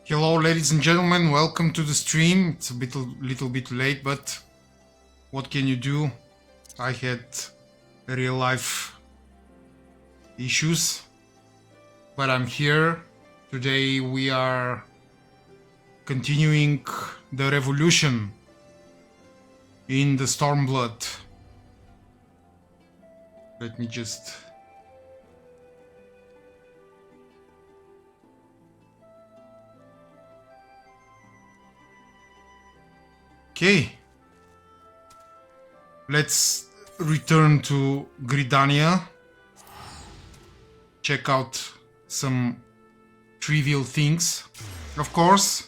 Hello, ladies and gentlemen. Welcome to the stream. It's a little bit late, but what can you do? I had real life issues, but I'm here. Today we are continuing the revolution in the Stormblood. Let me just... Okay. Let's return to Gridania. Check out some trivial things, of course.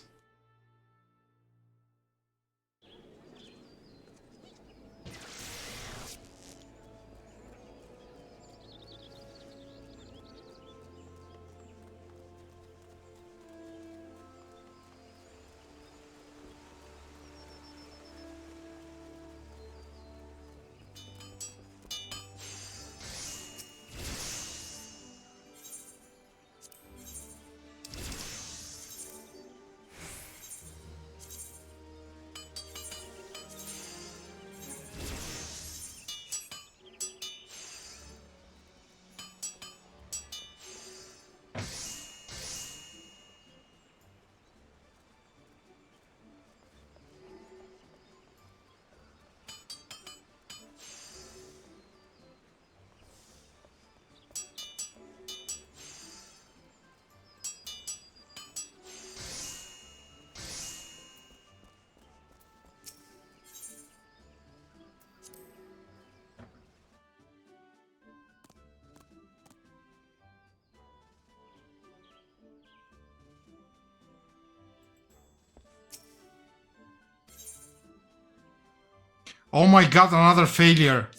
Oh my god, another failure.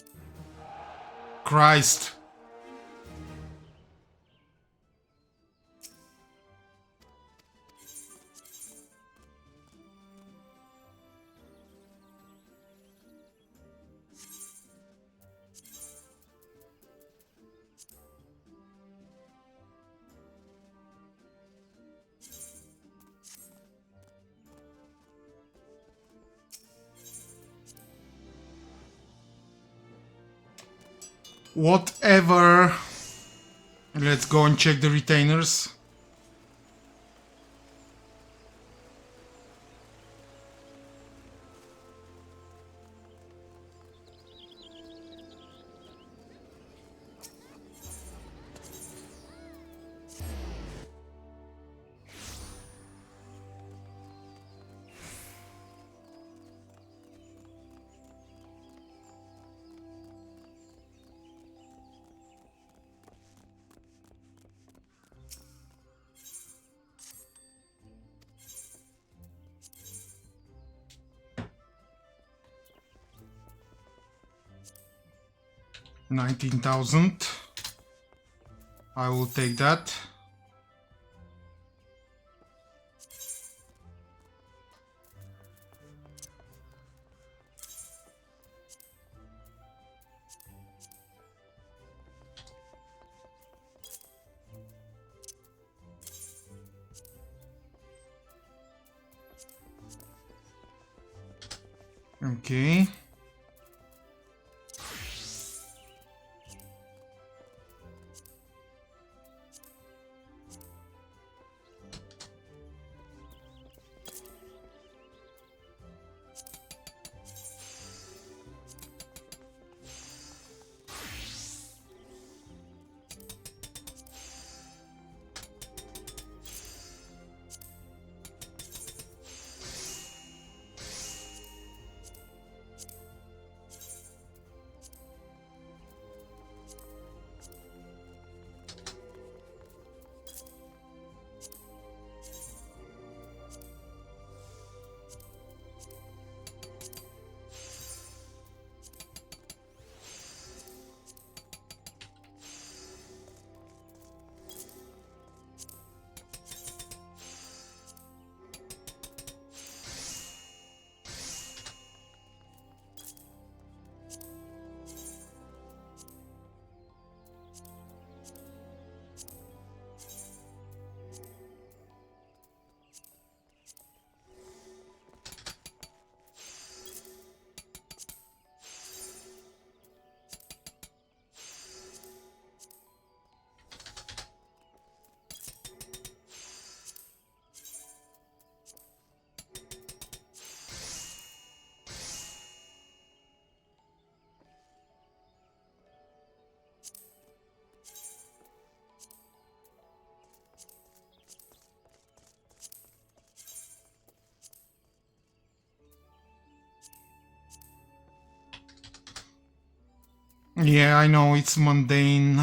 Christ. Whatever. Let's go and check the retainers. $19,000. I will take that. Okay. Yeah, I know, it's mundane.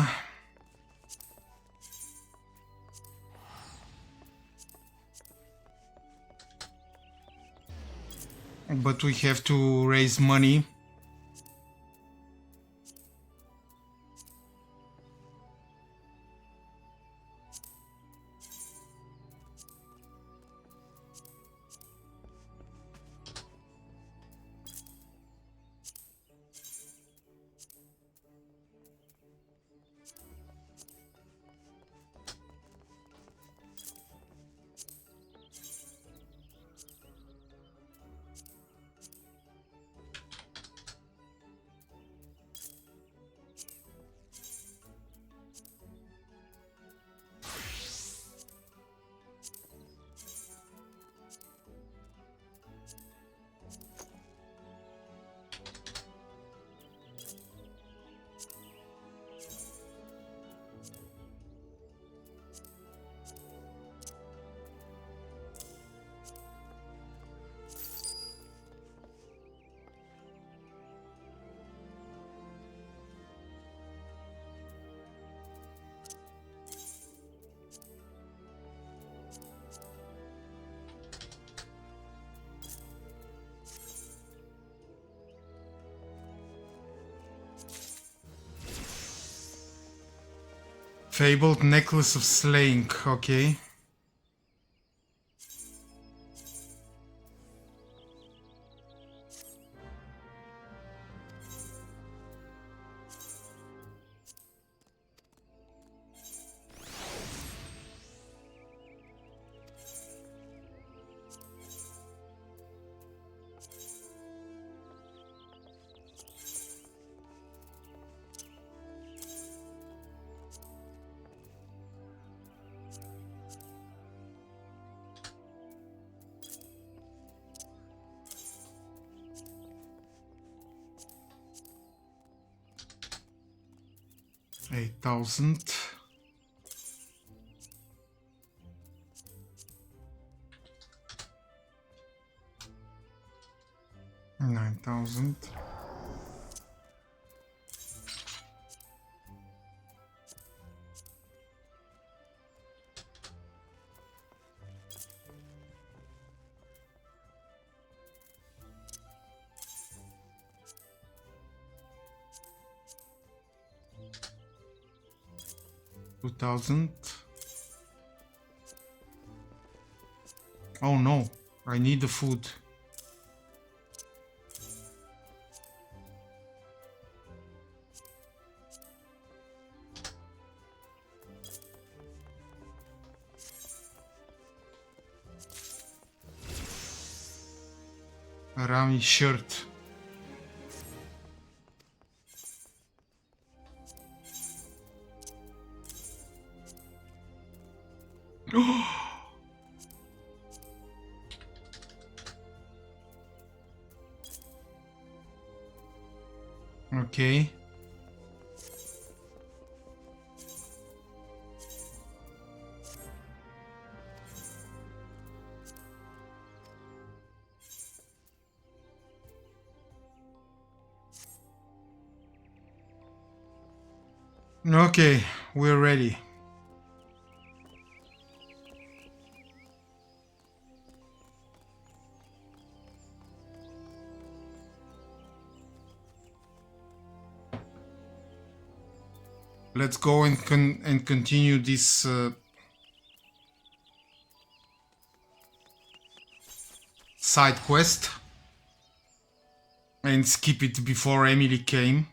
But we have to raise money. Fabled Necklace of Slaying, okay. $8,000. $9,000. $2,000. Oh no, I need the food. Rami shirt. Okay. Okay, we're ready. Let's go and continue this side quest and skip it before Emily came.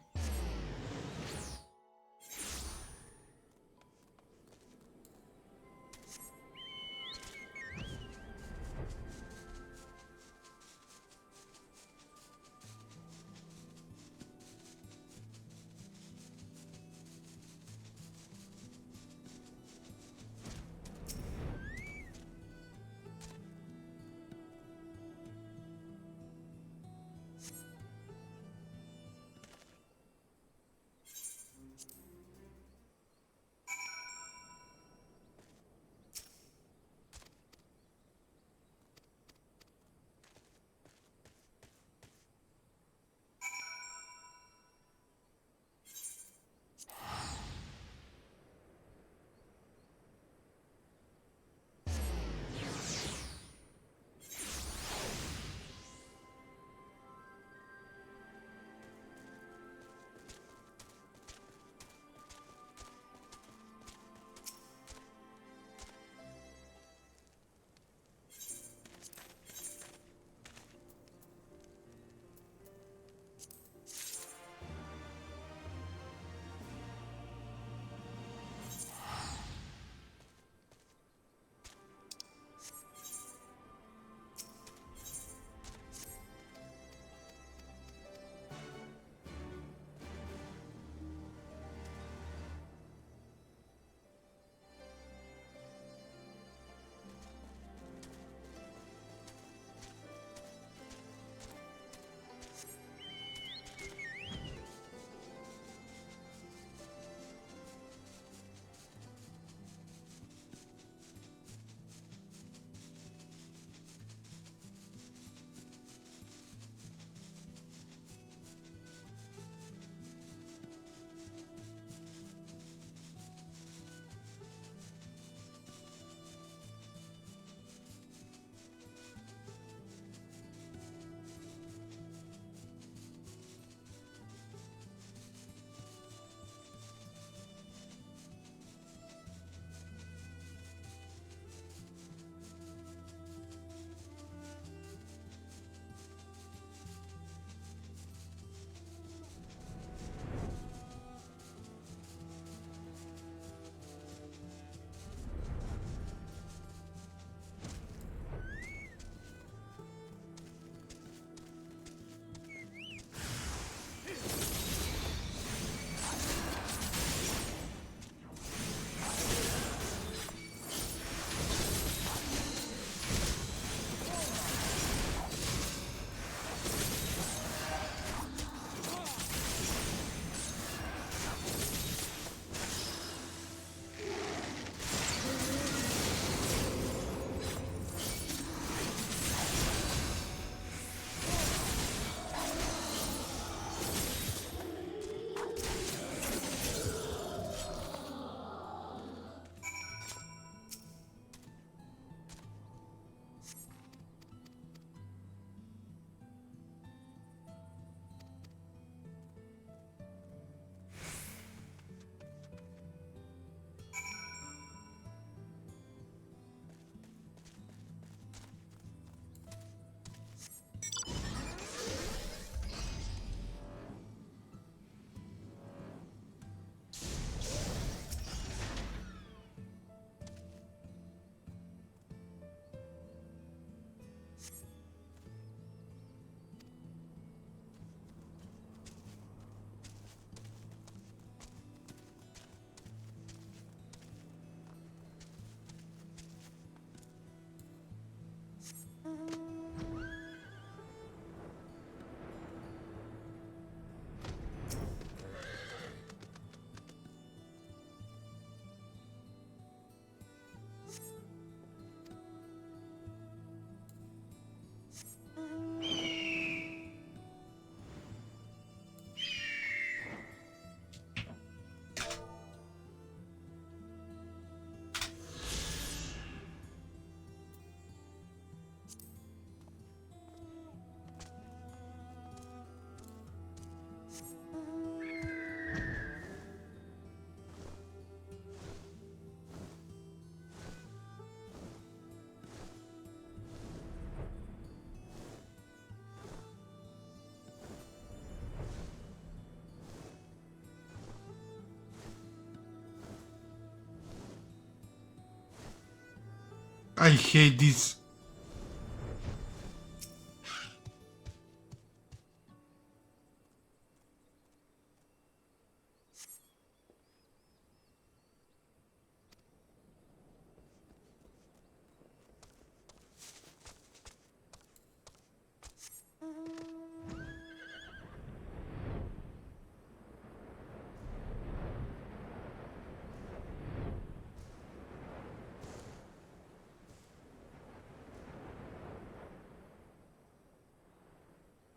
I hate this.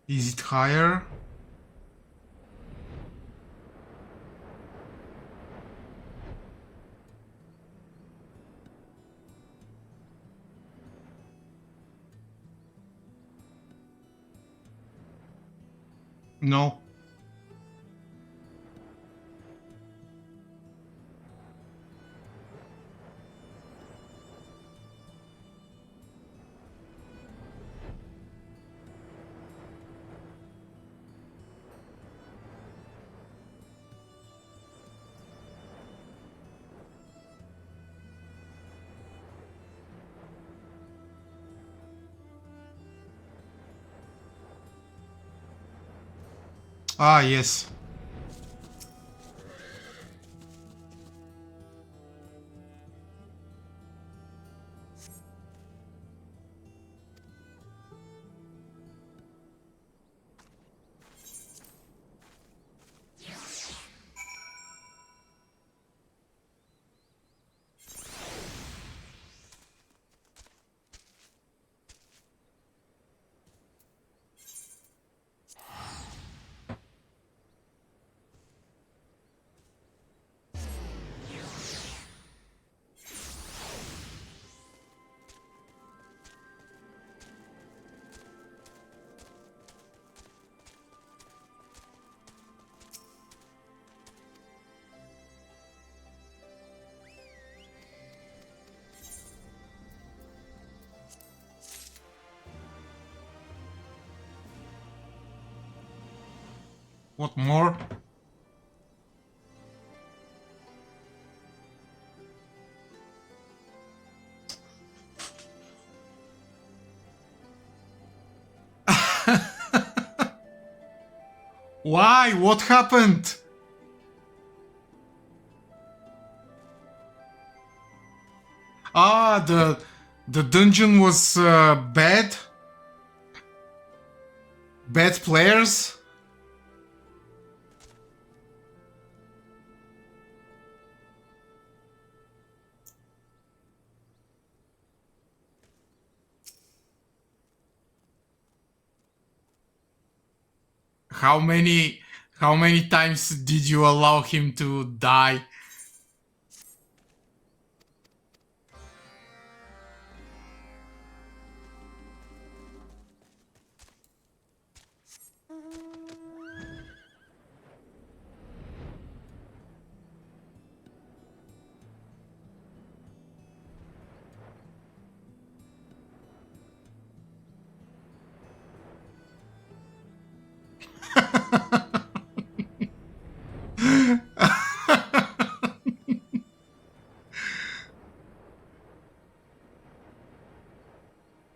Is it higher? No. Ah, yes. What more? Why? What happened? Ah, the dungeon was bad. Bad players. How many times did you allow him to die?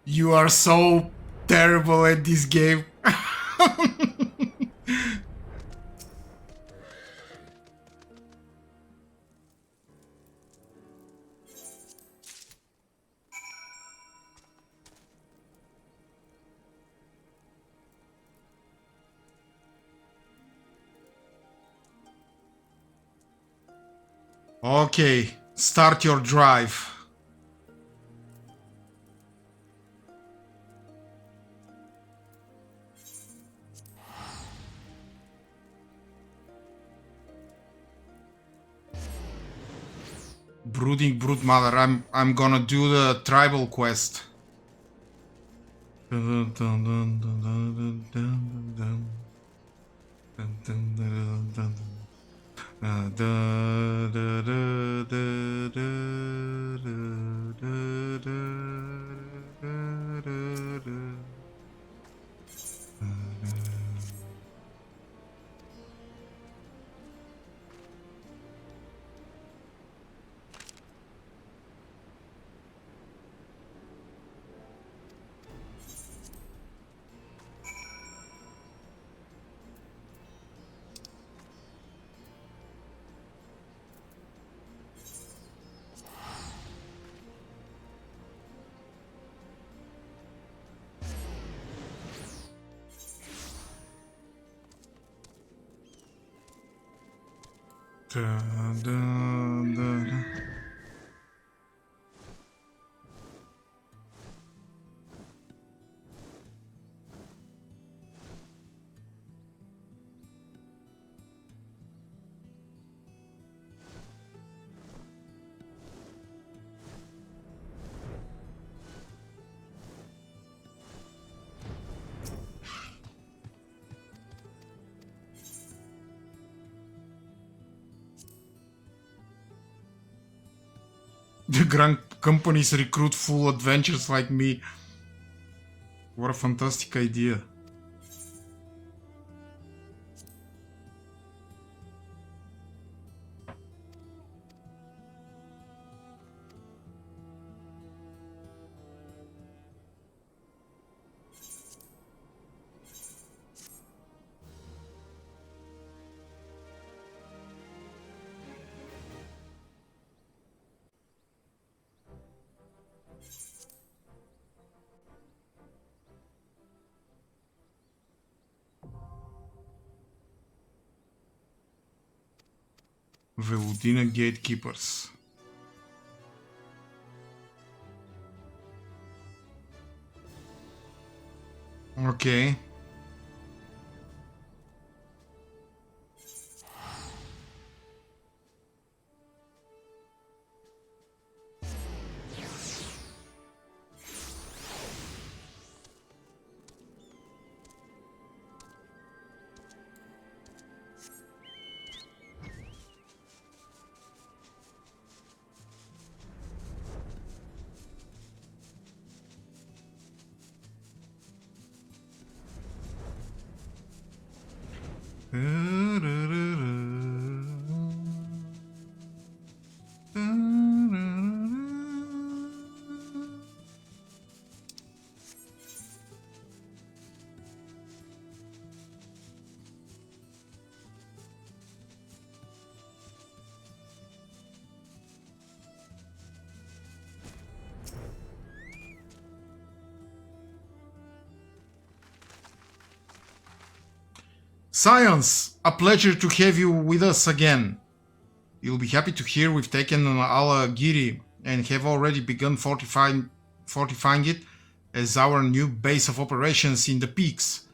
You are so terrible at this game. Okay, start your drive. Brooding Broodmother, I'm gonna do the tribal quest. Da, da, da. The grand companies recruit full adventures like me. What a fantastic idea. Veludina gatekeepers. Okay. Science, a pleasure to have you with us again. You'll be happy to hear we've taken Alagiri and have already begun fortifying it as our new base of operations in the peaks.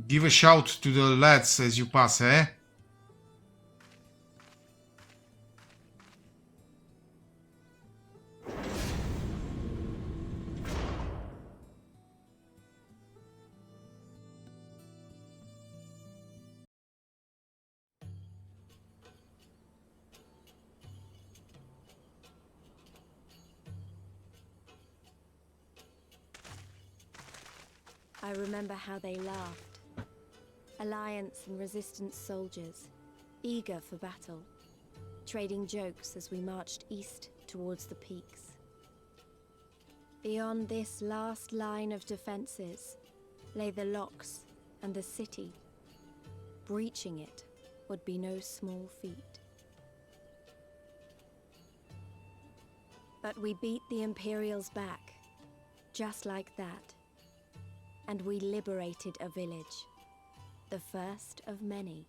Give a shout to the lads as you pass, eh? I remember how they laughed. Alliance and Resistance soldiers, eager for battle, trading jokes as we marched east towards the peaks. Beyond this last line of defenses lay the locks and the city. Breaching it would be no small feat. But we beat the Imperials back, just like that. And we liberated a village, the first of many.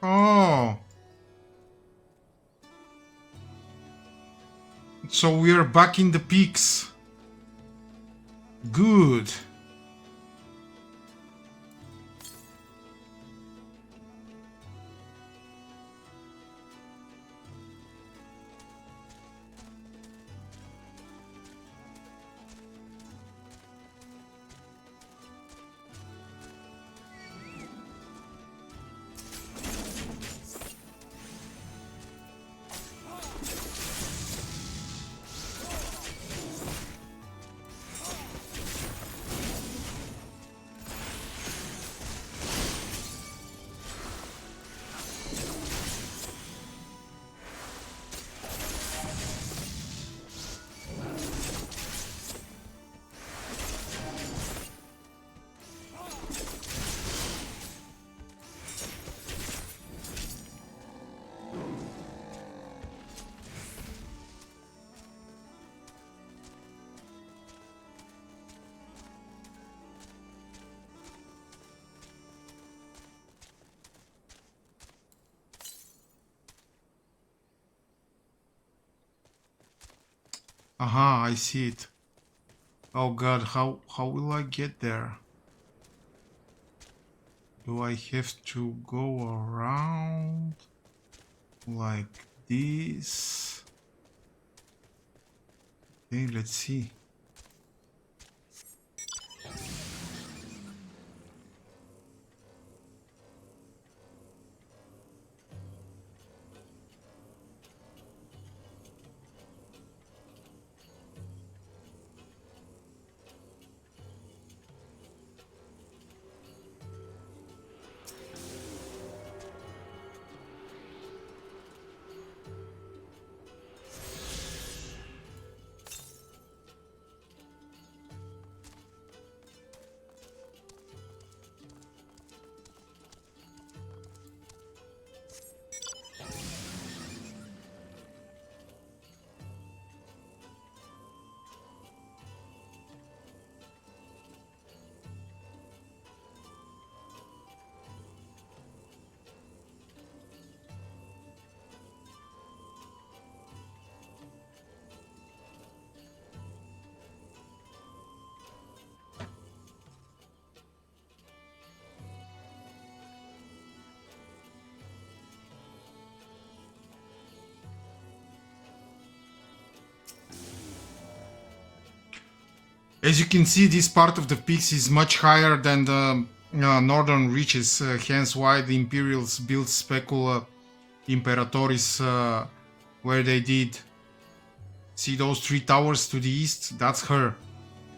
Oh. So we are back in the peaks. Good. Aha, I see it. Oh god, how will I get there? Do I have to go around like this? Okay, let's see. As you can see, this part of the peaks is much higher than the northern reaches, hence why the Imperials built Specula Imperatoris where they did. See those three towers to the east? That's her.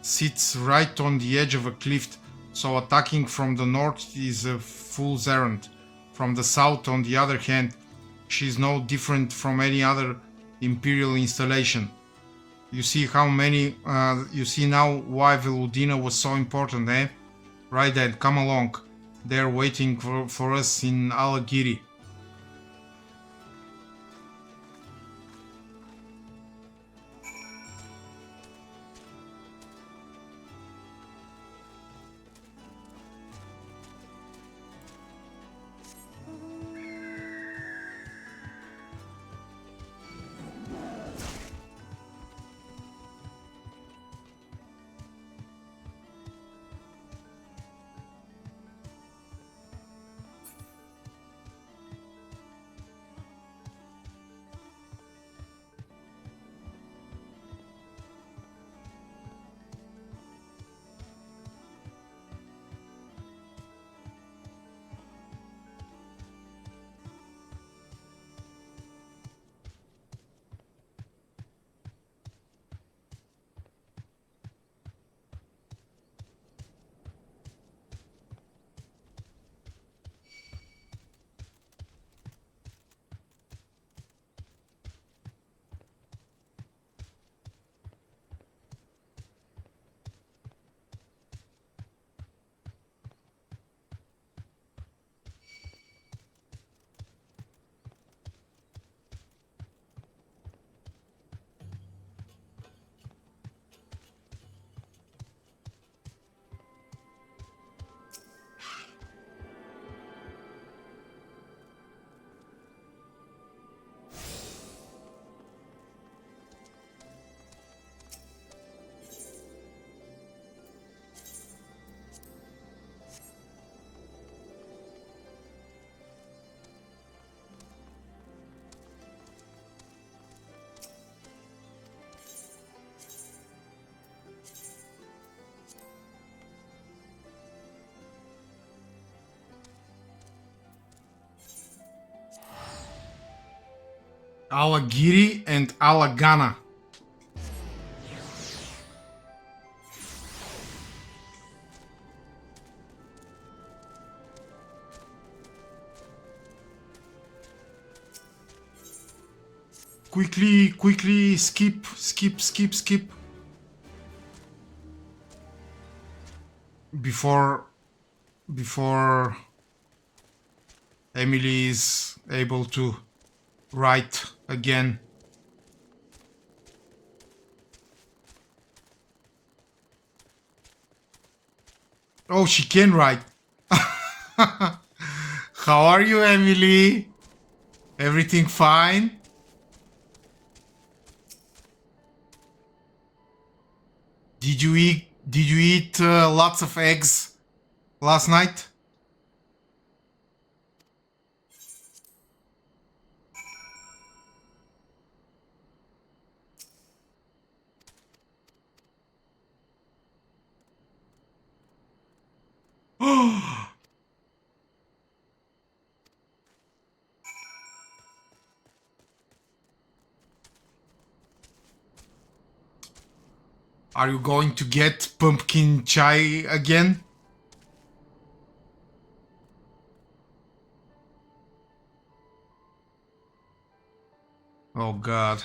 Sits right on the edge of a cliff, so attacking from the north is a fool's errand. From the south, on the other hand, she's no different from any other Imperial installation. You see how many, you see now why Veludina was so important, eh? Right then, come along. They're waiting for us in Alagiri. Alagiri and Alagana. Quickly, skip. Before Emily is able to write again. Oh, she can write. How are you, Emily? Everything fine? Did you eat lots of eggs last night? Are you going to get pumpkin chai again? Oh god.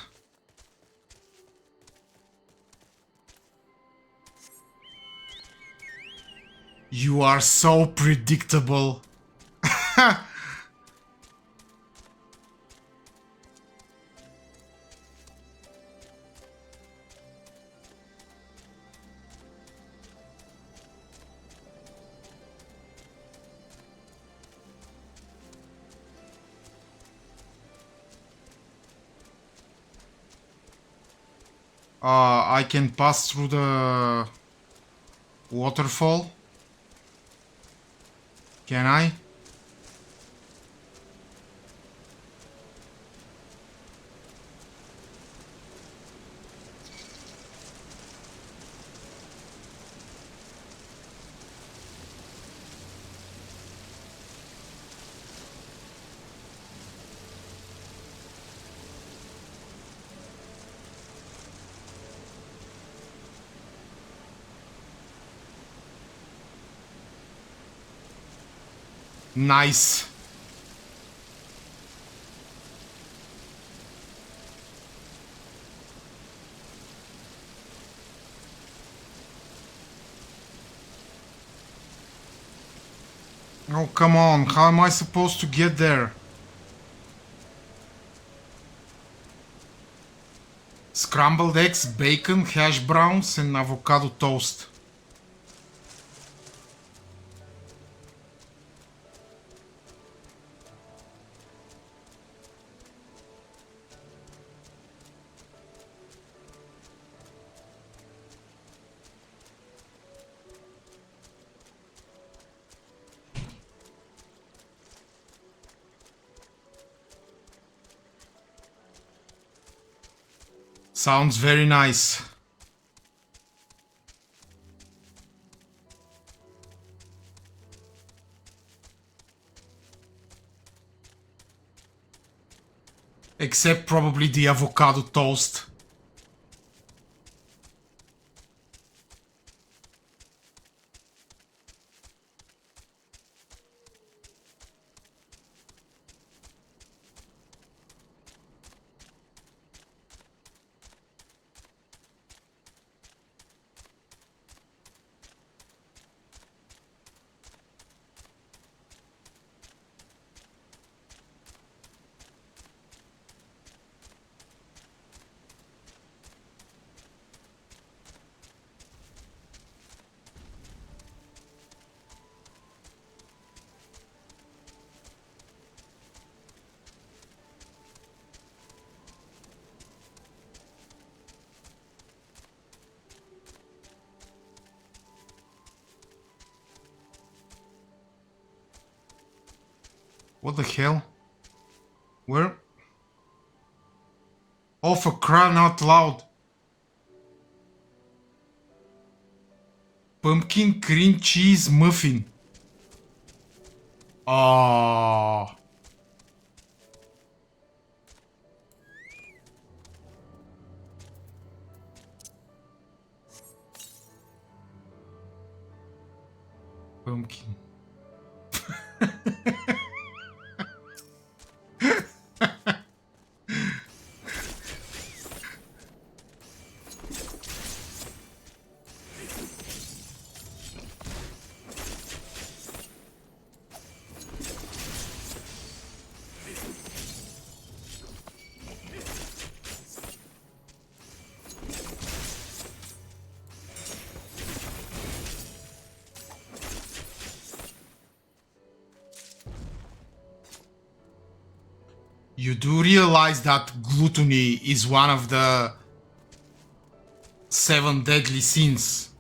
You are so predictable. I can pass through the waterfall. Can I? Nice. Oh, come on. How am I supposed to get there? Scrambled eggs, bacon, hash browns, and avocado toast. Sounds very nice. Except probably the avocado toast. What the hell? Where? Oh, for crying out loud. Pumpkin cream cheese muffin. Oh. Pumpkin. You do realize that gluttony is one of the 7 deadly sins.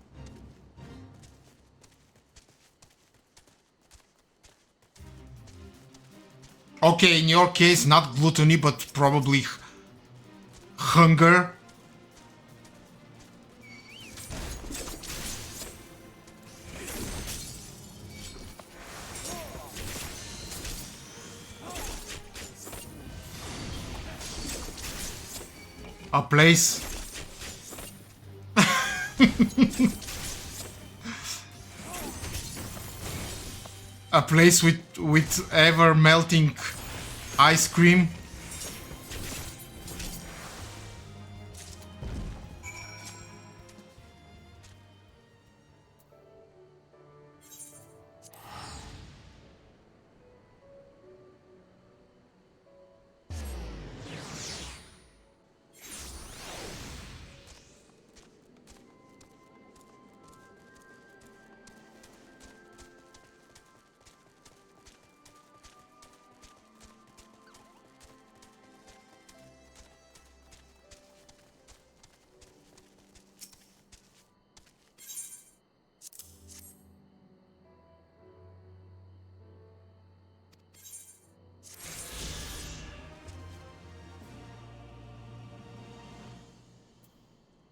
Okay, in your case, not gluttony, but probably hunger. A place. A place with ever melting ice cream.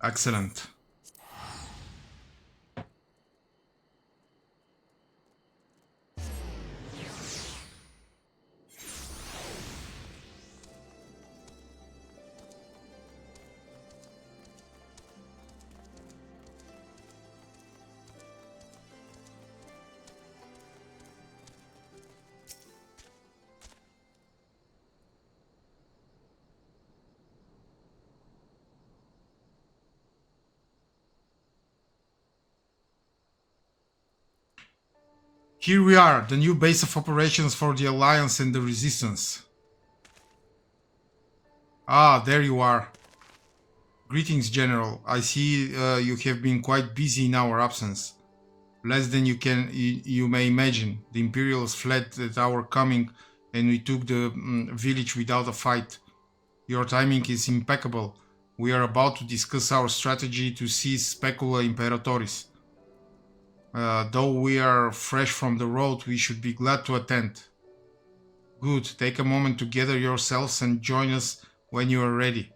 Excellent. Here we are, the new base of operations for the Alliance and the Resistance. Ah, there you are. Greetings, General. I see you have been quite busy in our absence. Less than you may imagine. The Imperials fled at our coming and we took the village without a fight. Your timing is impeccable. We are about to discuss our strategy to seize Specula Imperatoris. Though we are fresh from the road, we should be glad to attend. Good, take a moment to gather yourselves and join us when you are ready.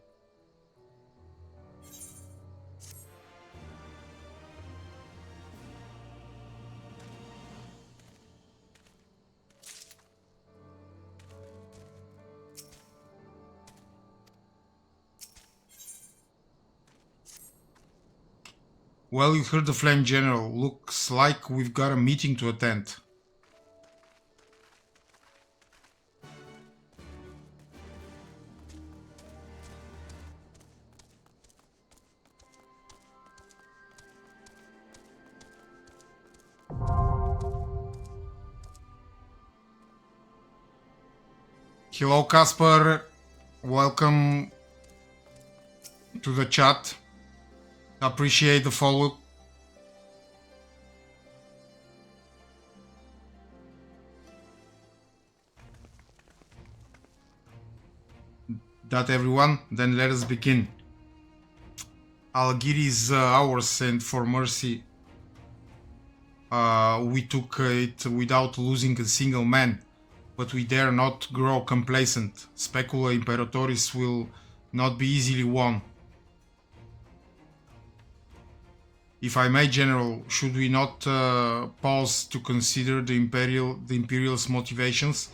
Well, you heard the Flame General. Looks like we've got a meeting to attend. Hello, Casper. Welcome to the chat. Appreciate the follow. That everyone? Then let us begin. Algiri is ours, and for mercy, we took it without losing a single man. But we dare not grow complacent. Specula Imperatoris will not be easily won. If I may, General, should we not pause to consider the Imperial's motivations?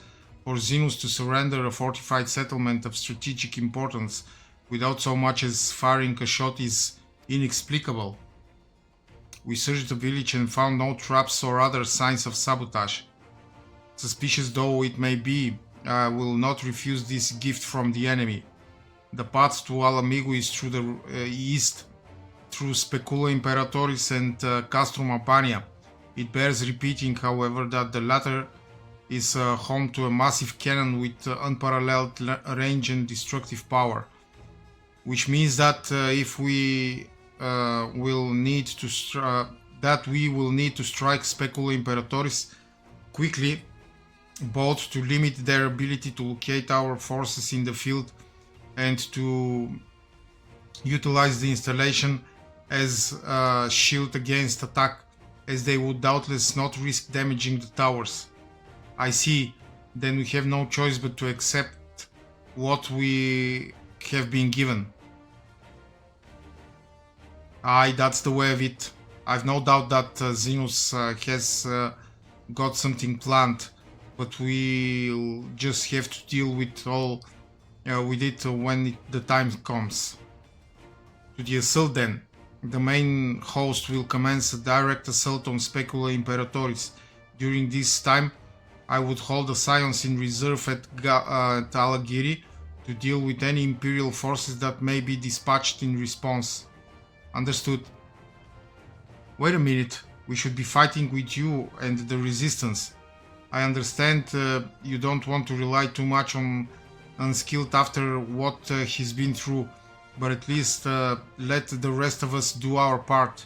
For Xenus to surrender a fortified settlement of strategic importance without so much as firing a shot is inexplicable. We searched the village and found no traps or other signs of sabotage. Suspicious though it may be, I will not refuse this gift from the enemy. The path to Alamigo is through the east, through Specula Imperatoris and Castrum Apania. It bears repeating, however, that the latter is home to a massive cannon with unparalleled range and destructive power. Which means that if we will need to strike Specula Imperatoris quickly, both to limit their ability to locate our forces in the field and to utilize the installation as a shield against attack, as they would doubtless not risk damaging the towers. I see. then we have no choice but to accept what we have been given. Aye, that's the way of it. I've no doubt that Xenos has got something planned, but we'll just have to deal with it when the time comes. To the assault then. The main host will commence a direct assault on Specula Imperatoris. During this time, I would hold a science in reserve at Alagiri to deal with any Imperial forces that may be dispatched in response. Understood. Wait a minute, we should be fighting with you and the Resistance. I understand you don't want to rely too much on Unskilled after what he's been through, but at least let the rest of us do our part.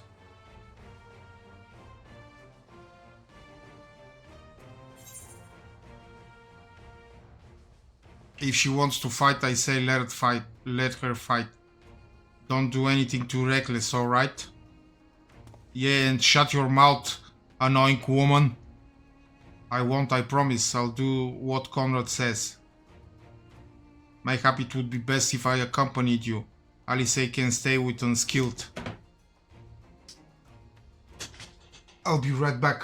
If she wants to fight, I say let her fight. Don't do anything too reckless, alright? Yeah, and shut your mouth, annoying woman. I won't, I promise. I'll do what Conrad says. Mayhap it would be best if I accompanied you. Alice can stay with Unskilled. I'll be right back.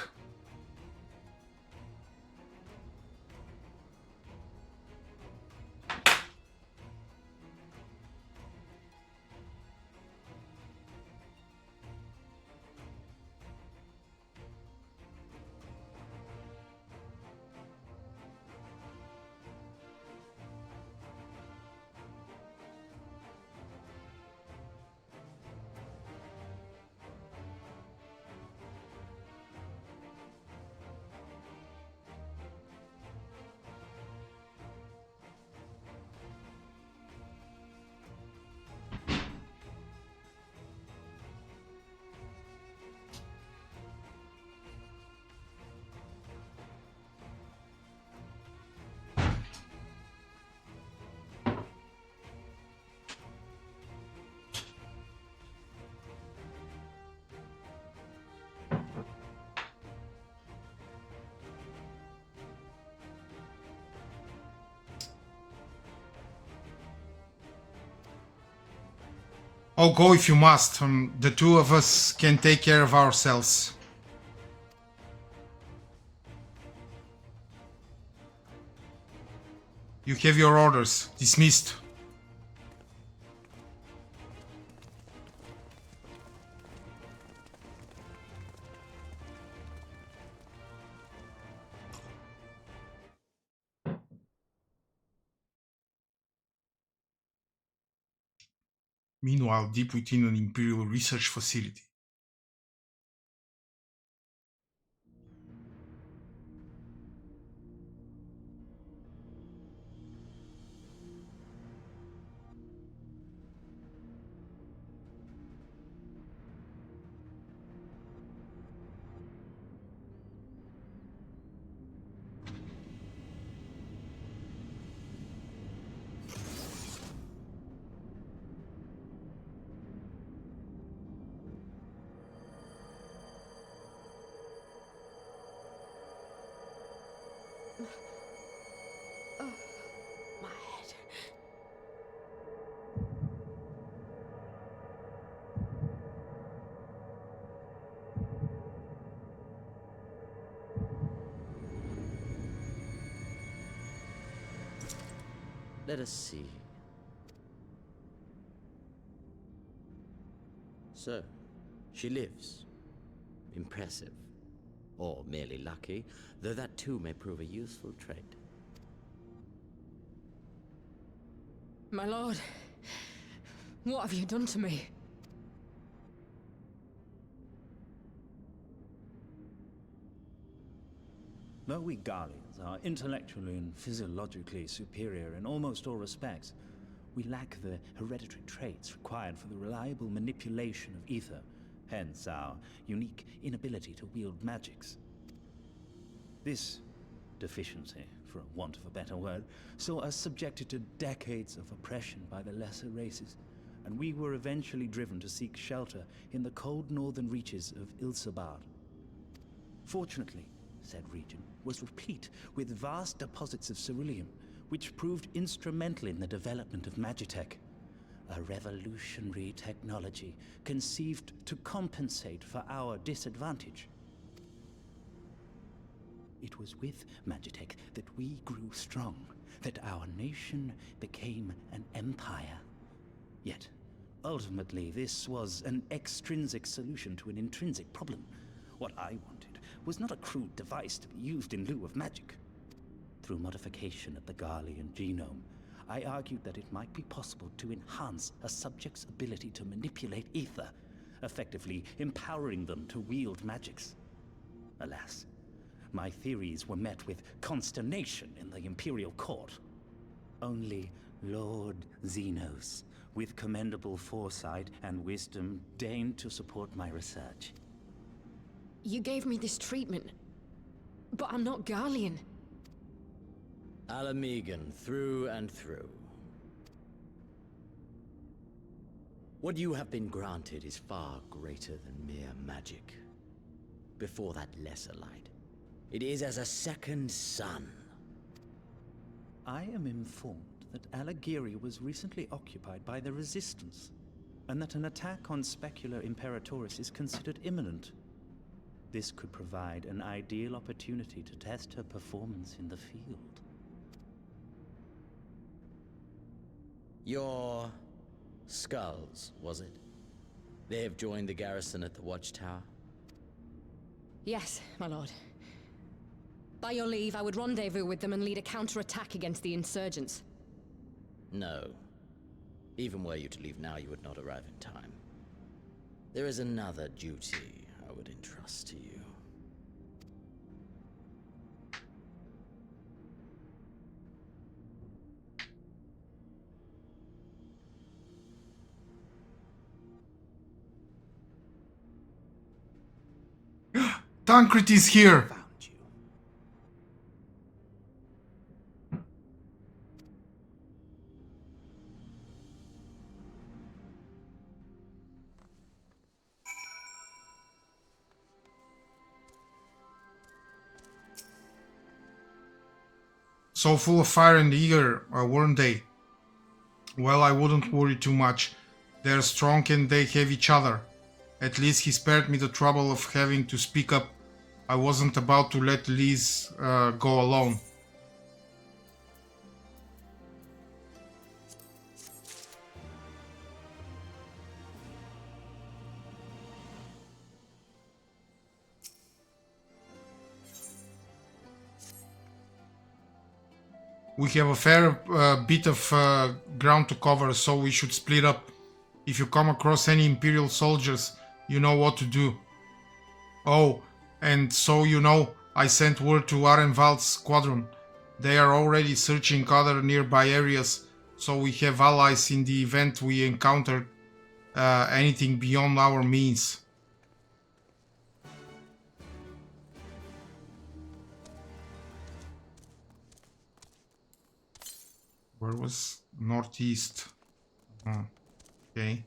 Oh, go if you must. The two of us can take care of ourselves. You have your orders. Dismissed. Meanwhile, deep within an Imperial research facility. Oh, my head. Let us see. So, she lives. Impressive. Or merely lucky, though that too may prove a useful trait. My lord, what have you done to me? Though we Guardians are intellectually and physiologically superior in almost all respects, we lack the hereditary traits required for the reliable manipulation of ether, hence our unique inability to wield magics. This deficiency, for want of a better word, saw us subjected to decades of oppression by the lesser races, and we were eventually driven to seek shelter in the cold northern reaches of Ilsabard. Fortunately, said region was replete with vast deposits of ceruleum, which proved instrumental in the development of Magitech, a revolutionary technology conceived to compensate for our disadvantage. It was with Magitech that we grew strong, that our nation became an empire. Yet, ultimately, this was an extrinsic solution to an intrinsic problem. What I wanted was not a crude device to be used in lieu of magic. Through modification of the Garlean genome, I argued that it might be possible to enhance a subject's ability to manipulate ether, effectively empowering them to wield magics. Alas, my theories were met with consternation in the Imperial Court. Only Lord Xenos, with commendable foresight and wisdom, deigned to support my research. You gave me this treatment, but I'm not Garlean. Alamegan, through and through. What you have been granted is far greater than mere magic. Before that lesser light, it is as a second sun. I am informed that Alagiri was recently occupied by the Resistance, and that an attack on Specular Imperatoris is considered imminent. This could provide an ideal opportunity to test her performance in the field. Your skulls, was it? They have joined the garrison at the Watchtower? Yes, my lord. By your leave, I would rendezvous with them and lead a counterattack against the insurgents. No. Even were you to leave now, you would not arrive in time. There is another duty I would entrust to you. Tancred is here. Found you. So full of fire and eager, weren't they? Well, I wouldn't worry too much. They're strong and they have each other. At least he spared me the trouble of having to speak up. I wasn't about to let Liz go alone. We have a fair bit of ground to cover, so we should split up. If you come across any Imperial soldiers, you know what to do. Oh, and so you know, I sent word to Arenvald's squadron. They are already searching other nearby areas, so we have allies in the event we encounter anything beyond our means. Where was northeast? Okay.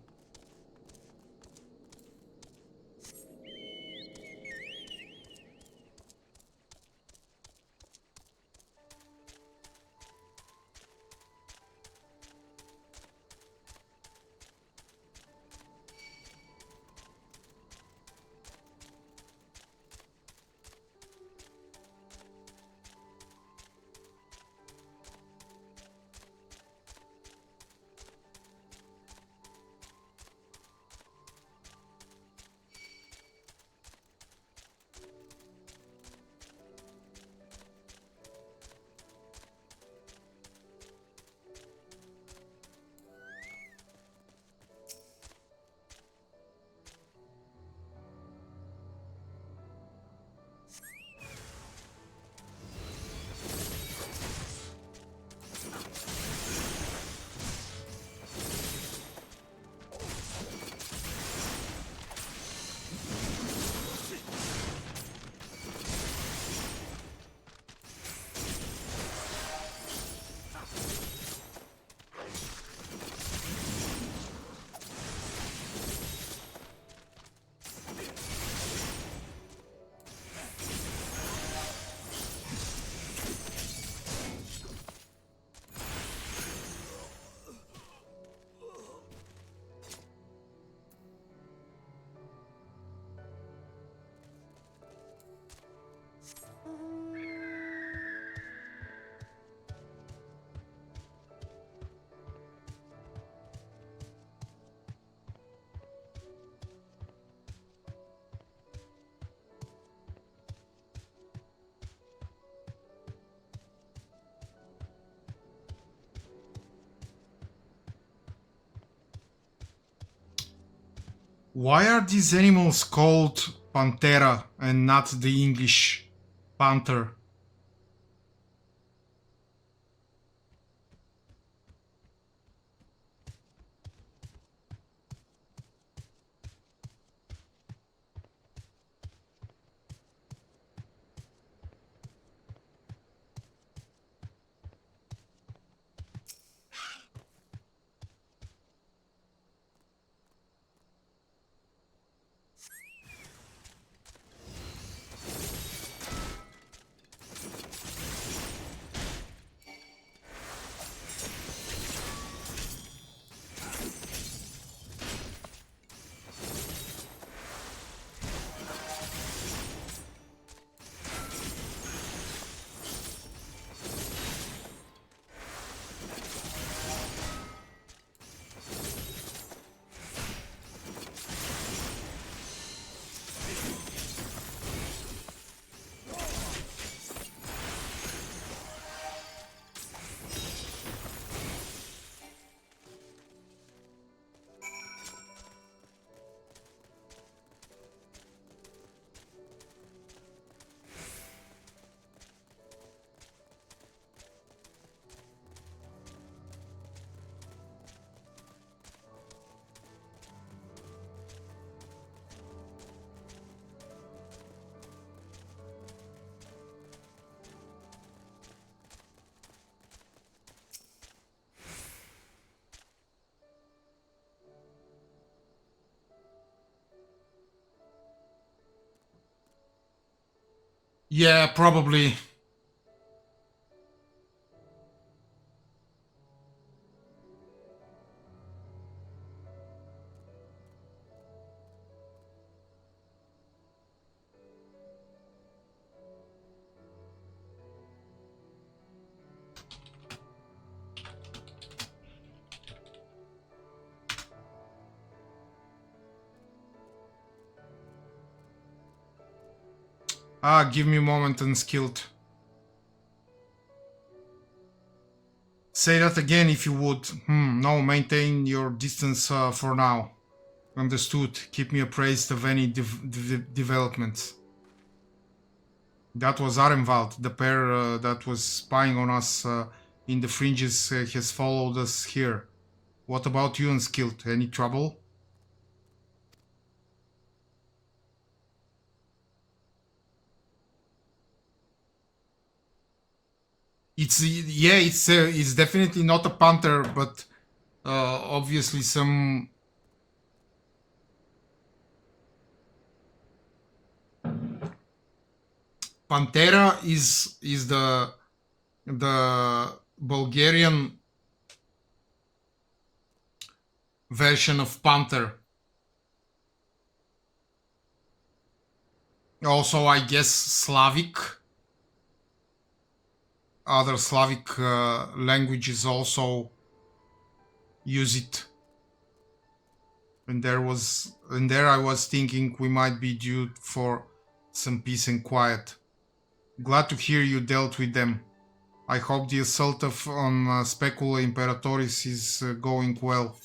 Why are these animals called Panthera and not the English panther? Yeah, probably. Give me a moment, unskilled. Say that again if you would. No, maintain your distance for now. Understood. Keep me appraised of any developments. That was Arenwald, the pair that was spying on us in the fringes has followed us here. What about you, unskilled? Any trouble? It's definitely not a panther, but obviously some. Pantera is the Bulgarian version of panther. Also, I guess Slavic. Other Slavic languages also use it. And there I was thinking we might be due for some peace and quiet. Glad to hear you dealt with them. I hope the assault on Specula Imperatoris is going well.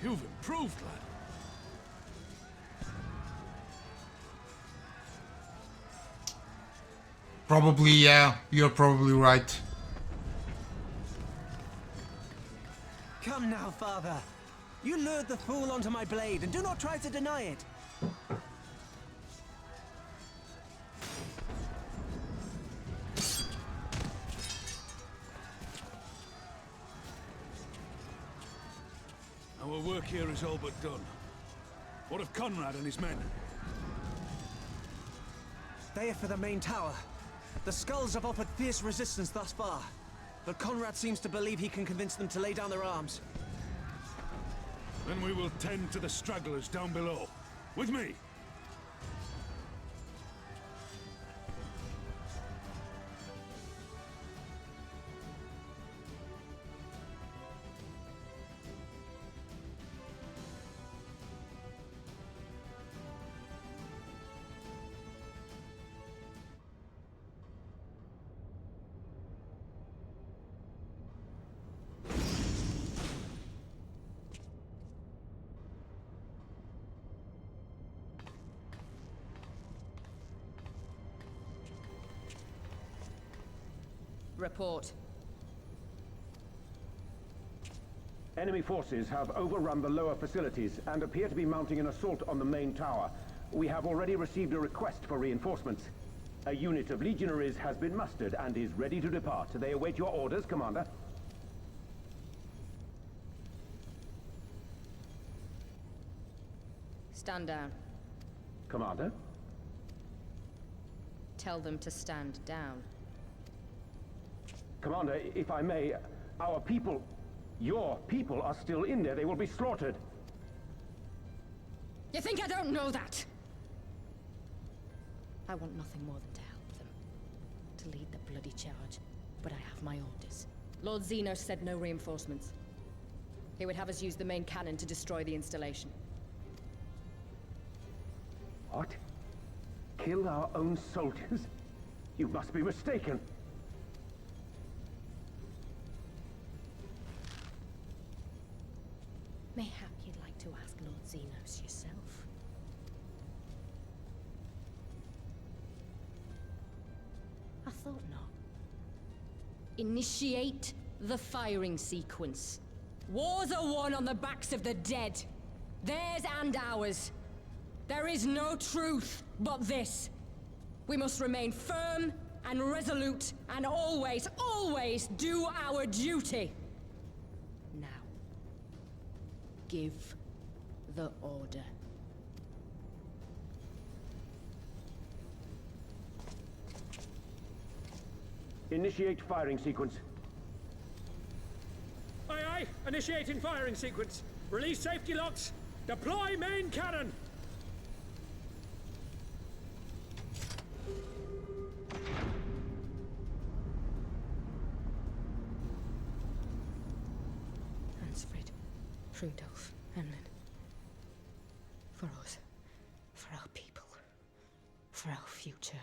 You've improved, lad. Probably, yeah, you're probably right. Come now, father. You lured the fool onto my blade, and do not try to deny it. Our work here is all but done. What of Conrad and his men? They are for the main tower. The skulls have offered fierce resistance thus far, but Conrad seems to believe he can convince them to lay down their arms. Then we will tend to the stragglers down below. With me! Report. Enemy forces have overrun the lower facilities and appear to be mounting an assault on the main tower. We have already received a request for reinforcements. A unit of legionaries has been mustered and is ready to depart. They await your orders, Commander. Stand down. Commander? Tell them to stand down. Commander, if I may, our people, your people are still in there. They will be slaughtered. You think I don't know that? I want nothing more than to help them. To lead the bloody charge. But I have my orders. Lord Zeno said no reinforcements. He would have us use the main cannon to destroy the installation. What? Kill our own soldiers? You must be mistaken. Mayhap you'd like to ask Lord Zenos yourself. I thought not. Initiate the firing sequence. Wars are won on the backs of the dead. Theirs and ours. There is no truth but this. We must remain firm and resolute and always, always do our duty. Now, give the order. Initiate firing sequence. Aye, aye. Initiating firing sequence. Release safety locks. Deploy main cannon. Havensward, Rudolph, Henlin. For us. For our people. For our future.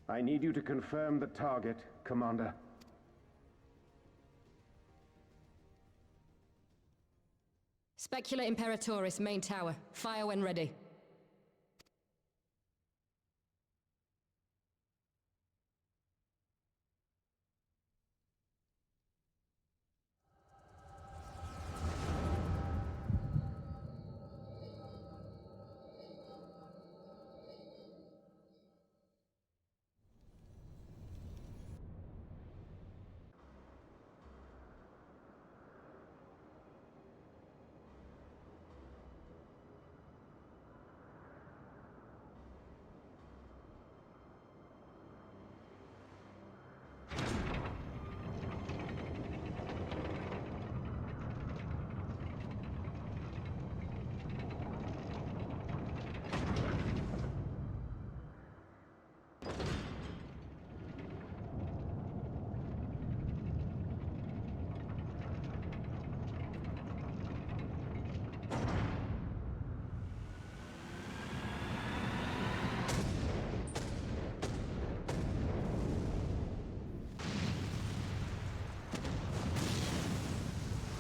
I need you to confirm the target, Commander. Specula Imperatoris, main tower. Fire when ready.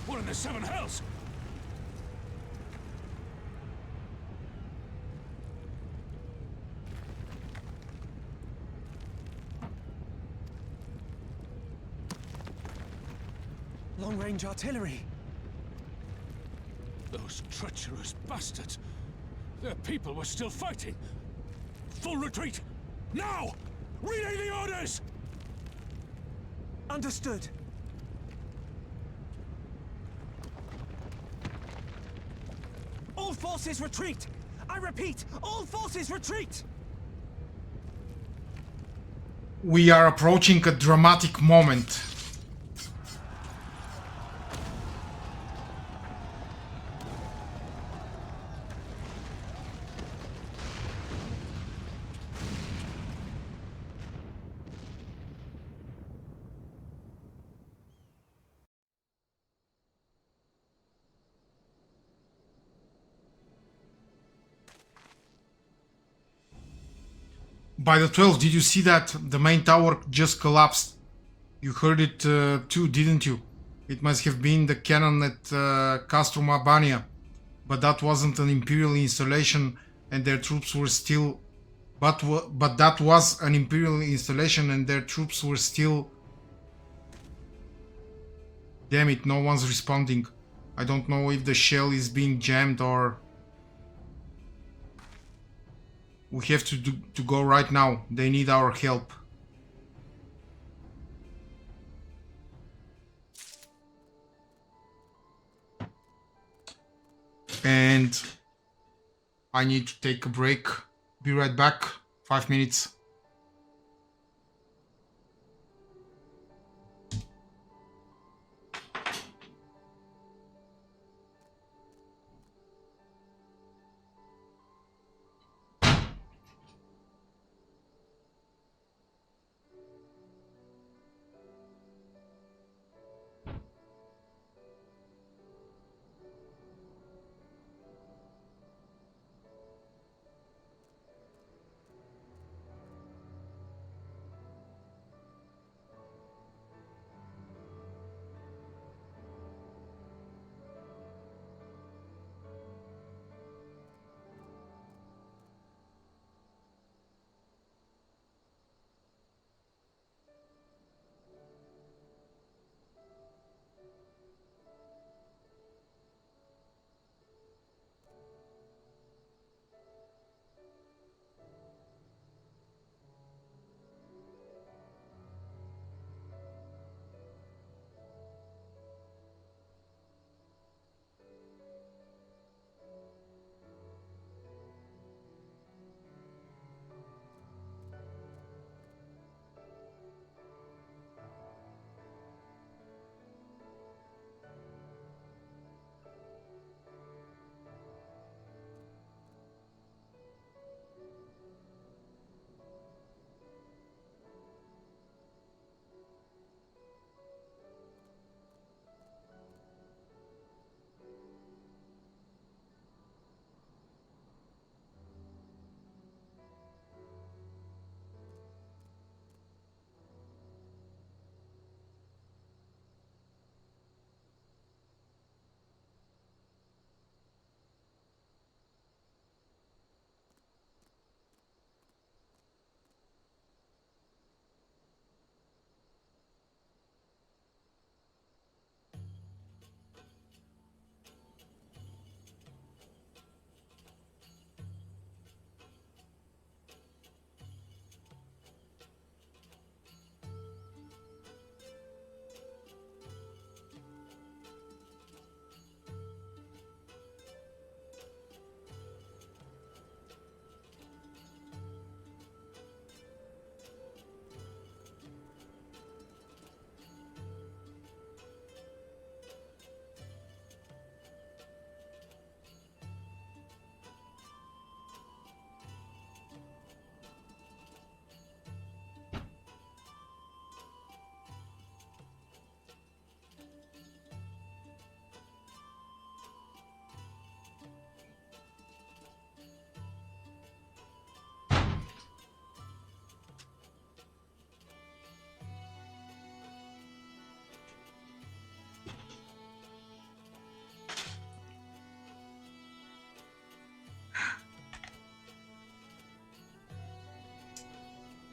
What in the seven hells? Long-range artillery. Those treacherous bastards. Their people were still fighting. Full retreat! Now! Relay the orders! Understood. All forces retreat! I repeat, all forces retreat! We are approaching a dramatic moment. By the 12th, did you see that? The main tower just collapsed. You heard it too, didn't you? It must have been the cannon at Castrum Albania. But that wasn't an Imperial installation and their troops were still... But that was an Imperial installation and their troops were still... Damn it, no one's responding. I don't know if the shell is being jammed or... We have to go right now. They need our help. And I need to take a break. Be right back. 5 minutes.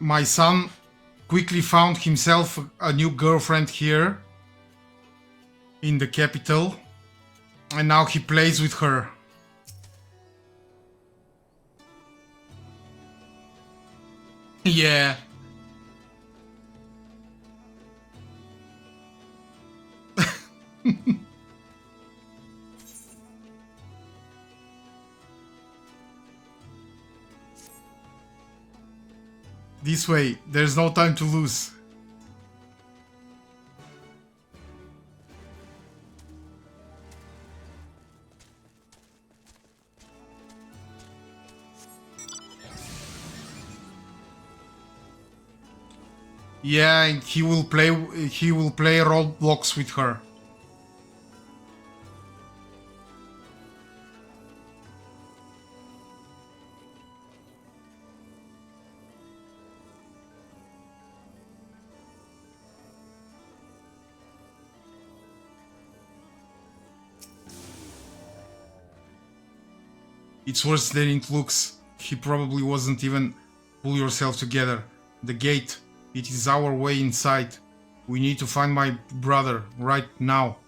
My son quickly found himself a new girlfriend here in the capital, and now he plays with her. Yeah. This way, there's no time to lose. Yeah, and he will play roadblocks with her. It's worse than it looks. He probably wasn't even. Pull yourself together. The gate. It is our way inside. We need to find my brother right now.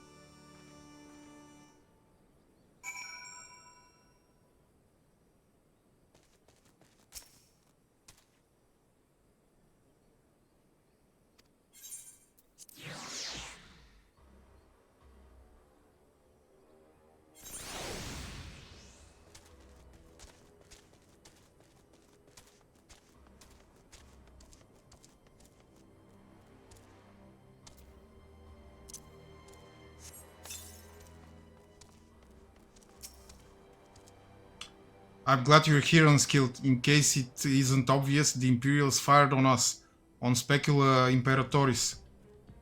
I'm glad you're here, Unskilled. In case it isn't obvious, the Imperials fired on us, on Specula Imperatoris.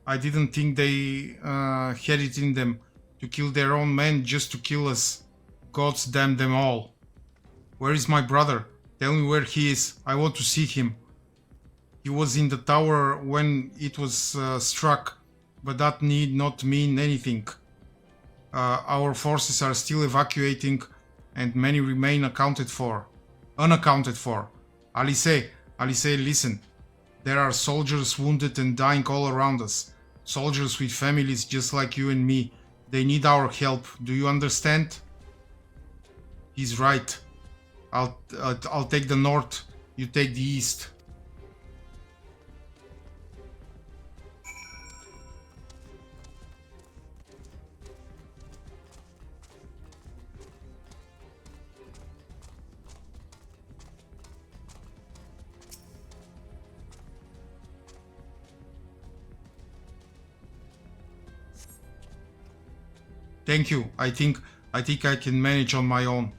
I didn't think they had it in them to kill their own men just to kill us. Gods damn them all. Where is my brother? Tell me where he is. I want to see him. He was in the tower when it was struck, but that need not mean anything. Our forces are still evacuating, and many remain unaccounted for. Alice, listen. There are soldiers wounded and dying all around us. Soldiers with families just like you and me. They need our help. Do you understand? He's right. I'll take the north. You take the east. Thank you. I think I can manage on my own.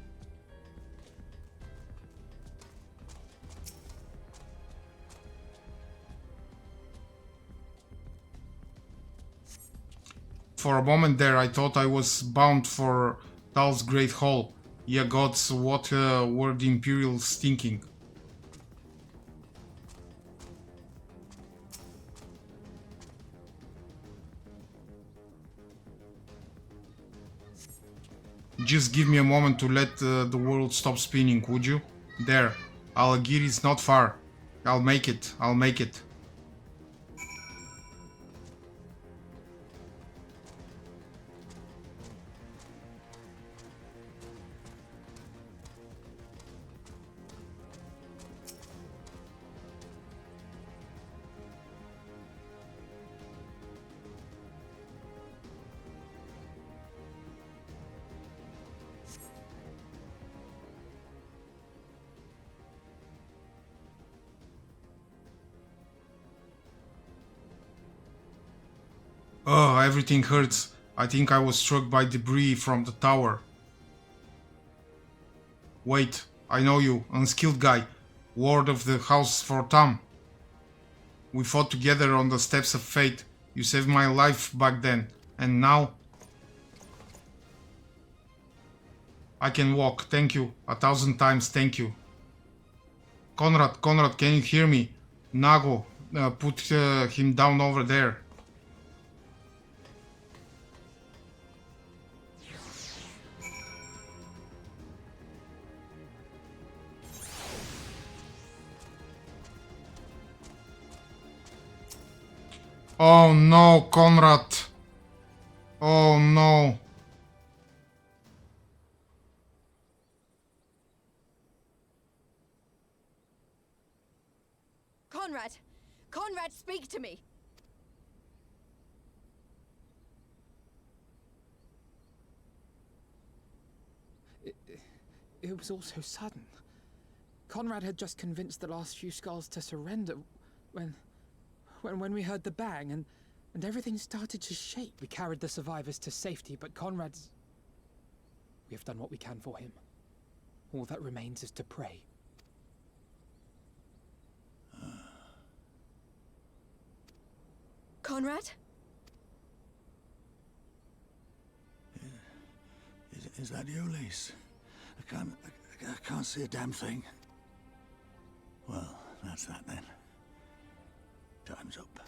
For a moment there, I thought I was bound for Tal's Great Hall. Yeah, gods, what were the Imperials thinking? Just give me a moment to let the world stop spinning, would you? There, Alagiri is not far. I'll make it. Oh, everything hurts. I think I was struck by debris from the tower. Wait, I know you, Unskilled guy. Ward of the House for Tam. We fought together on the steps of fate. You saved my life back then, and now... I can walk, thank you. 1,000 times thank you. Conrad, can you hear me? Nago, put him down over there. Oh no, Conrad. Oh no. Conrad, speak to me. It was all so sudden. Conrad had just convinced the last few skulls to surrender when we heard the bang and everything started to shake. We carried the survivors to safety, but Conrad's... We have done what we can for him. All that remains is to pray. Conrad? Is that you, Lise? I can't see a damn thing. Well, that's that then. Time's up.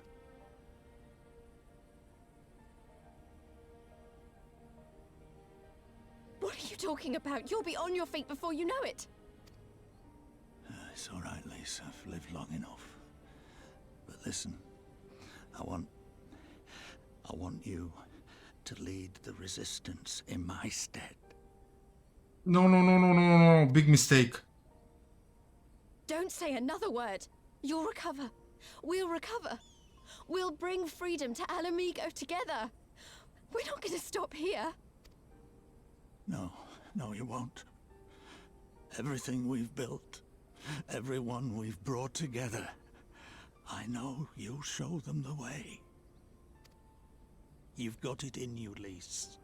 What are you talking about? You'll be on your feet before you know it. It's all right, Lise. I've lived long enough. But listen, I want you to lead the resistance in my stead. No. Big mistake. Don't say another word. You'll recover. We'll recover. We'll bring freedom to Alamigo together. We're not going to stop here. No, you won't. Everything we've built, everyone we've brought together, I know you'll show them the way. You've got it in you, Lise.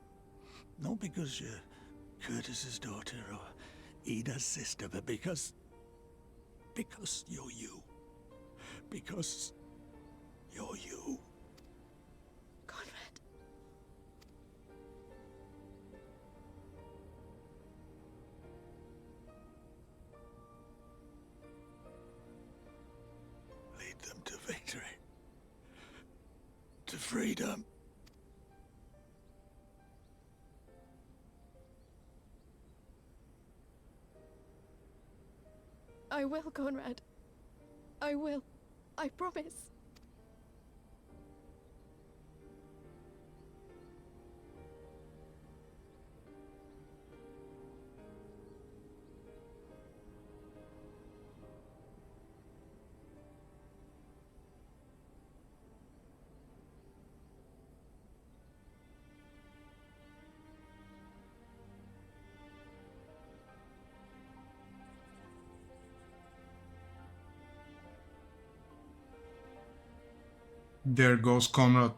Not because you're Curtis's daughter or Ida's sister, but because you're you. Because you're you. Conrad. Lead them to victory. To freedom. I will, Conrad. I will. I promise. There goes Conrad.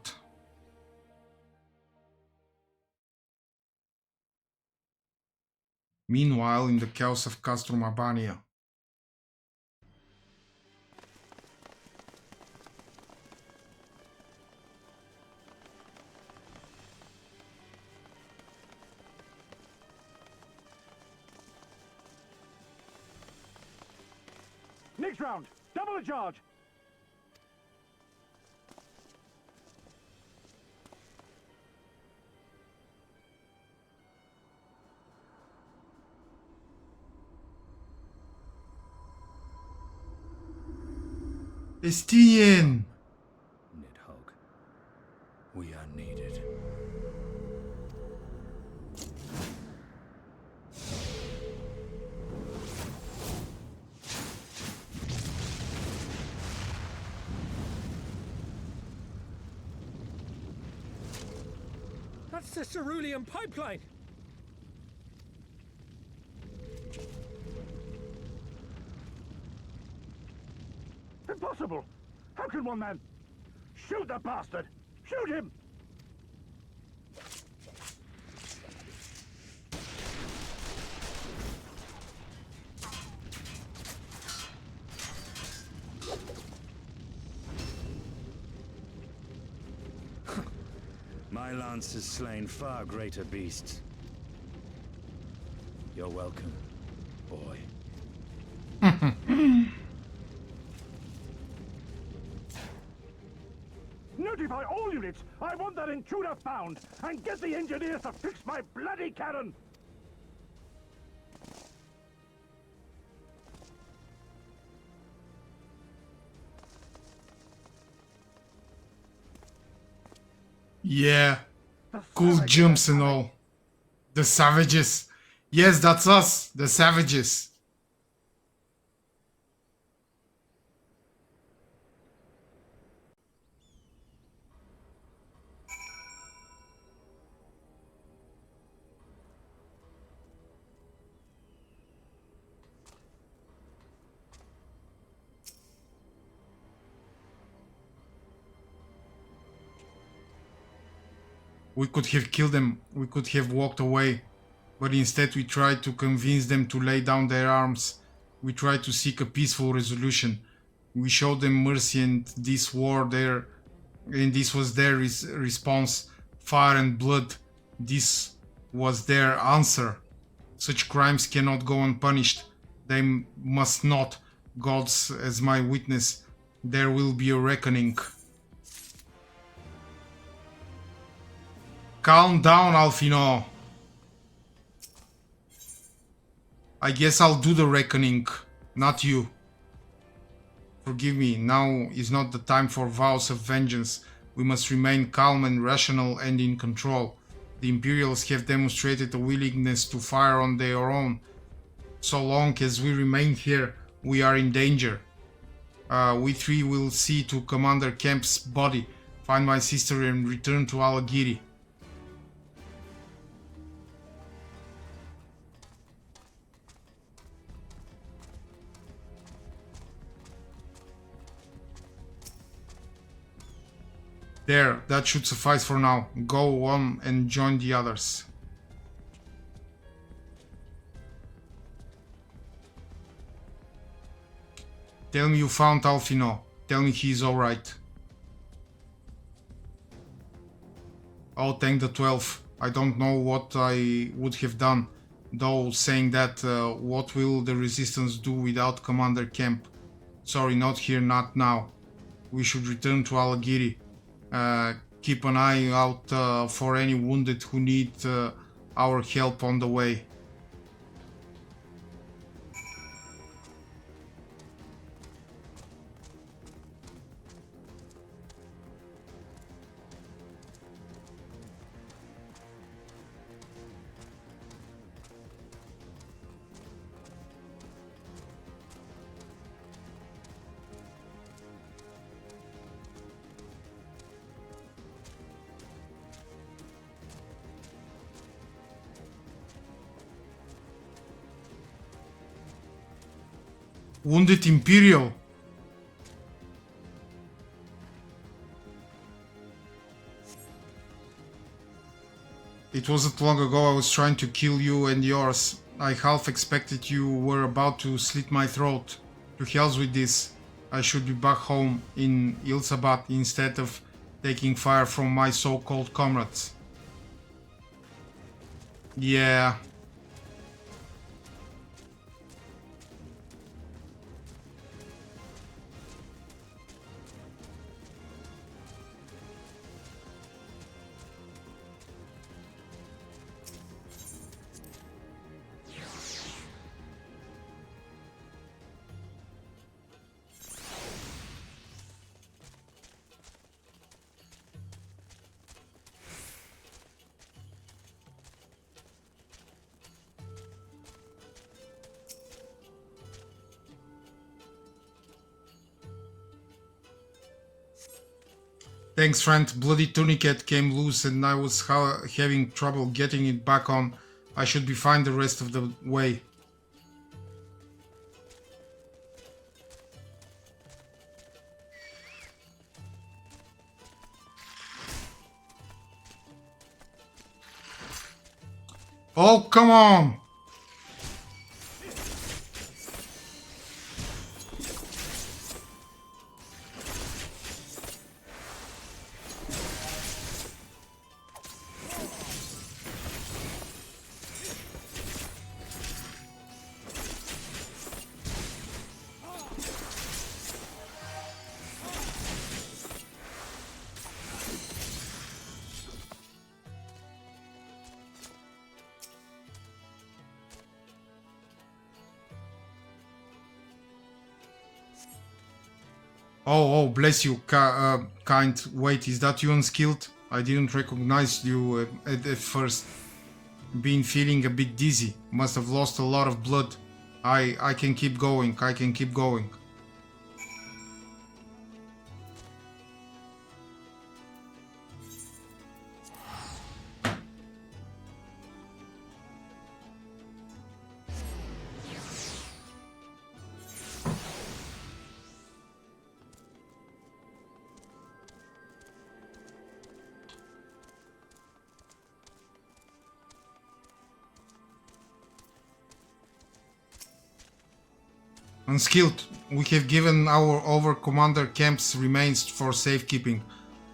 Meanwhile, in the chaos of Castrum Urbania. Next round, double the charge. Estienne! Nidhogg, we are needed. That's the cerulean pipeline! Impossible! How can one man... Shoot the bastard! Shoot him! My lance has slain far greater beasts. You're welcome, boy. Notify all units! I want that intruder found! And get the engineers to fix my bloody cannon! Yeah. Cool jumps and all. The savages. Yes, that's us. The savages. We could have killed them, we could have walked away, but instead we tried to convince them to lay down their arms. We tried to seek a peaceful resolution. We showed them mercy, and this was their response. Fire and blood. This was their answer. Such crimes cannot go unpunished. They must not. Gods as my witness. There will be a reckoning. Calm down, Alfino. I guess I'll do the reckoning, not you. Forgive me, now is not the time for vows of vengeance. We must remain calm and rational and in control. The Imperials have demonstrated a willingness to fire on their own. So long as we remain here, we are in danger. We three will see to Commander Kemp's body, find my sister and return to Alagiri. There, that should suffice for now. Go on and join the others. Tell me you found Alfino. Tell me he is alright. Oh, thank the 12. I don't know what I would have done. Though, saying that, what will the Resistance do without Commander Kemp? Sorry, not here, not now. We should return to Alagiri. Keep an eye out for any wounded who need our help on the way. Wounded Imperial. It wasn't long ago I was trying to kill you and yours. I half expected you were about to slit my throat. To hells with this. I should be back home in Ilsabat instead of taking fire from my so-called comrades. Yeah. Thanks, friend. Bloody tourniquet came loose and I was having trouble getting it back on. I should be fine the rest of the way. Oh, come on! Oh, bless you, kind. Wait, is that you unskilled? I didn't recognize you at first. Been feeling a bit dizzy. Must have lost a lot of blood. I can keep going, I can keep going. Unskilled. We have given our over-commander camp's remains for safekeeping.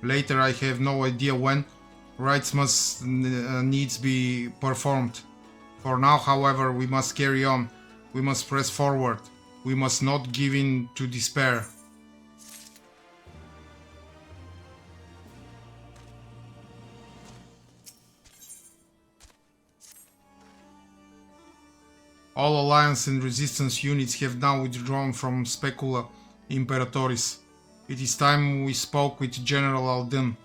Later, I have no idea when. Rites must needs be performed. For now, however, we must carry on. We must press forward. We must not give in to despair. All Alliance and Resistance units have now withdrawn from Specula Imperatoris. It is time we spoke with General Alden.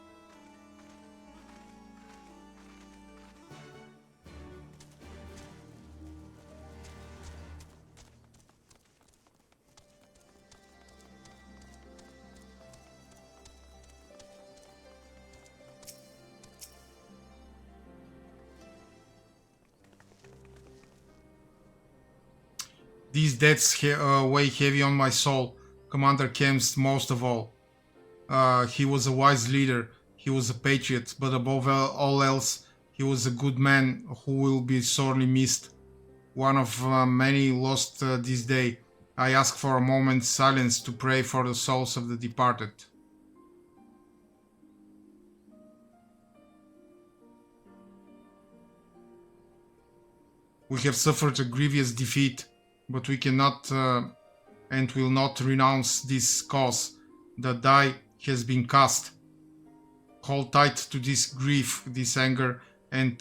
These deaths weigh heavy on my soul, Commander Kemp's most of all. He was a wise leader, he was a patriot, but above all else, he was a good man who will be sorely missed. One of many lost this day. I ask for a moment's silence to pray for the souls of the departed. We have suffered a grievous defeat, but we cannot and will not renounce this cause. The die has been cast. Hold tight to this grief, this anger, and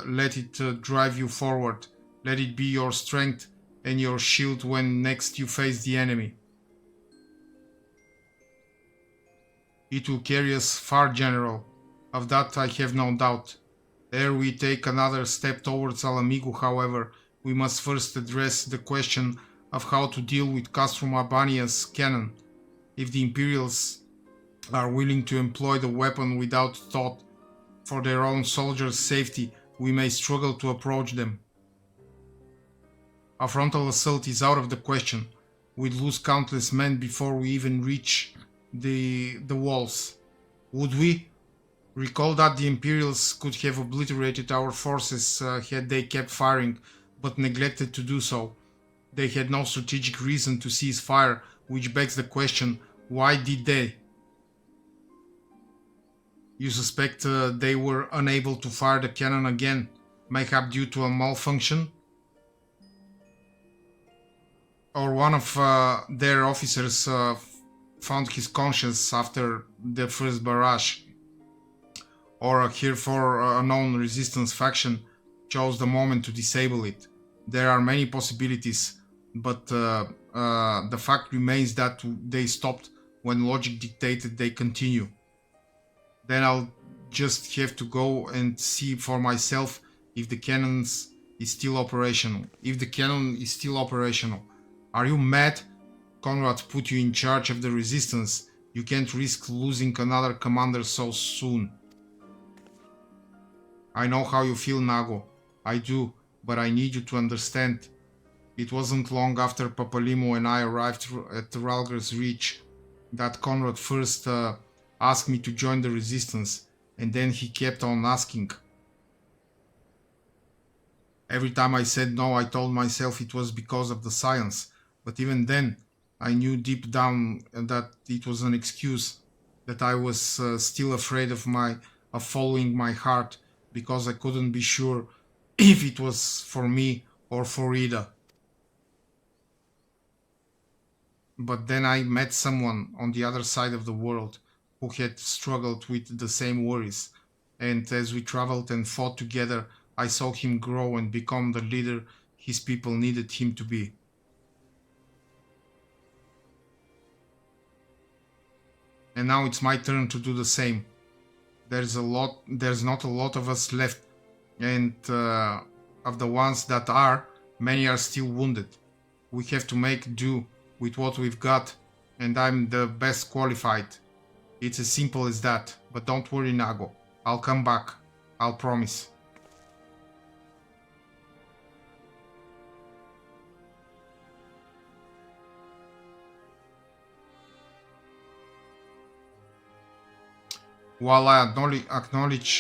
let it drive you forward. Let it be your strength and your shield when next you face the enemy. It will carry us far, General. Of that I have no doubt. Ere we take another step towards Alamigo, however, we must first address the question of how to deal with Castrum Albania's cannon. If the Imperials are willing to employ the weapon without thought for their own soldiers' safety, we may struggle to approach them. A frontal assault is out of the question. We'd lose countless men before we even reach the walls. Would we? Recall that the Imperials could have obliterated our forces had they kept firing, but neglected to do so. They had no strategic reason to cease fire, which begs the question, why did they? You suspect they were unable to fire the cannon again, mayhap due to a malfunction? Or one of their officers found his conscience after the first barrage? Or a herefore unknown resistance faction chose the moment to disable it. There are many possibilities, but the fact remains that they stopped when logic dictated they continue. Then I'll just have to go and see for myself if the cannon is still operational. If the cannon is still operational. Are you mad? Conrad put you in charge of the resistance. You can't risk losing another commander so soon. I know how you feel, Nago. I do, but I need you to understand. It wasn't long after Papalimo and I arrived at Ralgar's Reach that Conrad first asked me to join the resistance, and then he kept on asking. Every time I said no, I told myself it was because of the science, but even then, I knew deep down that it was an excuse, that I was still afraid of following my heart, because I couldn't be sure if it was for me or for Ida. But then I met someone on the other side of the world who had struggled with the same worries, and as we traveled and fought together, I saw him grow and become the leader his people needed him to be. And now it's my turn to do the same. There's not a lot of us left, and of the ones that are, many are still wounded. We have to make do with what we've got, and I'm the best qualified. It's as simple as that, but don't worry, Nago. I'll come back. I'll promise. While I acknowledge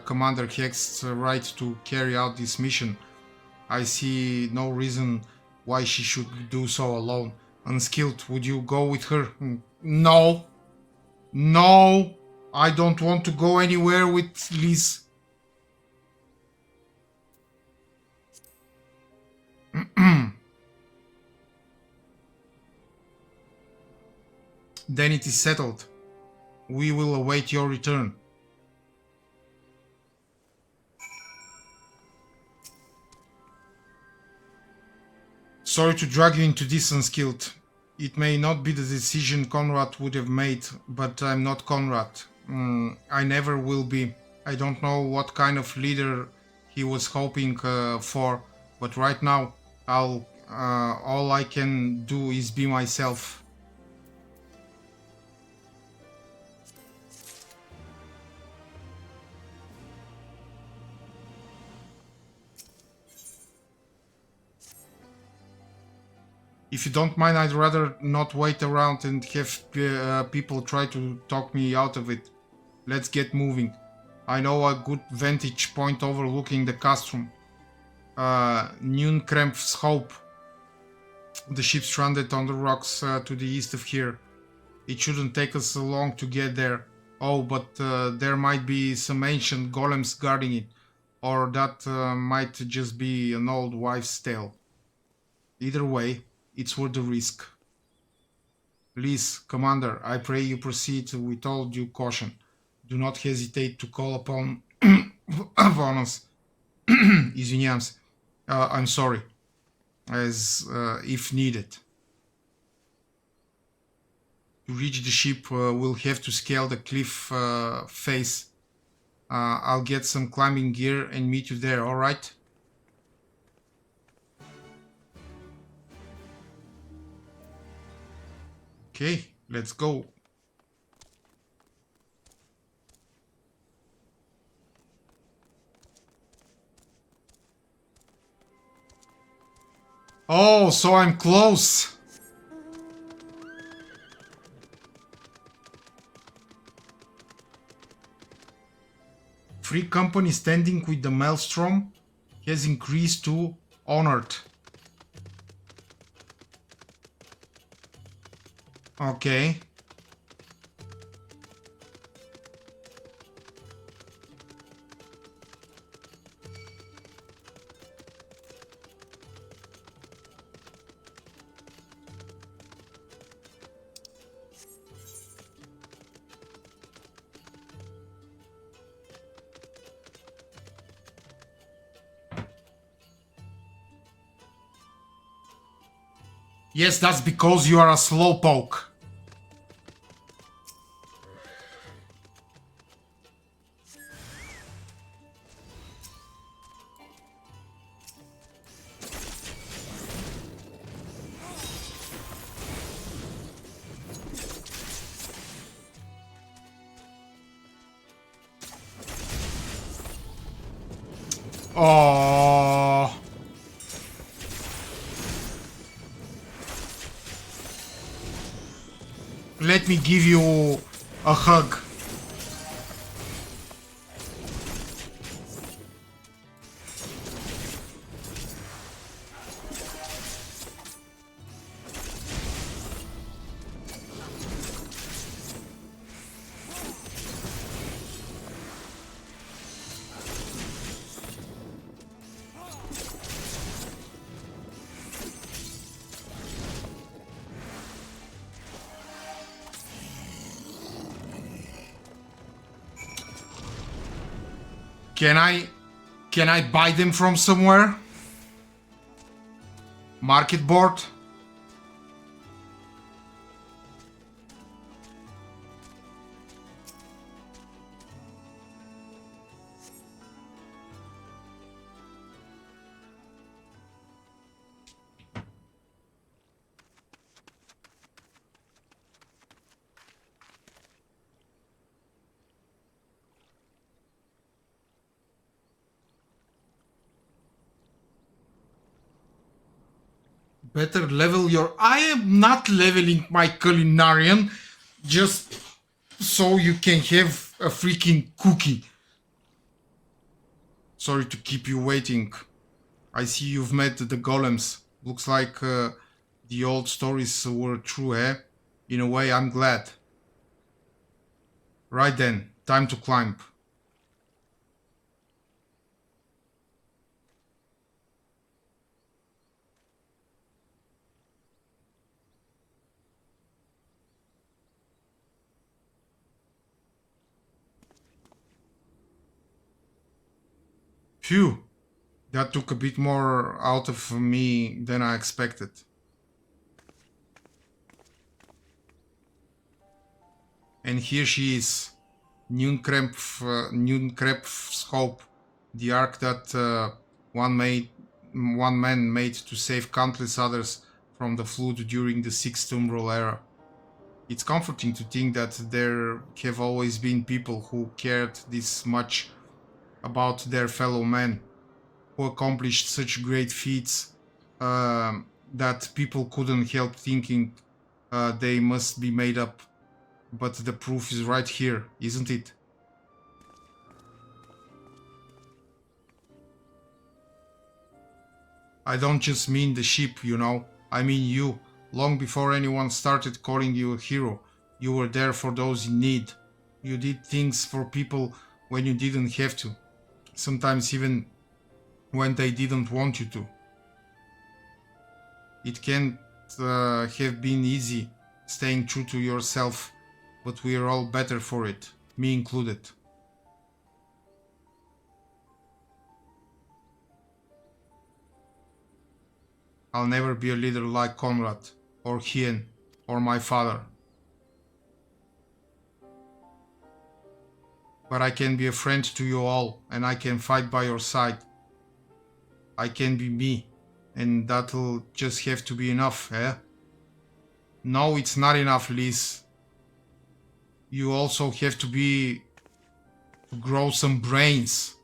Commander Hex's right to carry out this mission, I see no reason why she should do so alone. Unskilled, would you go with her? No. No. I don't want to go anywhere with Liz. Then it is settled. We will await your return. Sorry to drag you into this, Unskilled. It may not be the decision Conrad would have made, but I'm not Conrad. I never will be. I don't know what kind of leader he was hoping for, but right now, all I can do is be myself. If you don't mind, I'd rather not wait around and have people try to talk me out of it. Let's get moving. I know a good vantage point overlooking the castrum. Nunkremp's Hope. The ship stranded on the rocks to the east of here. It shouldn't take us long to get there. Oh, but there might be some ancient golems guarding it. Or that might just be an old wives' tale. Either way, it's worth the risk. Liz, Commander, I pray you proceed with all due caution. Do not hesitate to call upon us. Извиняемся. I'm sorry. As if needed. To reach the ship, we'll have to scale the cliff face. I'll get some climbing gear and meet you there, alright? Okay, let's go. Oh, so I'm close. Free company standing with the Maelstrom has increased to honored. Okay. Yes, that's because you are a slowpoke. Oh. Let me give you a hug. Can I buy them from somewhere? Market board? Better level your... I am not leveling my culinarian just so you can have a freaking cookie. Sorry to keep you waiting. I see you've met the golems. Looks like the old stories were true, eh? In a way, I'm glad. Right then, time to climb. Phew, that took a bit more out of me than I expected. And here she is, Nunkrep's Hope, the ark that one man made to save countless others from the flood during the Sixth Umbral era. It's comforting to think that there have always been people who cared this much about their fellow men, who accomplished such great feats that people couldn't help thinking they must be made up. But the proof is right here, isn't it? I don't just mean the ship, you know. I mean you. Long before anyone started calling you a hero, you were there for those in need. You did things for people when you didn't have to. Sometimes even when they didn't want you to. It can't have been easy staying true to yourself, but we are all better for it, me included. I'll never be a leader like Conrad, or Hien, or my father. But I can be a friend to you all, and I can fight by your side. I can be me, and that'll just have to be enough, eh? No, it's not enough, Liz. You also have to grow some brains.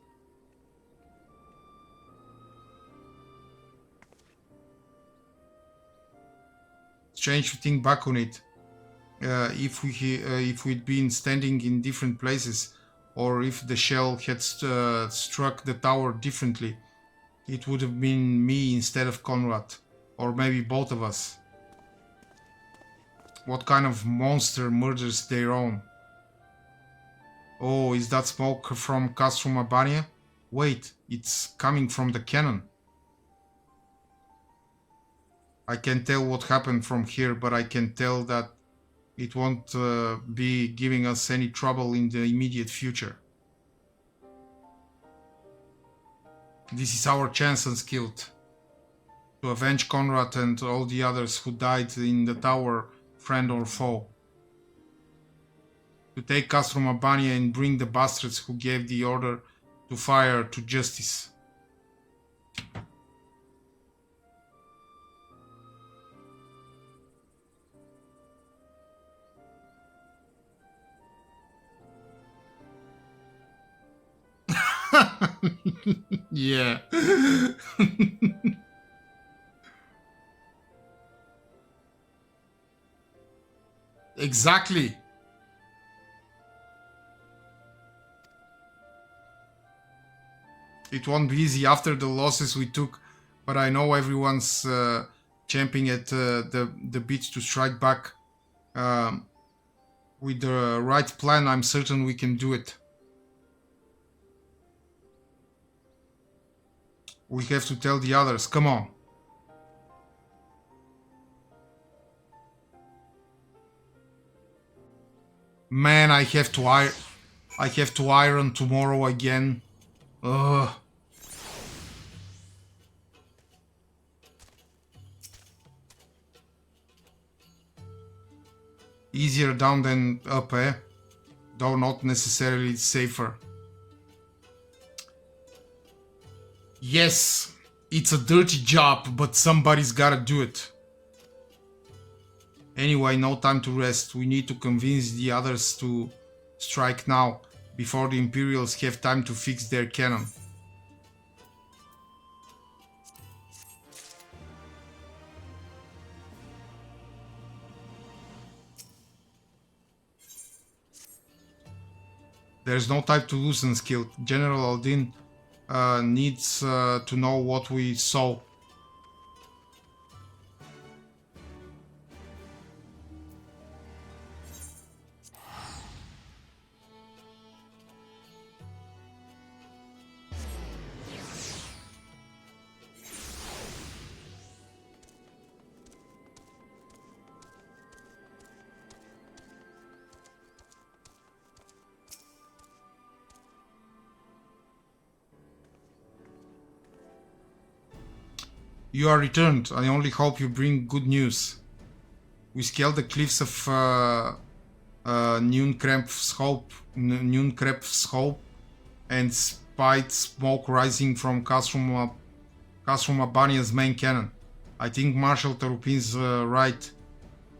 Strange to think back on it. If we'd been standing in different places, or if the shell had struck the tower differently, it would have been me instead of Conrad, or maybe both of us. What kind of monster murders their own? Oh, is that smoke from Castrum Albania? Wait, it's coming from the cannon. I can tell what happened from here, but I can tell that it won't be giving us any trouble in the immediate future. This is our chance, Unskilled, to avenge Conrad and all the others who died in the tower, friend or foe. To take Castrum Albania and bring the bastards who gave the order to fire to justice. Yeah. Exactly. It won't be easy after the losses we took, but I know everyone's champing at the bit to strike back. With the right plan, I'm certain we can do it. We have to tell the others, come on. Man, I have to iron tomorrow again. Ugh. Easier down than up, eh? Though not necessarily safer. Yes, it's a dirty job, but somebody's gotta do it. Anyway, no time to rest. We need to convince the others to strike now, before the Imperials have time to fix their cannon. There's no time to lose, Unskilled. General Aldin needs to know what we saw. You are returned. I only hope you bring good news. We scaled the cliffs of Nunkrep's Hope and spied smoke rising from Kasrum Abania's main cannon. I think Marshal Tarupin's right.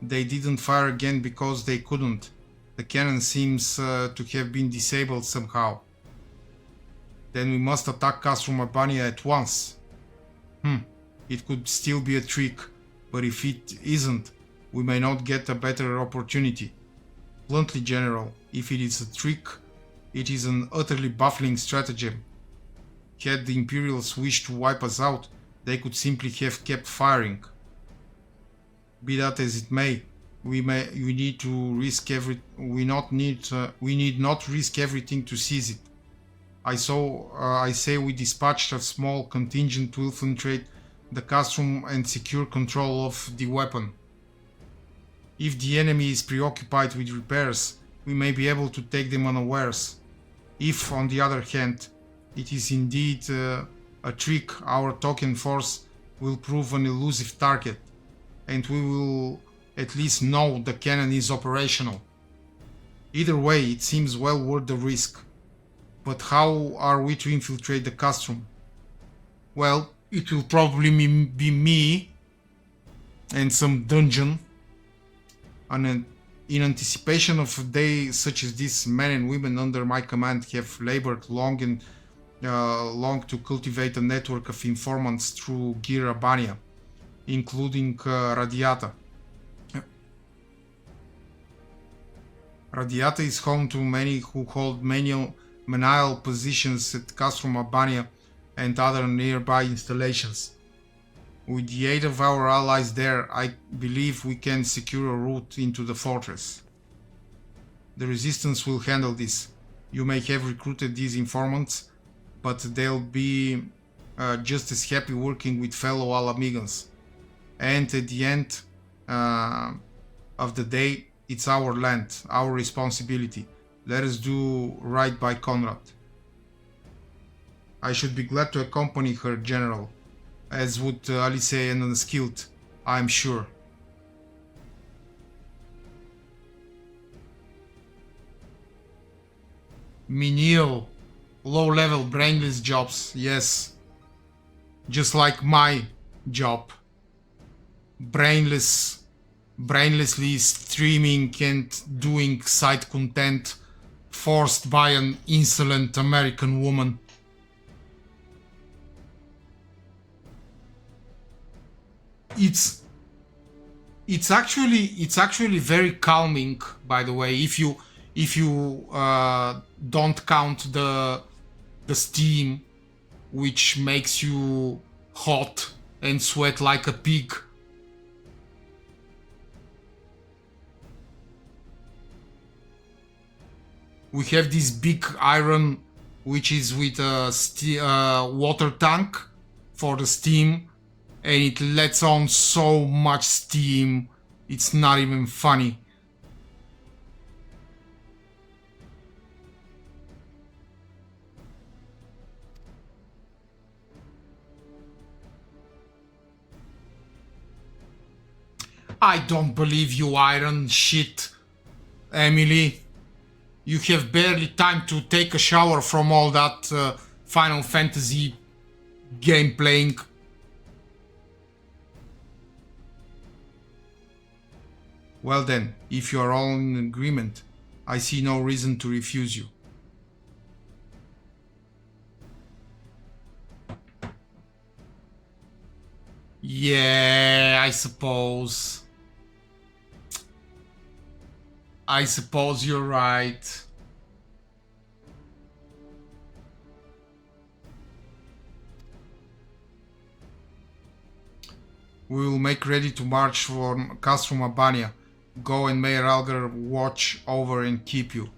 They didn't fire again because they couldn't. The cannon seems to have been disabled somehow. Then we must attack Kasrum Abania at once. It could still be a trick, but if it isn't, we may not get a better opportunity. Bluntly, General, if it is a trick, it is an utterly baffling stratagem. Had the Imperials wished to wipe us out, they could simply have kept firing. Be that as it may, we need not risk everything to seize it. I say we dispatched a small contingent to infiltrate the castrum and secure control of the weapon. If the enemy is preoccupied with repairs, we may be able to take them unawares. If, on the other hand, it is indeed a trick, our token force will prove an elusive target, and we will at least know the cannon is operational. Either way, it seems well worth the risk. But how are we to infiltrate the castrum? Well, it will probably be me and some dungeon. And in anticipation of a day such as this, men and women under my command have labored long to cultivate a network of informants through Gir Abania, including Radiata. Radiata is home to many who hold menial positions at Castrum Abania and other nearby installations. With the aid of our allies there, I believe we can secure a route into the fortress. The resistance will handle this. You may have recruited these informants, but they'll be just as happy working with fellow Alamigans. And at the end of the day, it's our land, our responsibility. Let us do right by Conrad. I should be glad to accompany her, General, as would Alice and Unskilled, I am sure. Menial, low-level brainless jobs, yes. Just like my job. Brainlessly streaming and doing side content forced by an insolent American woman. It's actually very calming, by the way, if you don't count the steam, which makes you hot and sweat like a pig. We have this big iron, which is with a water tank for the steam, and it lets on so much steam, it's not even funny. I don't believe you, iron shit, Emily. You have barely time to take a shower from all that Final Fantasy game playing. Well then, if you are all in agreement, I see no reason to refuse you. Yeah, I suppose you're right. We will make ready to march for Castrum Abania. Go and Mayor Algar watch over and keep you.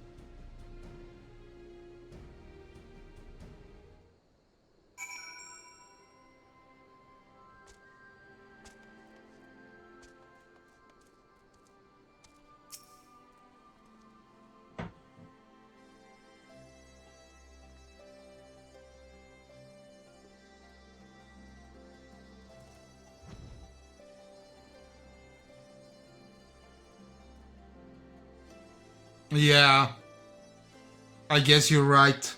Yeah, I guess you're right.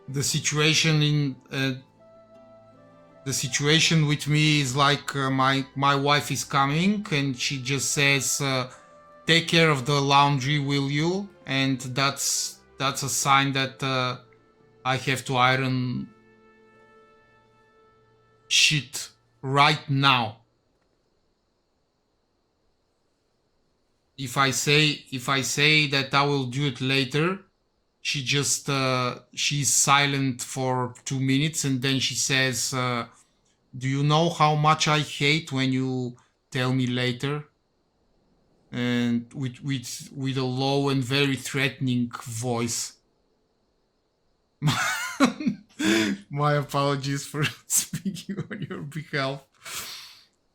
The situation in the situation with me is like my wife is coming and she just says, "Take care of the laundry, will you?" And that's a sign that I have to iron shit right now. If I say that I will do it later, she just she's silent for 2 minutes and then she says, "Do you know how much I hate when you tell me later?" And with a low and very threatening voice. My apologies for speaking on your behalf.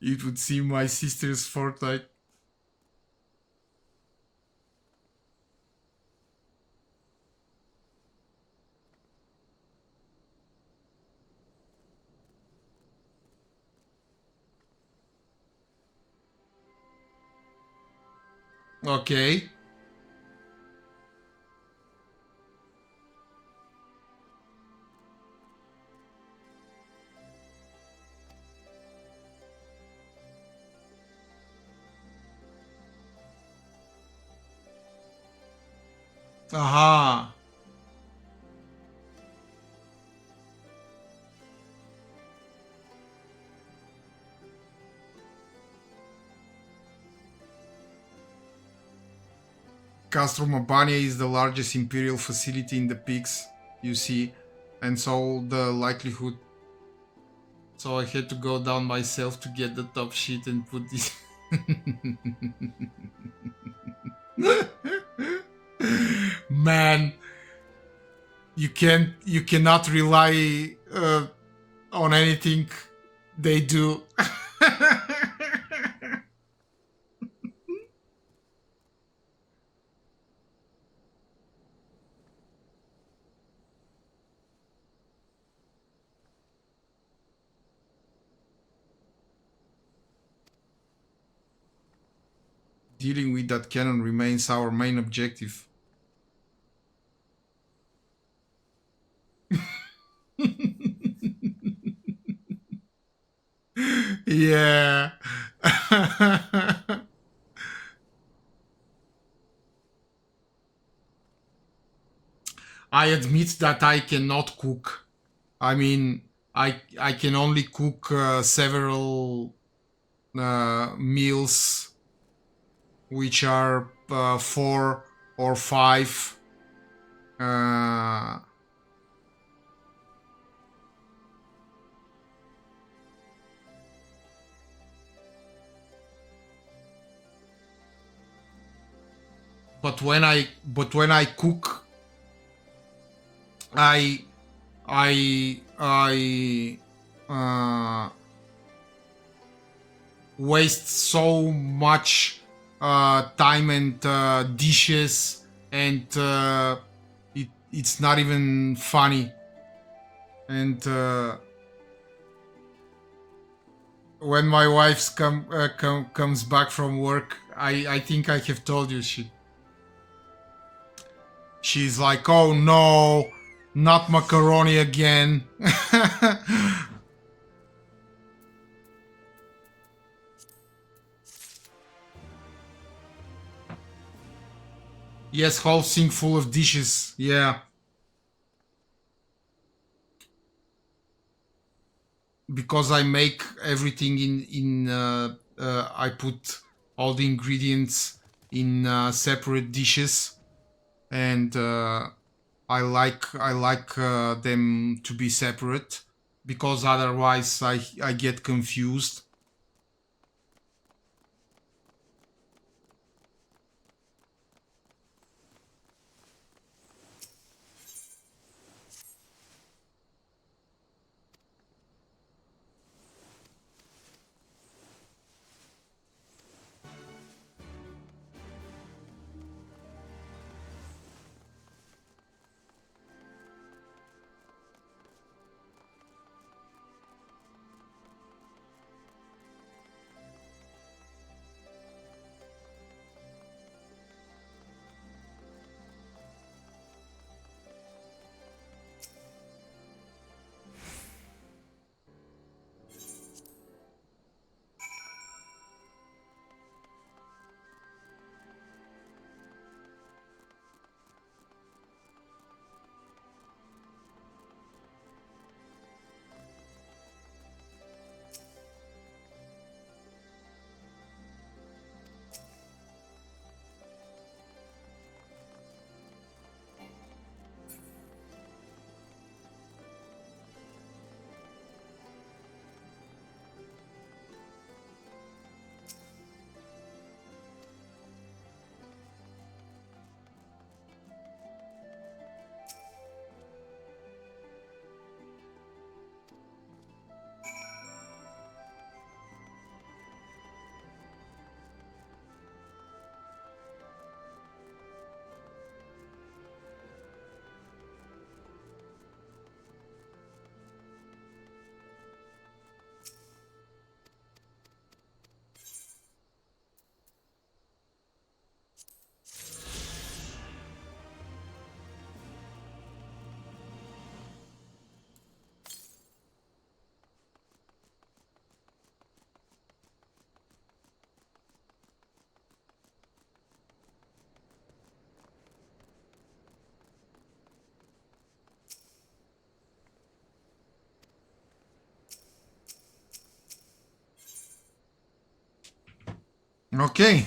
It would seem my sister's fortnight. Okay. Aha. Castro Mabania is the largest imperial facility in the peaks, you see, and so the likelihood. So I had to go down myself to get the top sheet and put this. Man, you cannot rely on anything they do. Dealing with that cannon remains our main objective. Yeah. I admit that I cannot cook. I mean, I can only cook several meals, which are 4 or 5. But when I cook, I waste so much time and dishes, and it's not even funny. And when my wife comes back from work, I think I have told you, she's like, "Oh no, not macaroni again." Yes, whole sink full of dishes. Yeah. Because I make everything in I put all the ingredients in separate dishes, and I like them to be separate, because otherwise I get confused. Okay.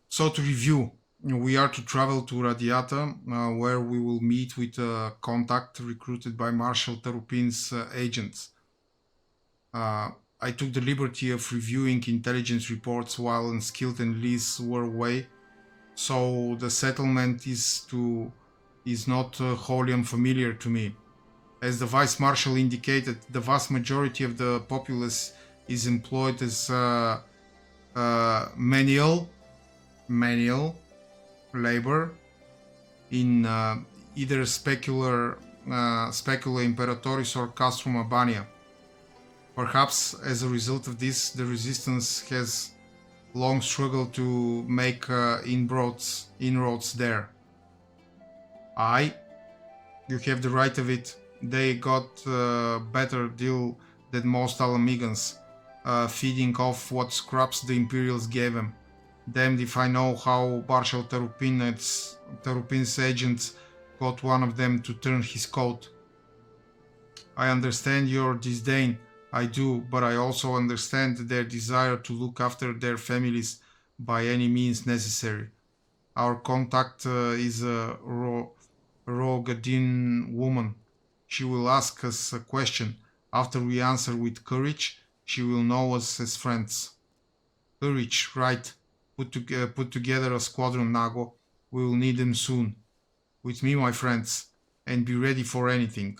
So to review, we are to travel to Radiata, where we will meet with a contact recruited by Marshal Tarupin's agents. I took the liberty of reviewing intelligence reports while Unskilled and Liz were away, so the settlement is not wholly unfamiliar to me. As the Vice Marshal indicated, the vast majority of the populace is employed as manual labor in either Specula Imperatoris or Castrum Albania. Perhaps as a result of this, the resistance has long struggled to make inroads there. You have the right of it. They got a better deal than most Alamegans, feeding off what scraps the Imperials gave them. Damned if I know how Marshal Tarupin's agents got one of them to turn his coat. I understand your disdain, I do, but I also understand their desire to look after their families by any means necessary. Our contact is a Rogadin woman. She will ask us a question. After we answer with courage, she will know us as friends. Courage, right. Put together a squadron, Nago. We will need them soon. With me, my friends, and be ready for anything.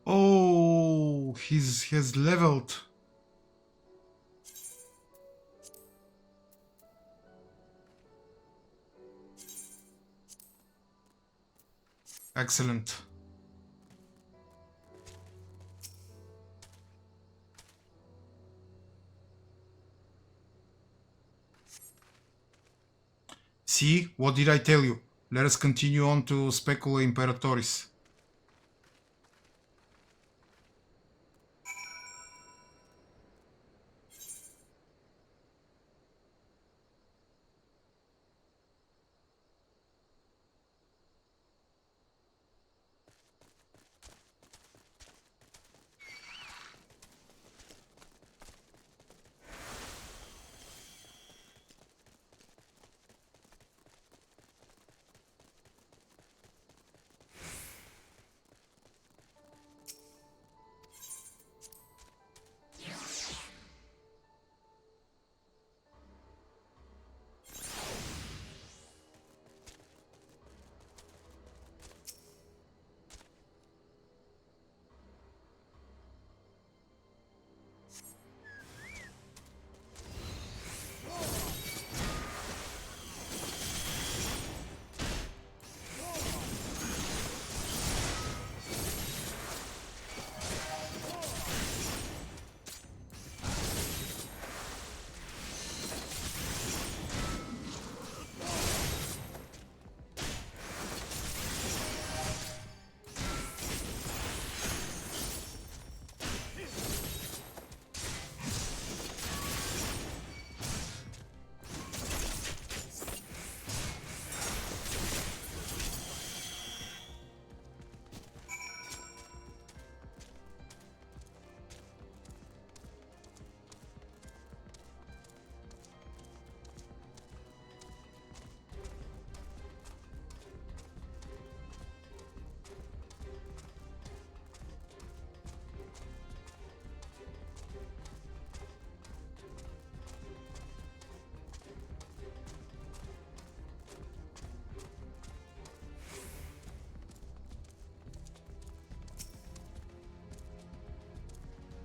Oh, he's leveled. Excellent. See, what did I tell you? Let us continue on to Specula Imperatoris.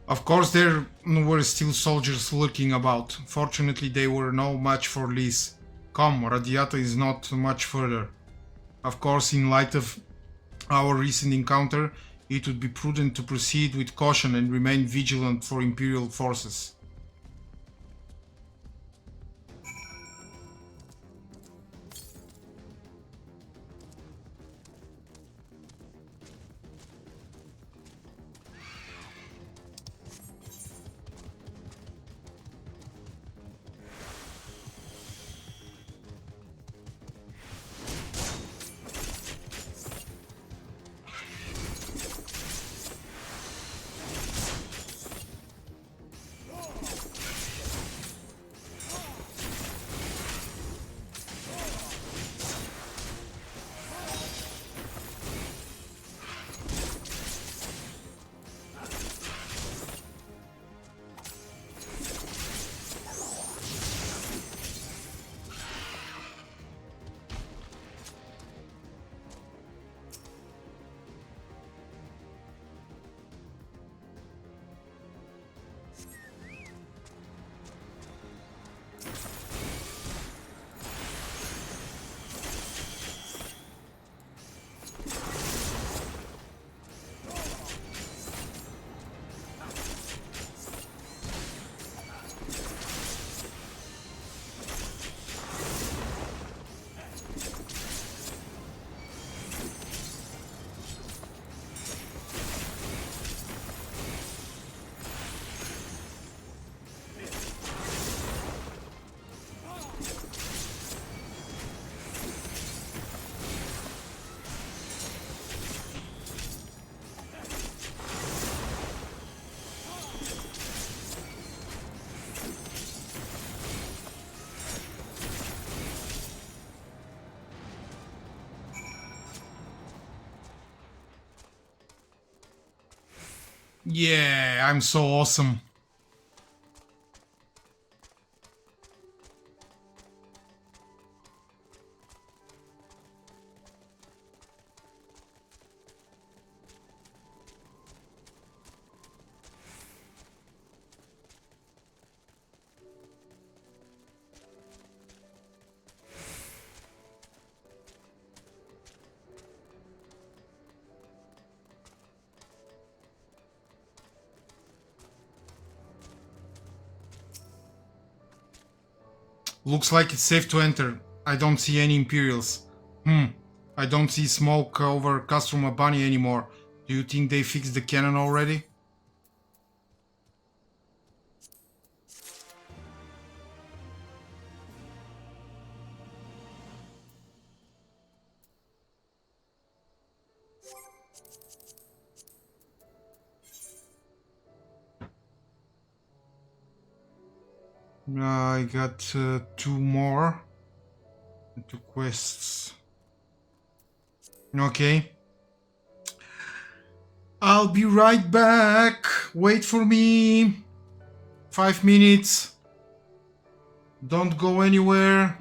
Of course, there were still soldiers lurking about. Fortunately, they were no match for Lys. Come, Radiata is not much further. Of course, in light of our recent encounter, it would be prudent to proceed with caution and remain vigilant for Imperial forces. Yeah, I'm so awesome. Looks like it's safe to enter. I don't see any Imperials. I don't see smoke over Castrum Abani anymore. Do you think they fixed the cannon already? I got 2 more. 2 quests. Okay. I'll be right back. Wait for me. 5 minutes. Don't go anywhere.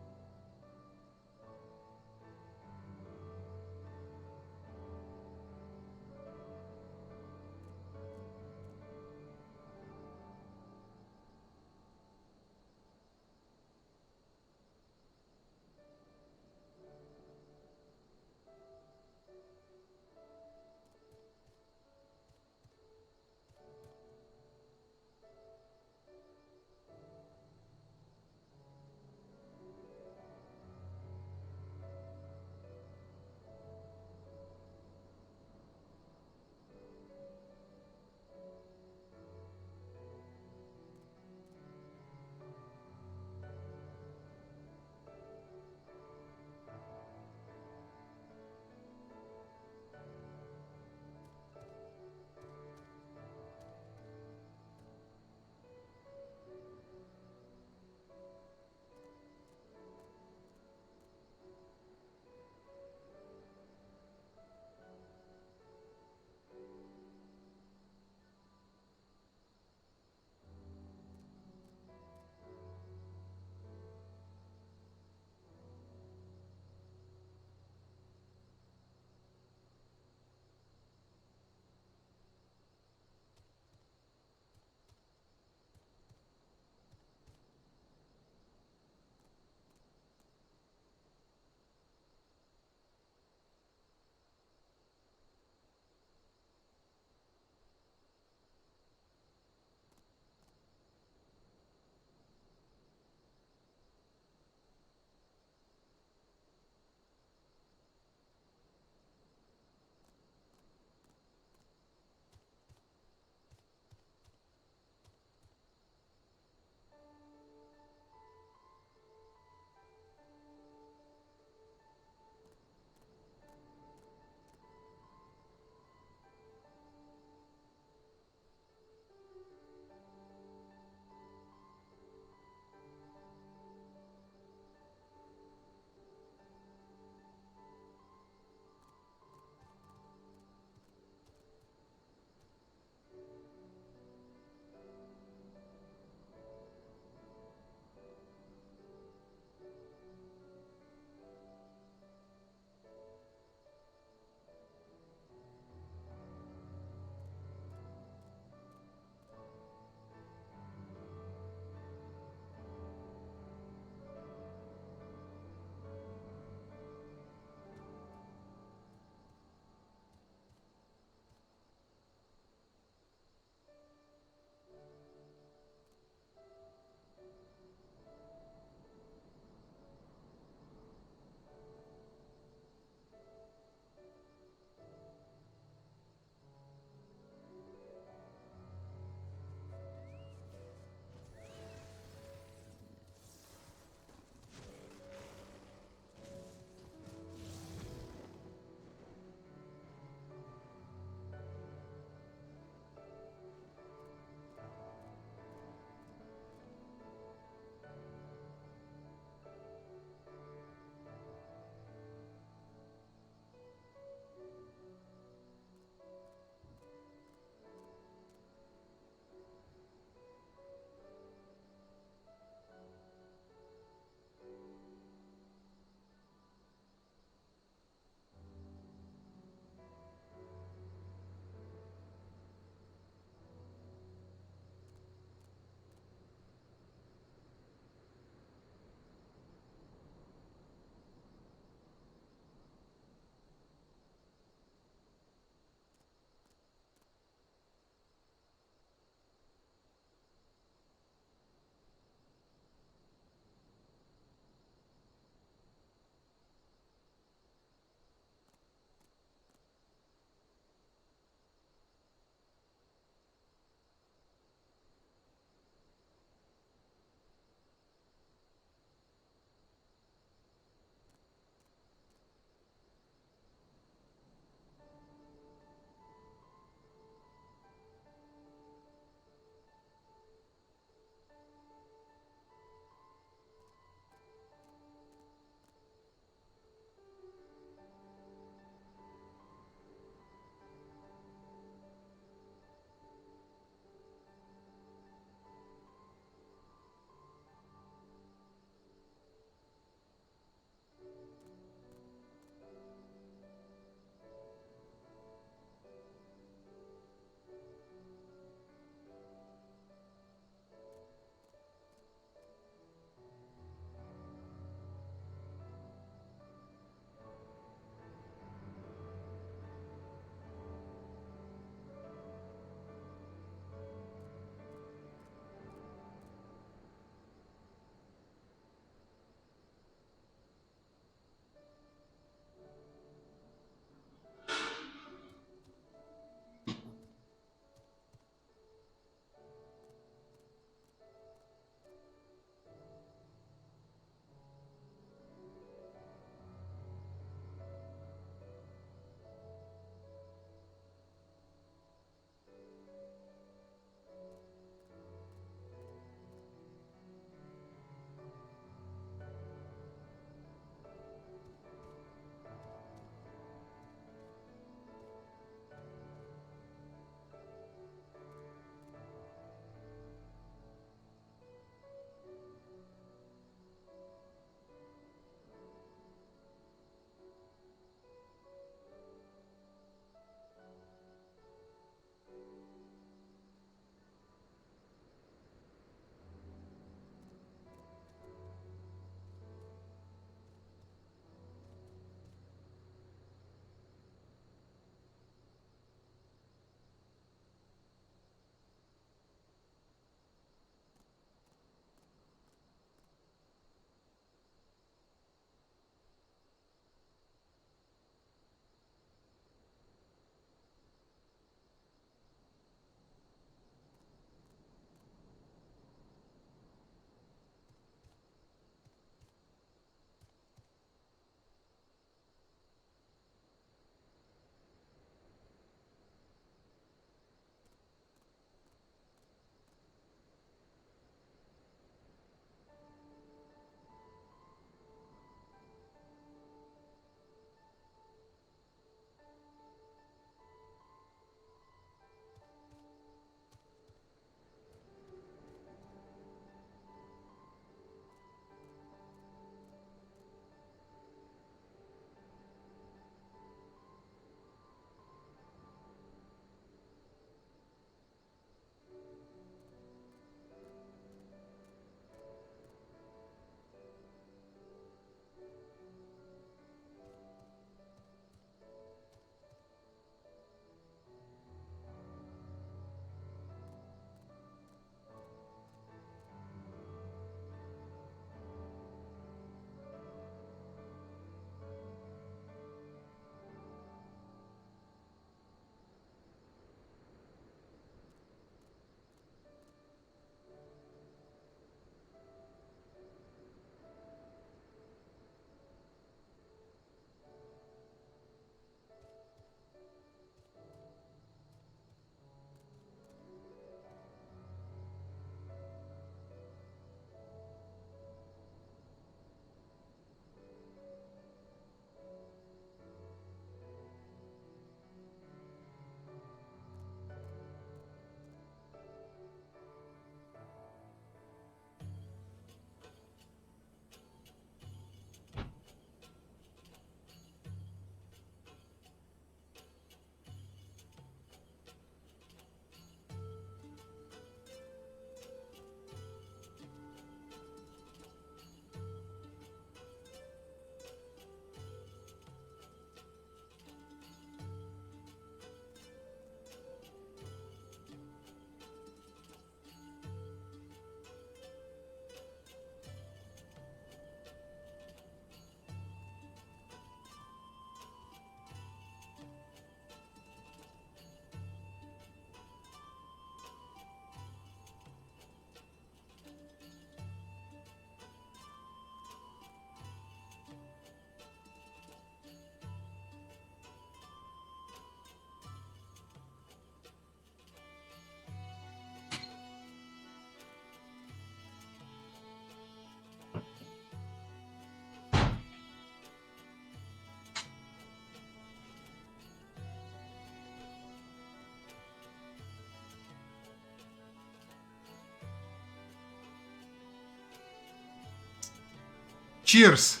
Cheers!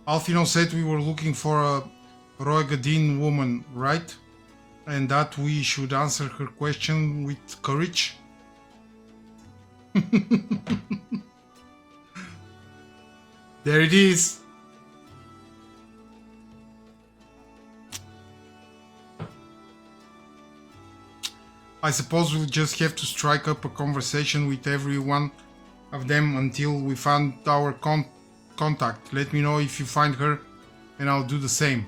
Alfino said we were looking for a Roegadin woman, right? And that we should answer her question with courage? There it is! I suppose we'll just have to strike up a conversation with every one of them until we find our contact. Let me know if you find her and I'll do the same.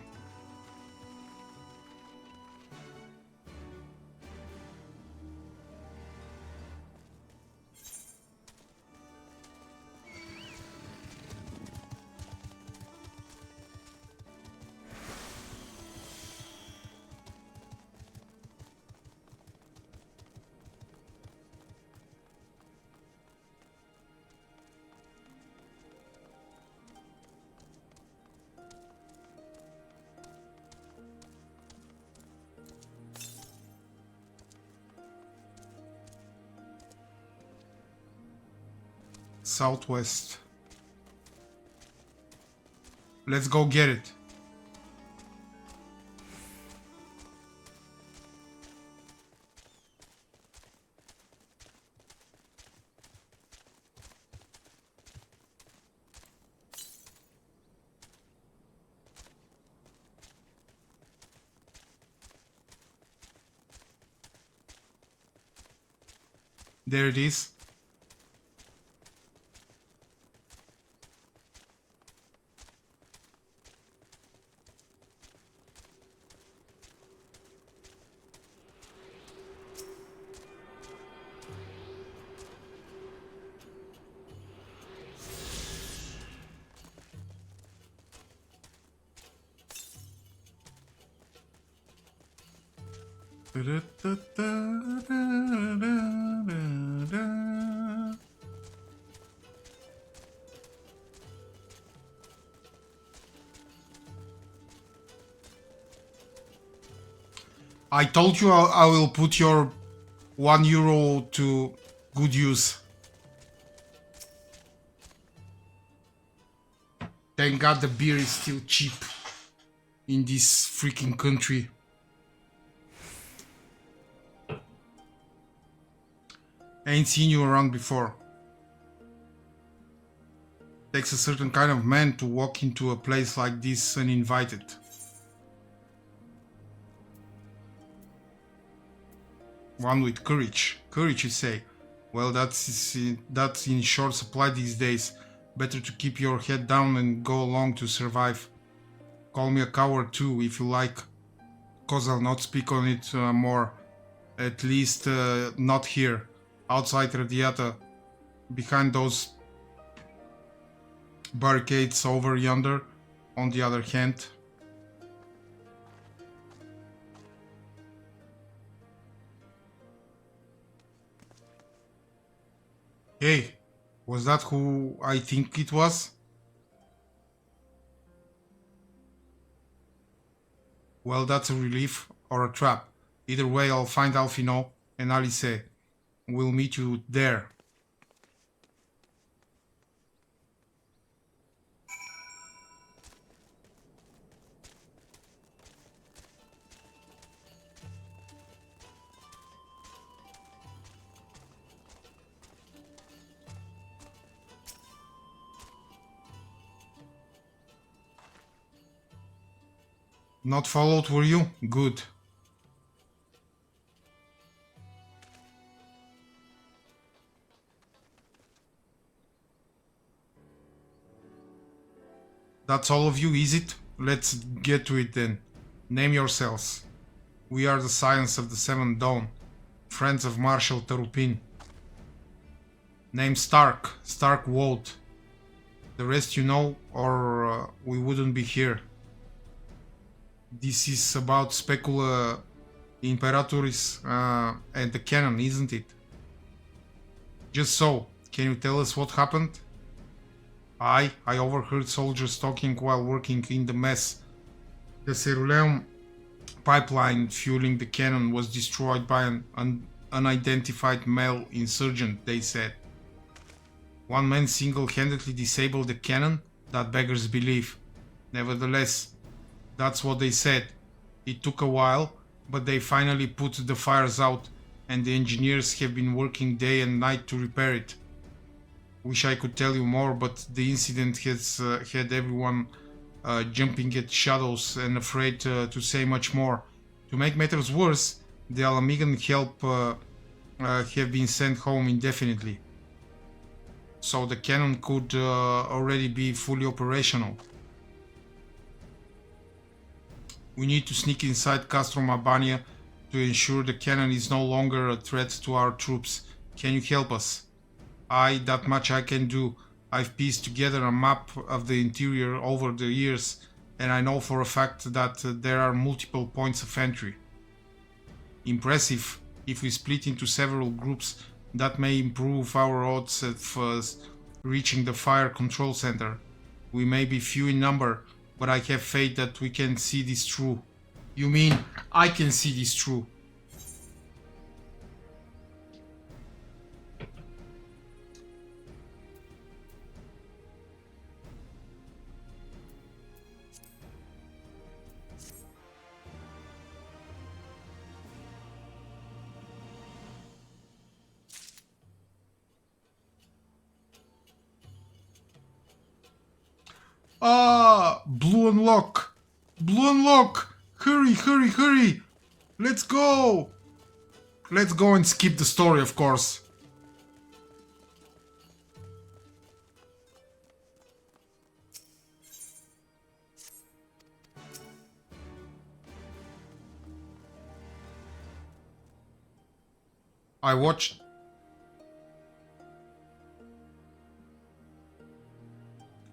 Southwest. Let's go get it. There it is. I told you I will put your €1 to good use. Thank God the beer is still cheap in this freaking country. I ain't seen you around before. Takes a certain kind of man to walk into a place like this uninvited. One with courage. Courage, you say? Well, that's in short supply these days. Better to keep your head down and go along to survive. Call me a coward too, if you like. Cause I'll not speak on it more. At least not here. Outside Radiata. Behind those barricades over yonder. On the other hand. Hey, was that who I think it was? Well, that's a relief or a trap. Either way, I'll find Alfino and Alice. We'll meet you there. Not followed, were you? Good. That's all of you, is it? Let's get to it then. Name yourselves. We are the Scions of the Seventh Dawn, friends of Marshal Tarupin. Name Stark, Stark Wold. The rest you know, or we wouldn't be here. This is about Specula Imperatoris and the canon, isn't it? Just so, can you tell us what happened? I overheard soldiers talking while working in the mess. The Ceruleum pipeline fueling the cannon was destroyed by an unidentified male insurgent, they said. One man single-handedly disabled the cannon? That beggars belief. Nevertheless, that's what they said. It took a while, but they finally put the fires out, and the engineers have been working day and night to repair it. Wish I could tell you more, but the incident has had everyone jumping at shadows and afraid to say much more. To make matters worse, the Alamigan help have been sent home indefinitely. So the cannon could already be fully operational. We need to sneak inside Castro Albania to ensure the cannon is no longer a threat to our troops. Can you help us? That much I can do. I've pieced together a map of the interior over the years, and I know for a fact that there are multiple points of entry. Impressive. If we split into several groups, that may improve our odds of reaching the fire control center. We may be few in number, but I have faith that we can see this through. You mean I can see this through? Blue unlock! Blue unlock! Hurry, hurry, hurry! Let's go! Let's go and skip the story, of course.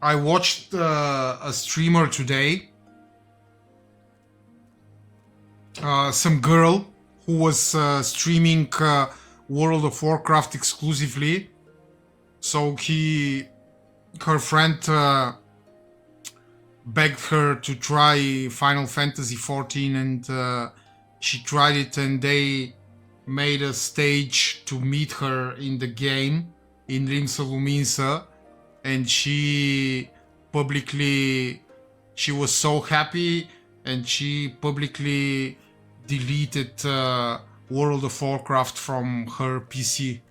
I watched a streamer today, some girl who was streaming World of Warcraft exclusively. So her friend begged her to try Final Fantasy XIV, and she tried it, and they made a stage to meet her in the game in Rimsa Luminsa. And she was so happy, and she publicly deleted World of Warcraft from her PC.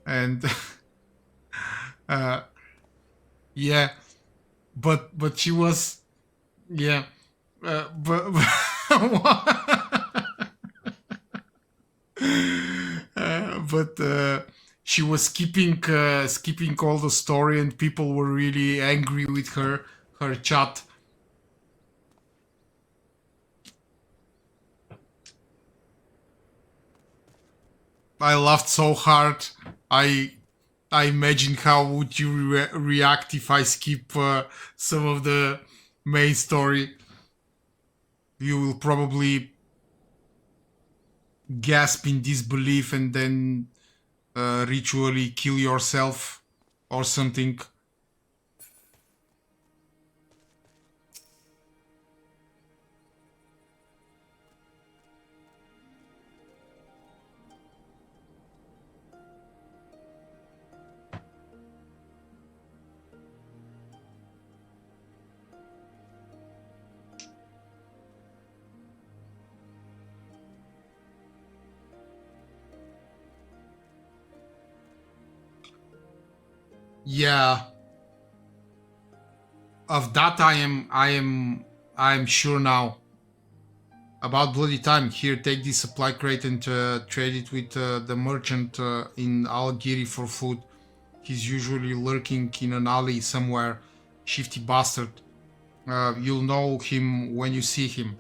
And yeah, but she was, yeah, but she was skipping all the story, and people were really angry with her chat. I laughed so hard. I imagine how would you react if I skip some of the main story. You will probably gasp in disbelief and then ritually kill yourself or something. Yeah. Of that I am sure now. About bloody time. Here, take this supply crate and trade it with the merchant in Algiri for food. He's usually lurking in an alley somewhere. Shifty bastard. You'll know him when you see him.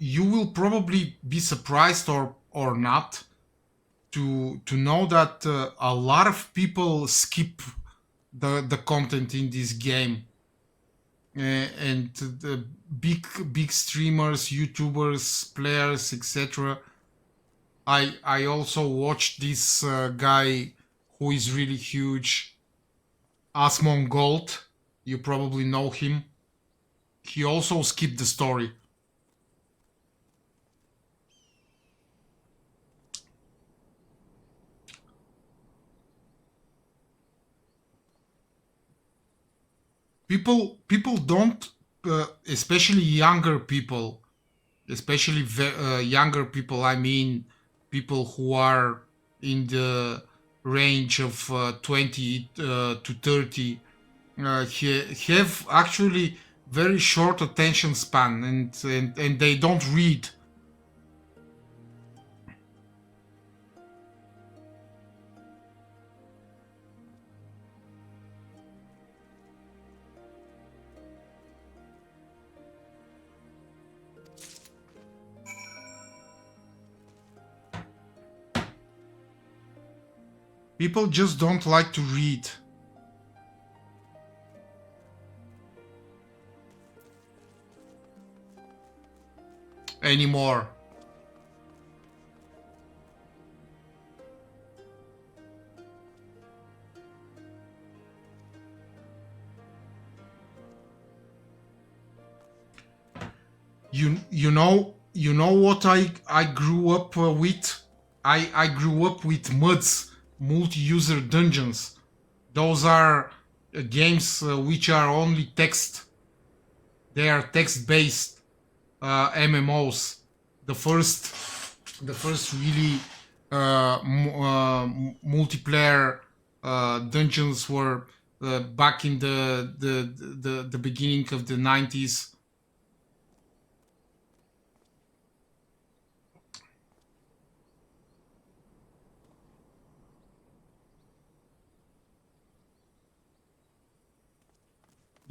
You will probably probably be surprised or not to know that a lot of people skip the content in this game. And the big streamers, YouTubers, players, etc. I also watched this guy who is really huge, Asmongold. You probably know him. He also skipped the story. People don't, especially younger people, younger people. I mean, people who are in the range of 20 to 30 have actually very short attention span, and they don't read. People just don't like to read. Anymore. You know what I grew up with? I grew up with MUDs, multi-user dungeons. Those are games which are only text. They are text-based MMOs. The first really multiplayer dungeons were back in the beginning of the 90s.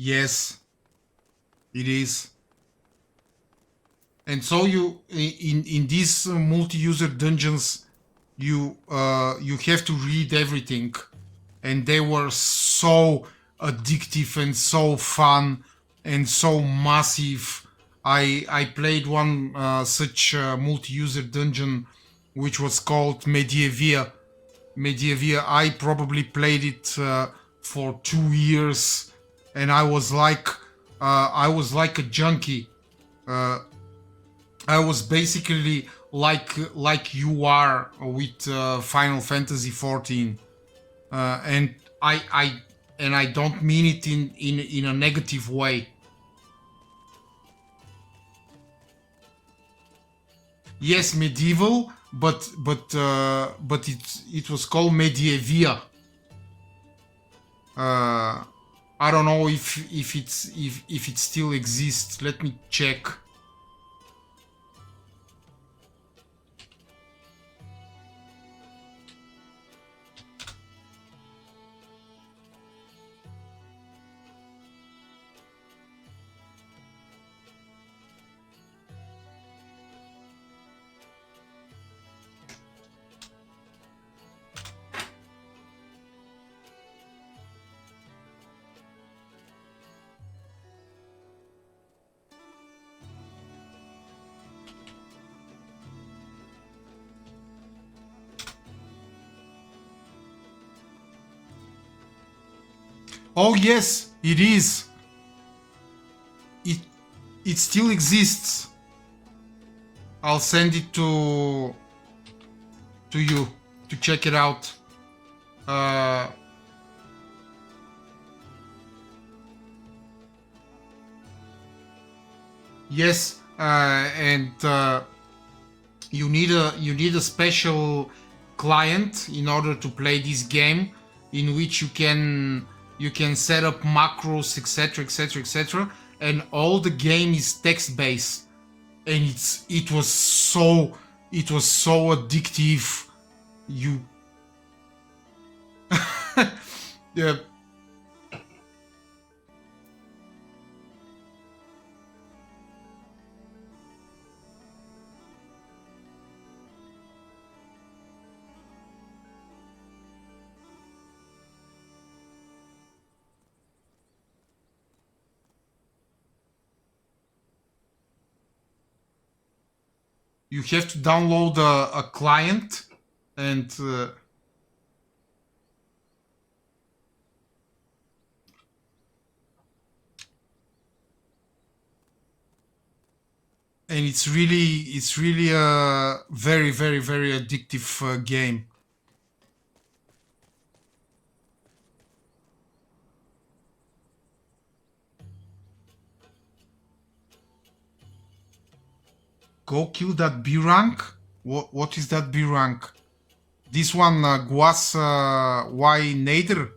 Yes, it is. And so you in these multi-user dungeons, you have to read everything, and they were so addictive and so fun and so massive. I played one such multi-user dungeon, which was called Medievia. I probably played it for 2 years. And I was like a junkie. I was basically like you are with Final Fantasy XIV, and I don't mean it in a negative way. Yes, medieval, but it was called Medievia. I don't know if it still exists. Let me check. Oh yes, it is. It still exists. I'll send it to you to check it out. Yes, and you need a special client in order to play this game, in which you can set up macros, etc, etc, etc, and all the game is text based, and it was so addictive. You yeah. You have to download a client and it's really a very addictive game. Go kill that B rank. What is that B rank? This one, Guas Y Nader.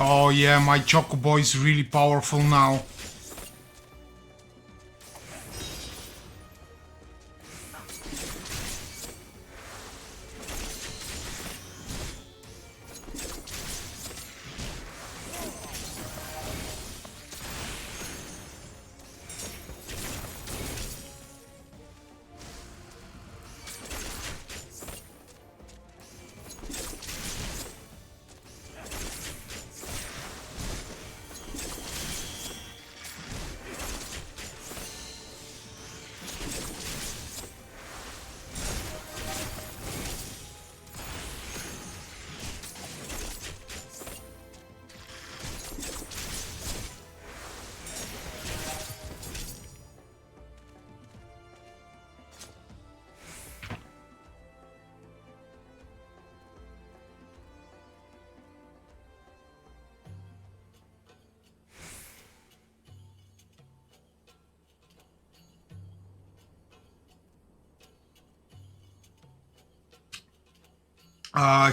Oh yeah, my Chocobo is really powerful now.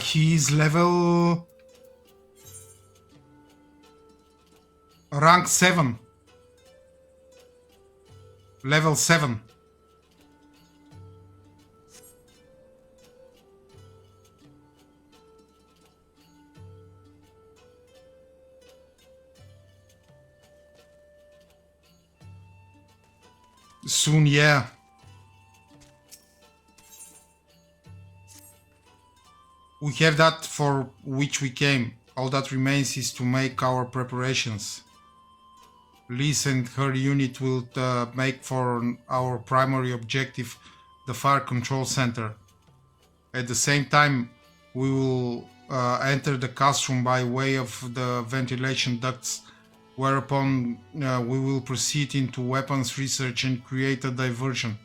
He's level rank 7. Level 7. Soon, yeah. We have that for which we came. All that remains is to make our preparations. Liz and her unit will make for our primary objective, the fire control center. At the same time, we will enter the cast room by way of the ventilation ducts, whereupon we will proceed into weapons research and create a diversion.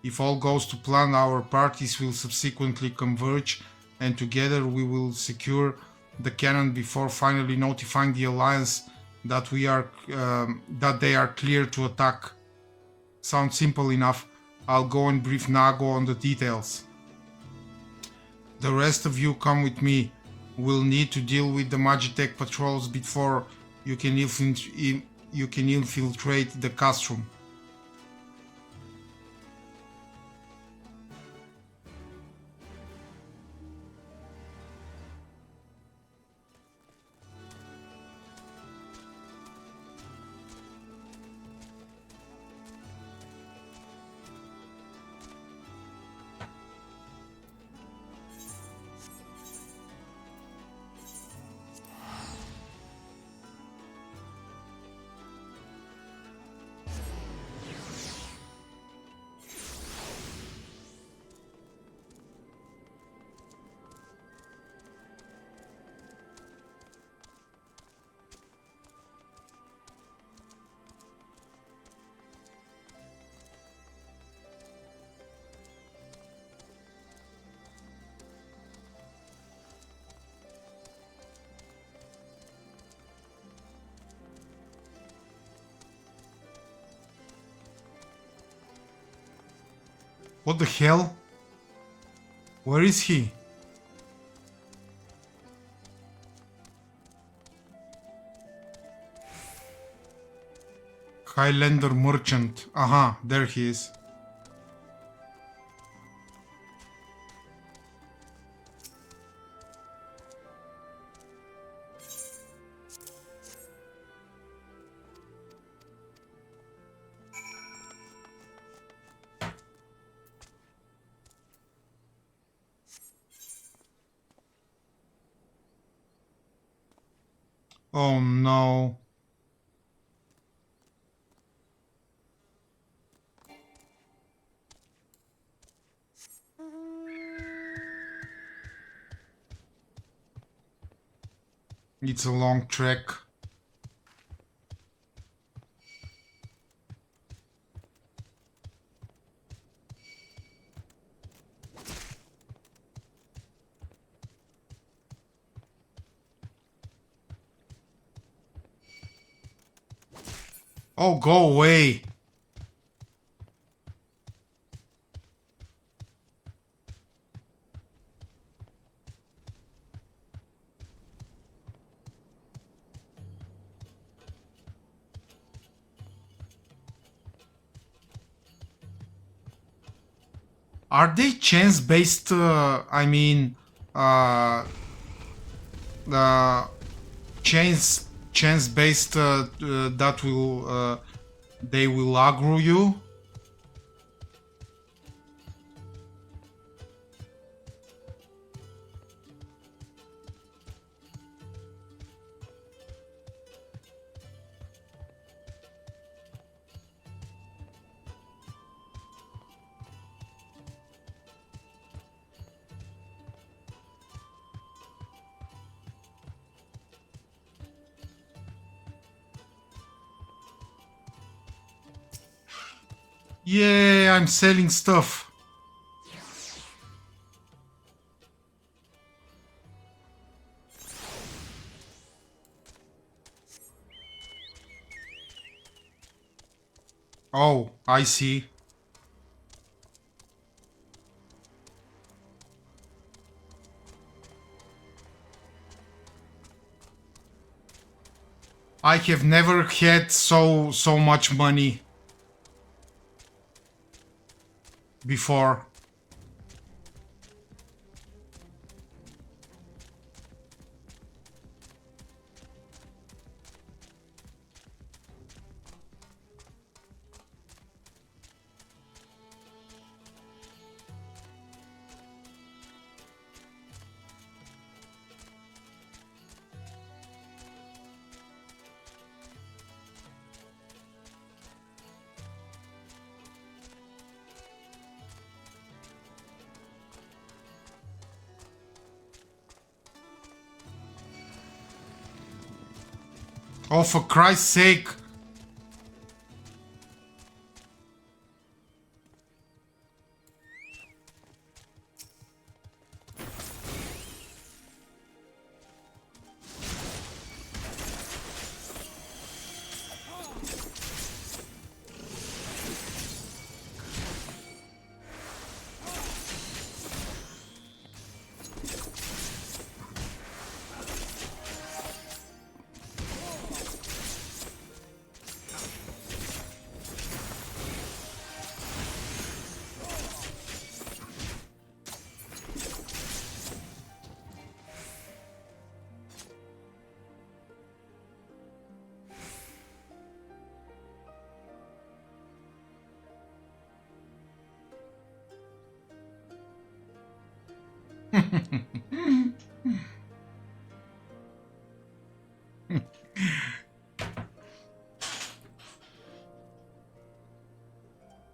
If all goes to plan, our parties will subsequently converge, and together we will secure the cannon before finally notifying the Alliance that they are clear to attack. Sounds simple enough. I'll go and brief Nago on the details. The rest of you come with me. We'll need to deal with the Magitech patrols before you can infiltrate the cast room. What the hell? Where is he? Highlander merchant. Aha, there he is. Oh no. It's a long trek. Oh, go away. Are they chance-based? I mean, chance-based that will they will aggro you. Yeah, I'm selling stuff. Oh, I see. I have never had so much money before. Oh, for Christ's sake.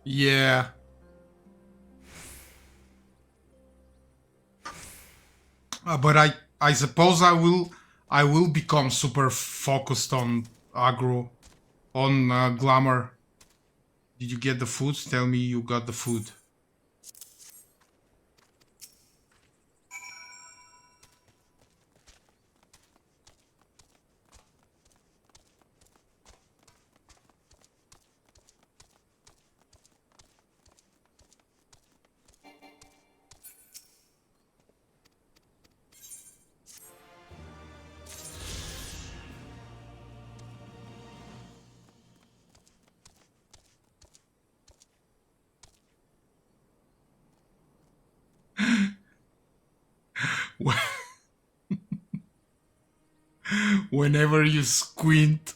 Yeah. But I suppose I will become super focused on aggro, on glamour. Did you get the food? Tell me you got the food. Whenever you squint.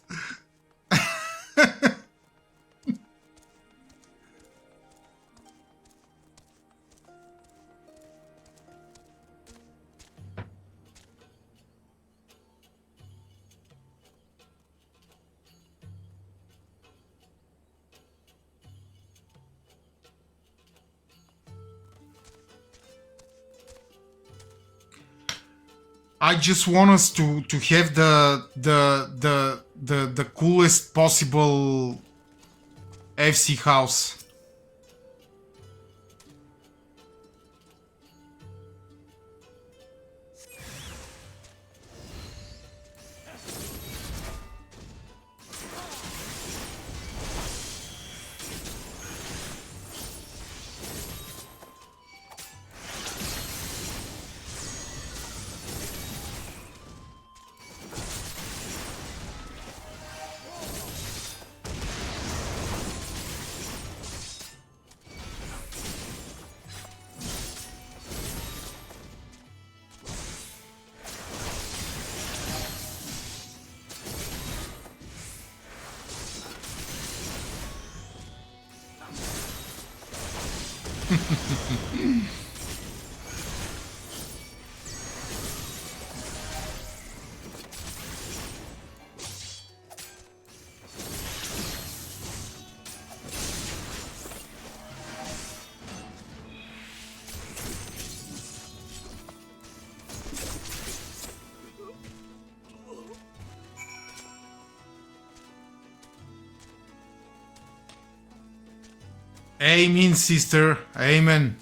I just want us to have the coolest possible FC house. Amen, sister. Amen.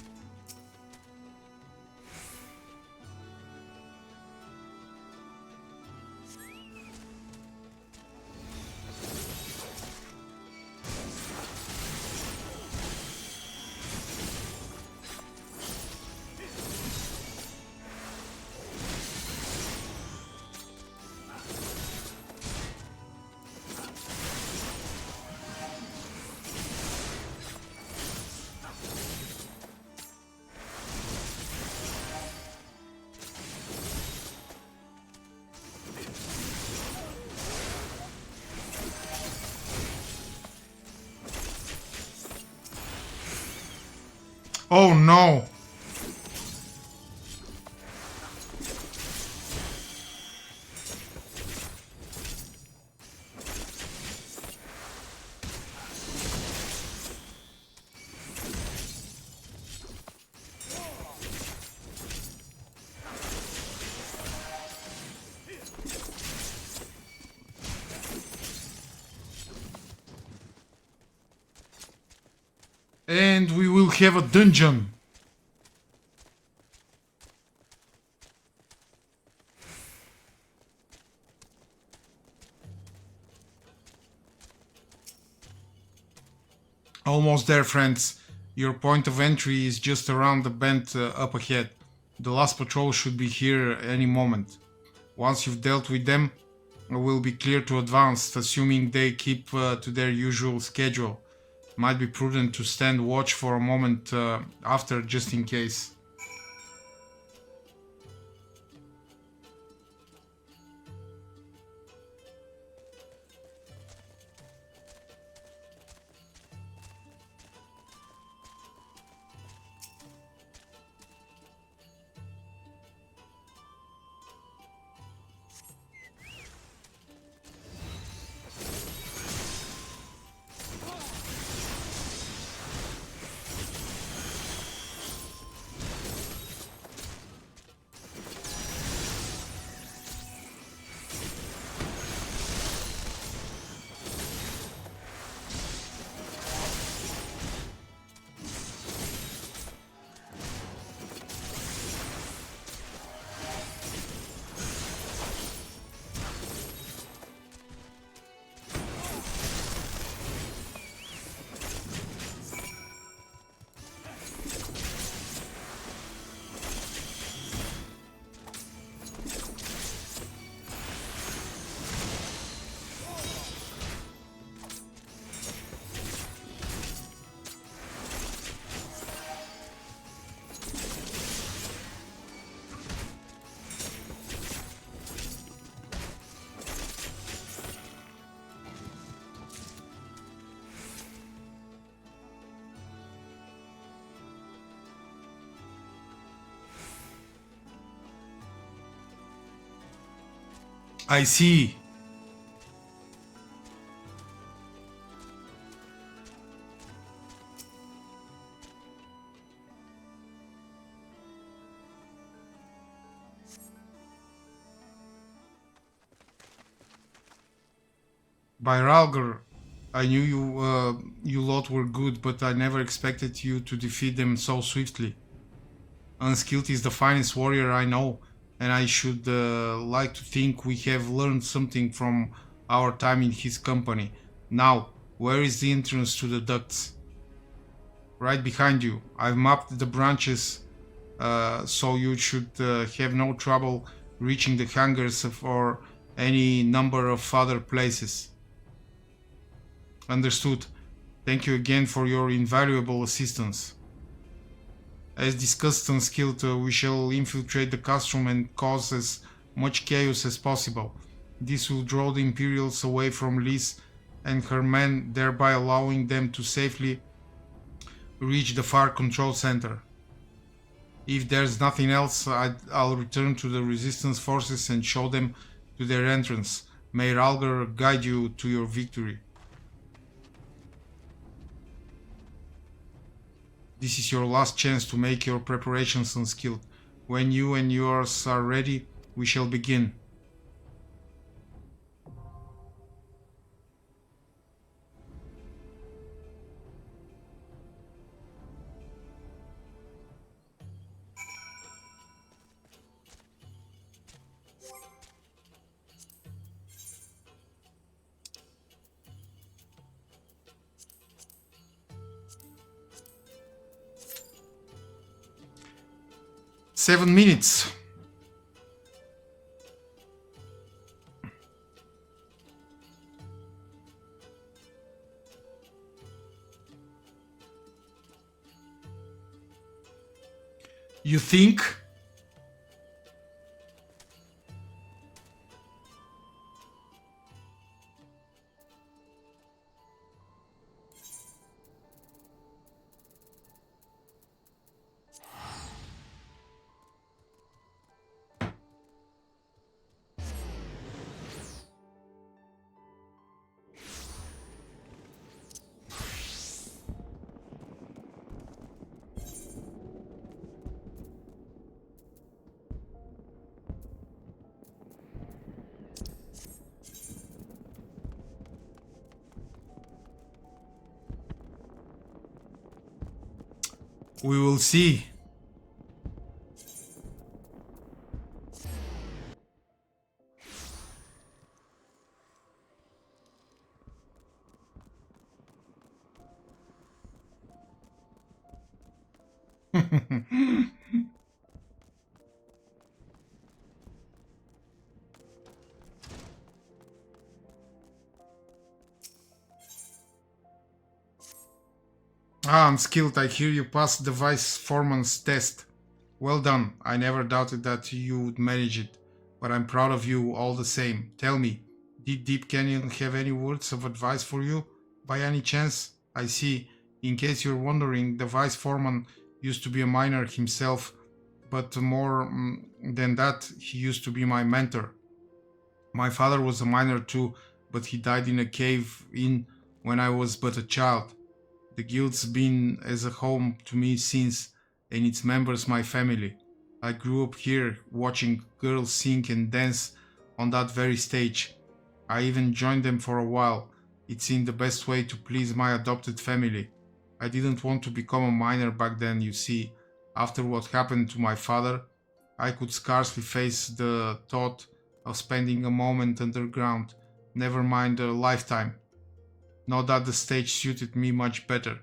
Oh no! And we will have a dungeon. Almost there, friends. Your point of entry is just around the bend up ahead. The last patrol should be here any moment. Once you've dealt with them, it will be clear to advance, assuming they keep to their usual schedule. Might be prudent to stand watch for a moment after, just in case. I see. By Ralgar, I knew you lot were good, but I never expected you to defeat them so swiftly. Unskilled is the finest warrior I know, and I should like to think we have learned something from our time in his company. Now, where is the entrance to the ducts? Right behind you. I've mapped the branches, so you should have no trouble reaching the hangars or any number of other places. Understood. Thank you again for your invaluable assistance. As discussed, Unskilled, we shall infiltrate the castrum and cause as much chaos as possible. This will draw the Imperials away from Liz and her men, thereby allowing them to safely reach the far control center. If there's nothing else, I'll return to the Resistance forces and show them to their entrance. May Ralgar guide you to your victory. This is your last chance to make your preparations, Unskilled. When you and yours are ready, we shall begin. Seven minutes. You think? We will see. Unskilled, I hear you passed the Vice Foreman's test. Well done. I never doubted that you would manage it, but I'm proud of you all the same. Tell me, did Deep Canyon have any words of advice for you? By any chance? I see. In case you're wondering, the Vice Foreman used to be a miner himself, but more than that, he used to be my mentor. My father was a miner too, but he died in a cave-in when I was but a child. The guild's been as a home to me since, and its members my family. I grew up here watching girls sing and dance on that very stage. I even joined them for a while. It seemed the best way to please my adopted family. I didn't want to become a miner back then, you see. After what happened to my father, I could scarcely face the thought of spending a moment underground, never mind a lifetime. Not that the stage suited me much better,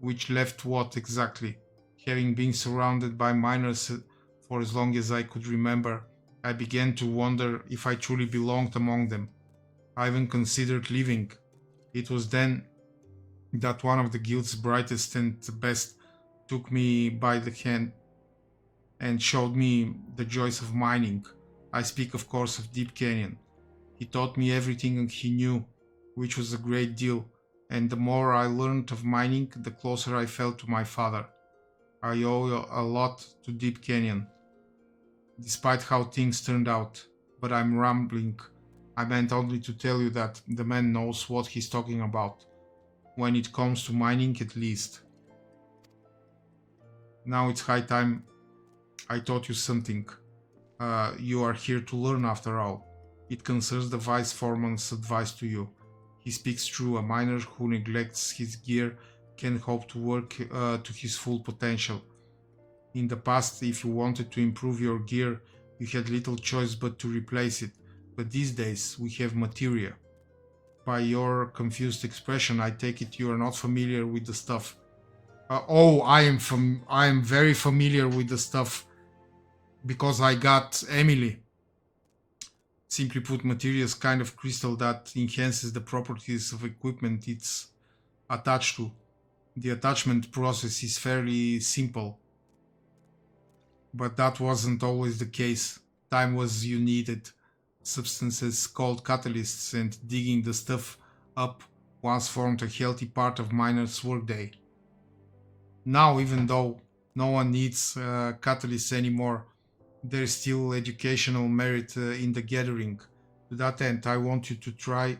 which left what exactly? Having been surrounded by miners for as long as I could remember, I began to wonder if I truly belonged among them. I even considered leaving. It was then that one of the guild's brightest and best took me by the hand and showed me the joys of mining. I speak of course of Deep Canyon. He taught me everything he knew, which was a great deal, and the more I learned of mining, the closer I felt to my father. I owe a lot to Deep Canyon, despite how things turned out, but I'm rambling. I meant only to tell you that the man knows what he's talking about. When it comes to mining, at least. Now it's high time I taught you something. You are here to learn after all. It concerns the vice foreman's advice to you. He speaks true. A miner who neglects his gear can hope to work to his full potential. In the past, if you wanted to improve your gear, you had little choice but to replace it. But these days, we have materia. By your confused expression, I take it you are not familiar with the stuff. I am very familiar with the stuff because I got Emily. Simply put, materia is kind of crystal that enhances the properties of equipment it's attached to. The attachment process is fairly simple. But that wasn't always the case. Time was you needed. Substances called catalysts and digging the stuff up once formed a healthy part of miners' workday. Now, even though no one needs catalysts anymore, there is still educational merit in the gathering. To that end, I want you to try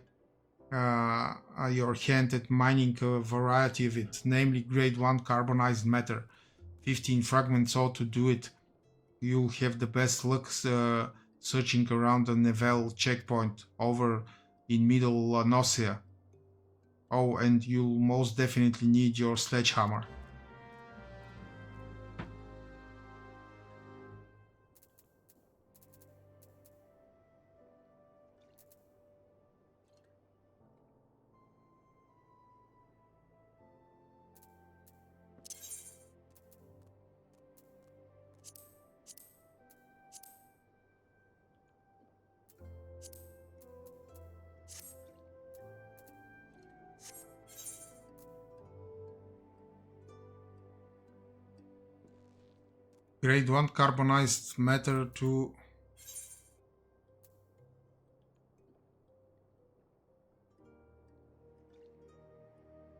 your hand at mining a variety of it, namely grade 1 carbonized matter. 15 fragments ought to do it. You'll have the best luck searching around the Nevel checkpoint over in Middle Nocia. Oh, and you'll most definitely need your sledgehammer. Grade 1 carbonized matter to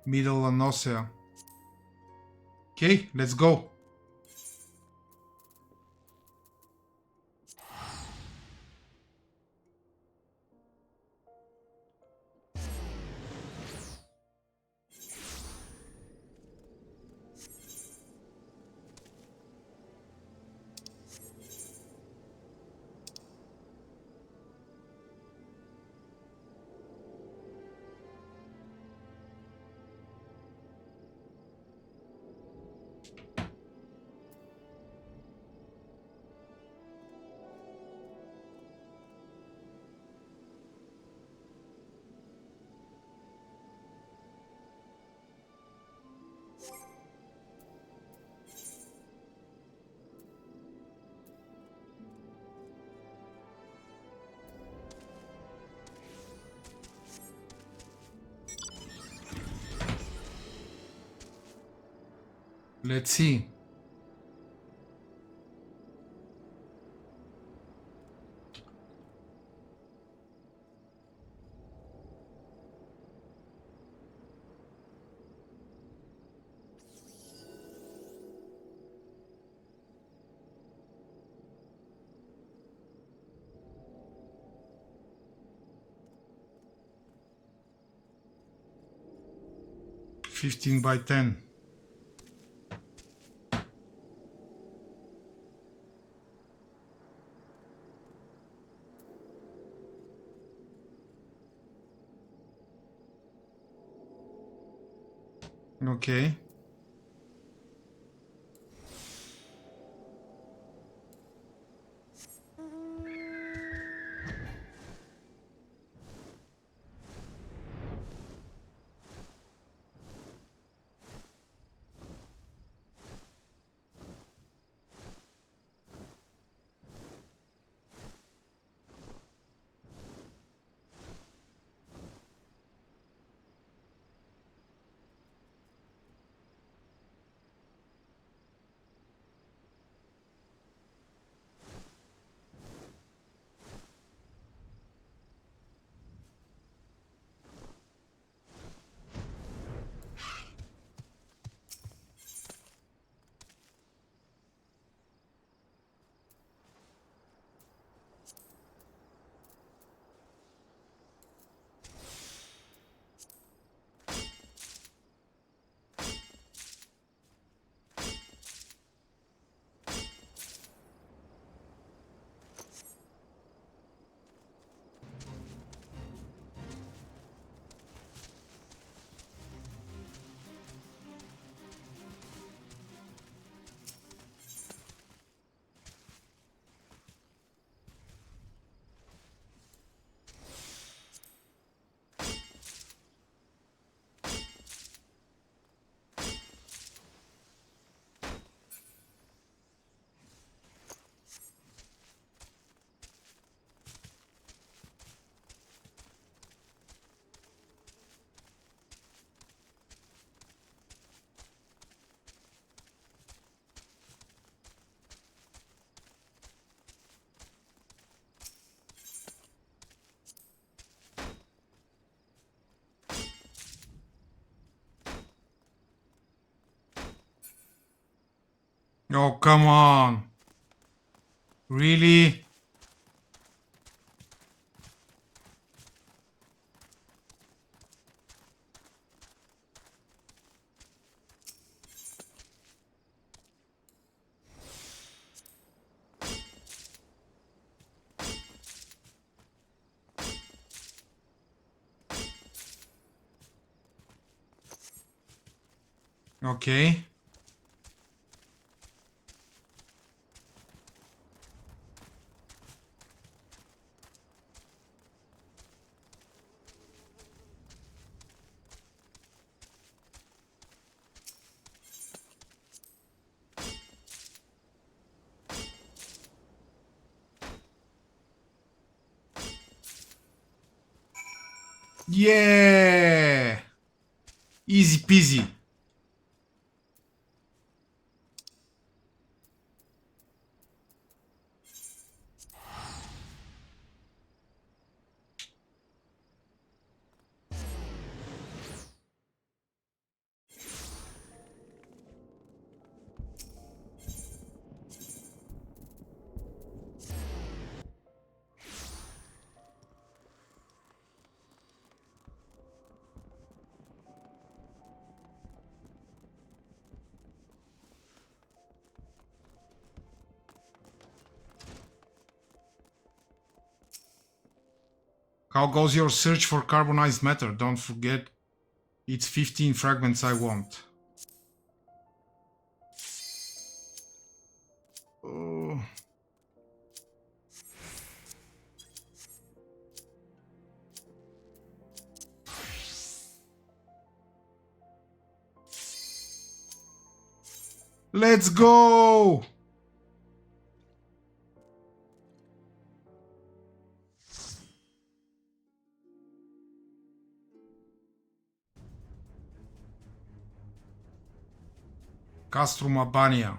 Middle Anosea. Okay, let's go. Let's see. Fifteen by 10. Okay. Oh, come on. Really? Okay. Yeah! Easy peasy. How goes your search for carbonized matter? Don't forget, it's 15 fragments I want. Oh. Let's go! Castrum Abania.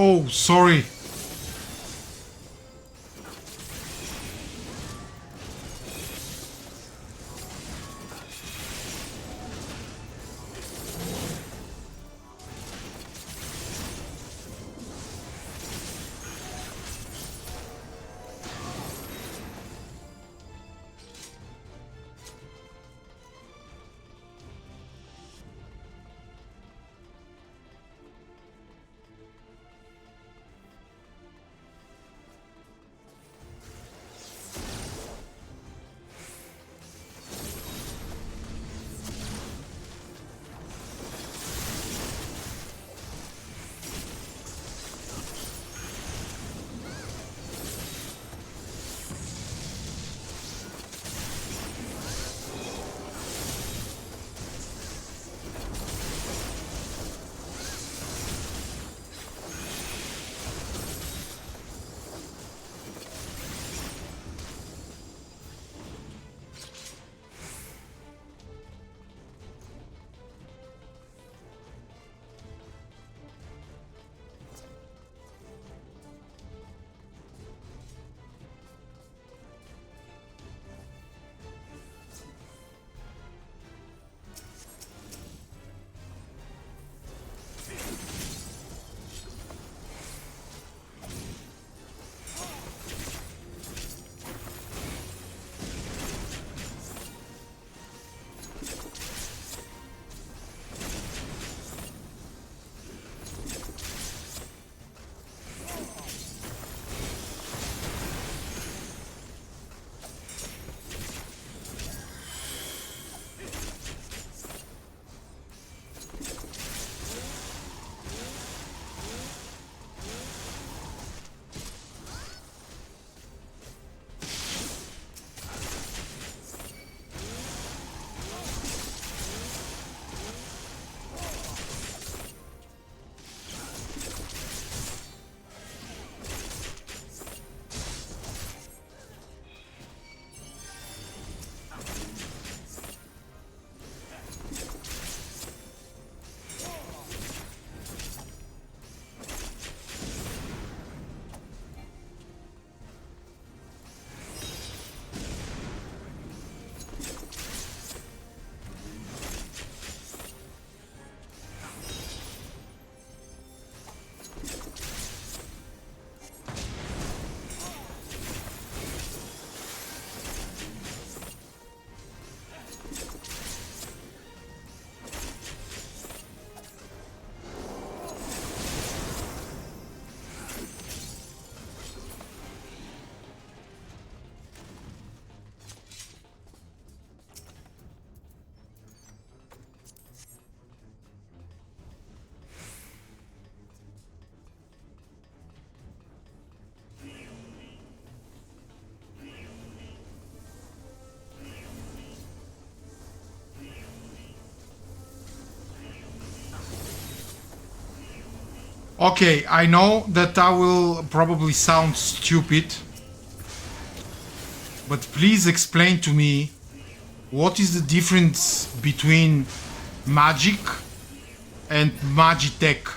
Oh, sorry. Okay, I know that I will probably sound stupid, but please explain to me what is the difference between magic and magitech?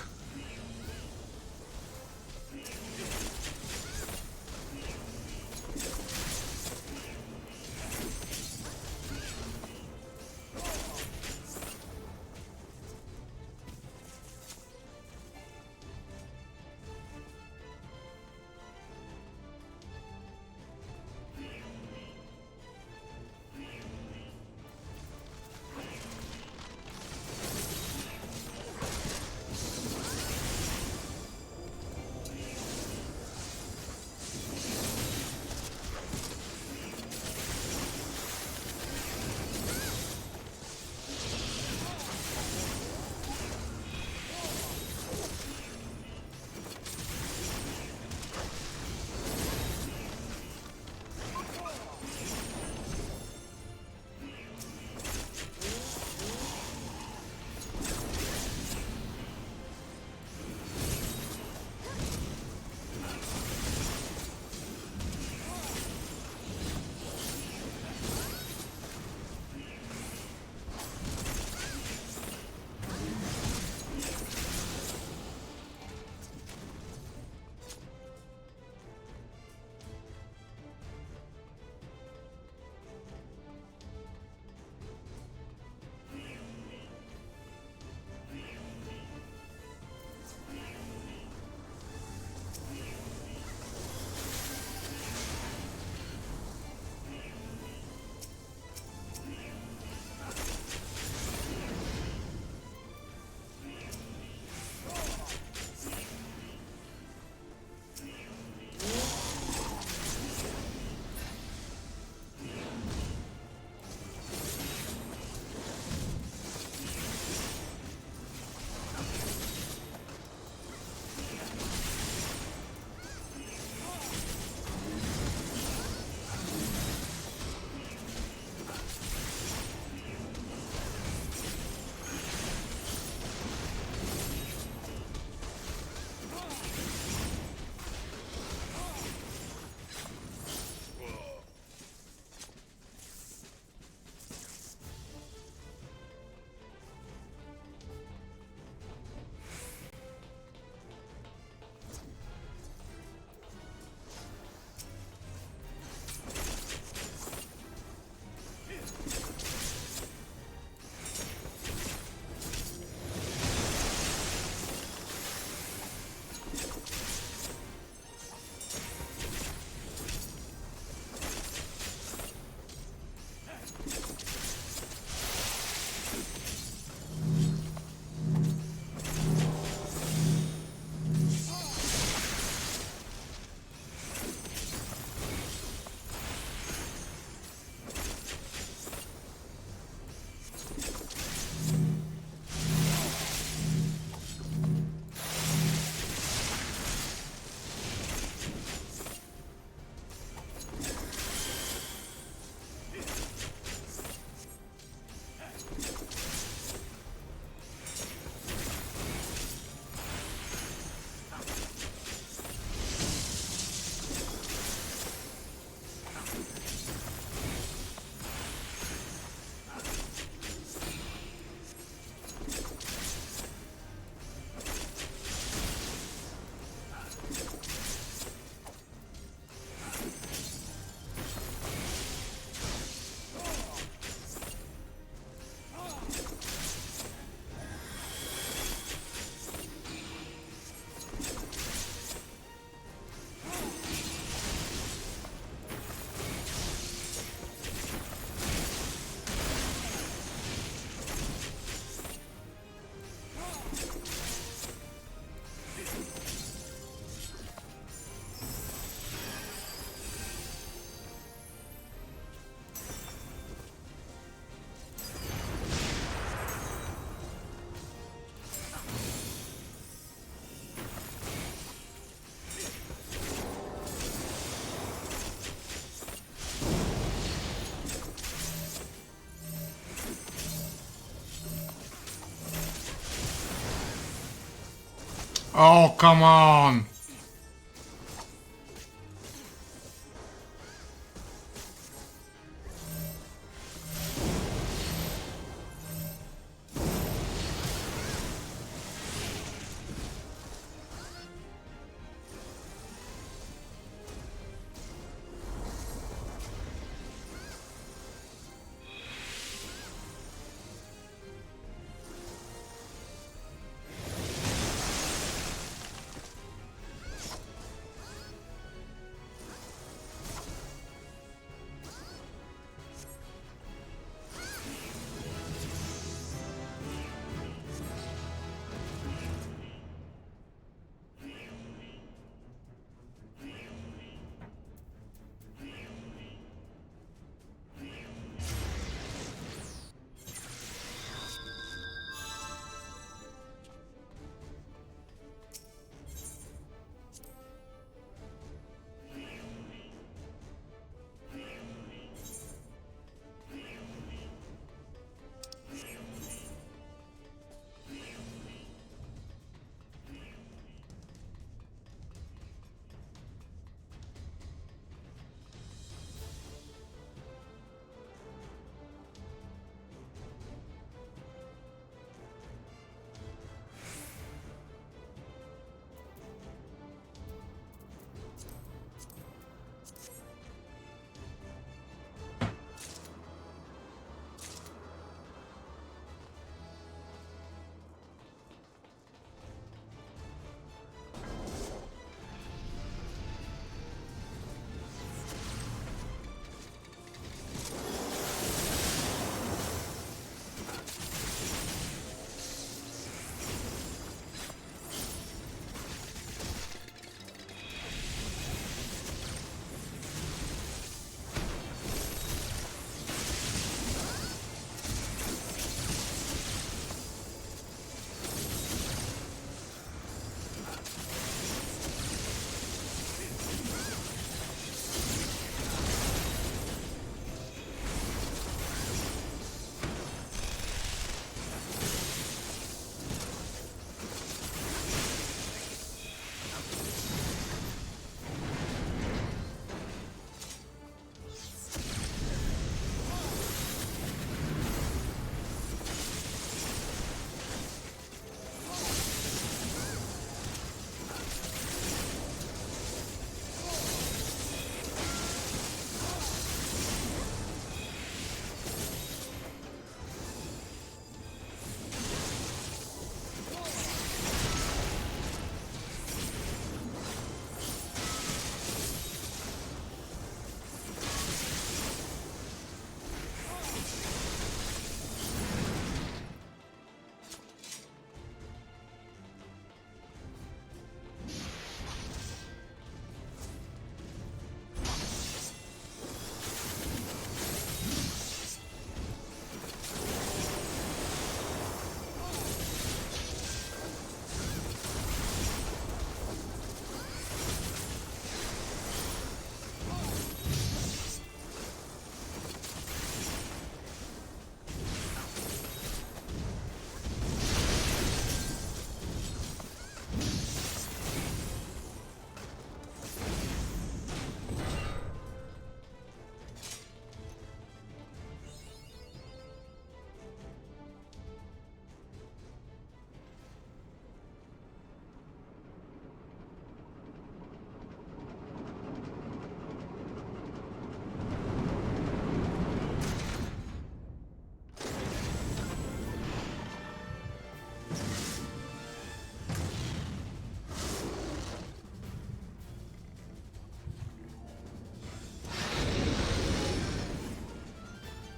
Oh, come on!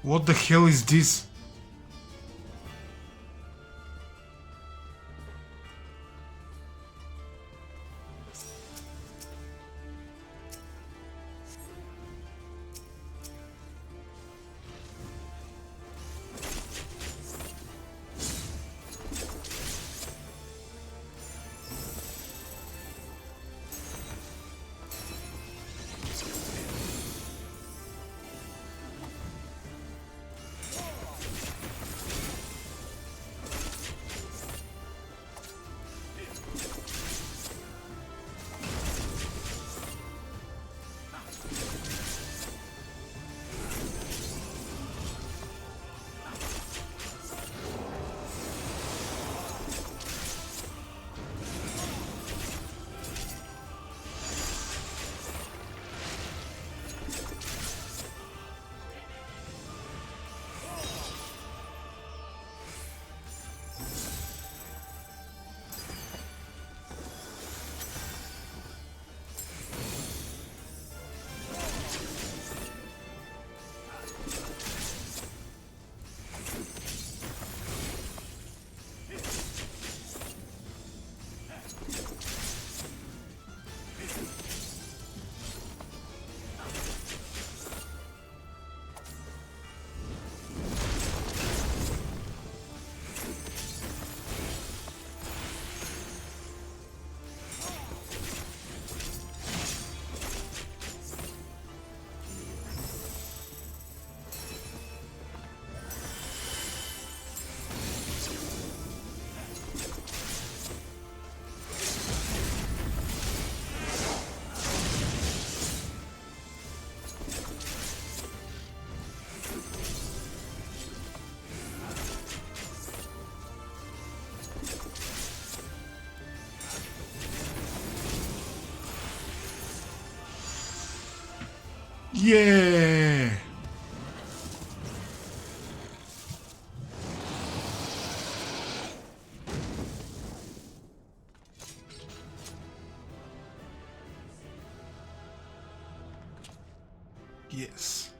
What the hell is this? Yeah. Yes.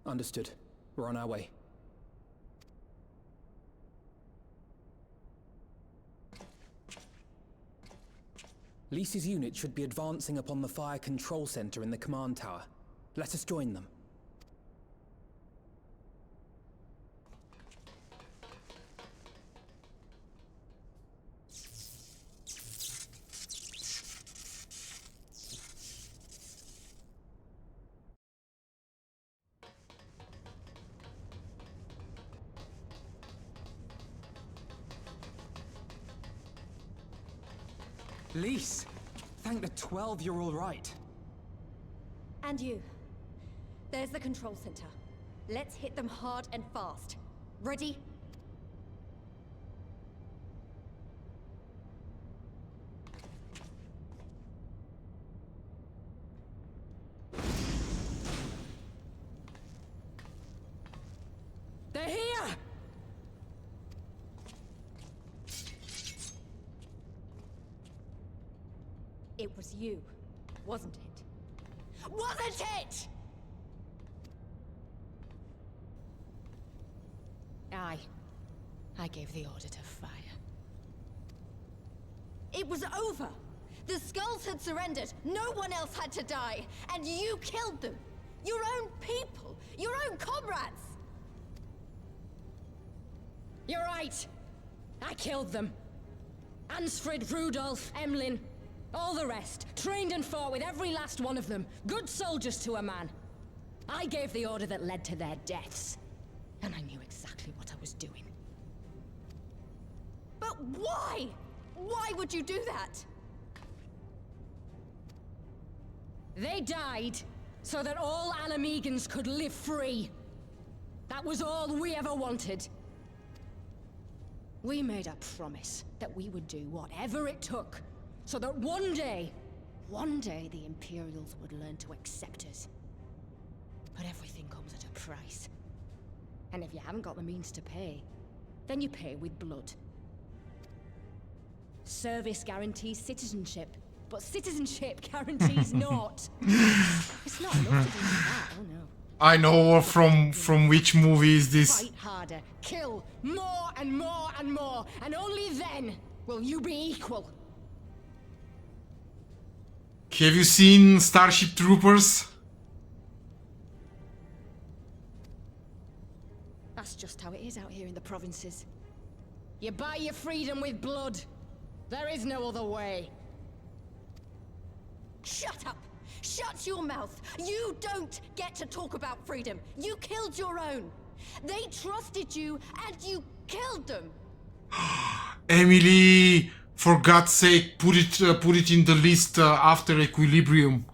Understood. We're on our way. Lys's unit should be advancing upon the fire control center in the command tower. Let us join them. Lys! Thank the 12 you're all right. And you. There's the control center. Let's hit them hard and fast. Ready? They're here! It was you, wasn't it? Wasn't it?! I gave the order to fire. It was over! The skulls had surrendered, no one else had to die, and you killed them! Your own people! Your own comrades! You're right! I killed them. Ansfrid, Rudolph, Emlyn, all the rest. Trained and fought with every last one of them. Good soldiers to a man. I gave the order that led to their deaths. And I knew exactly what I was doing. But why? Why would you do that? They died so that all Alamegans could live free. That was all we ever wanted. We made a promise that we would do whatever it took, so that one day the Imperials would learn to accept us. But everything comes at a price. And if you haven't got the means to pay, then you pay with blood. Service guarantees citizenship, but citizenship guarantees naught. It's not enough to do that, oh no. I know from which movie is this. Fight harder, kill more and more and more, and only then will you be equal. Have you seen Starship Troopers? That's just how it is out here in the provinces. You buy your freedom with blood. There is no other way. Shut up! Shut your mouth! You don't get to talk about freedom! You killed your own! They trusted you, and you killed them! Emily, for God's sake, put it in the list after Equilibrium.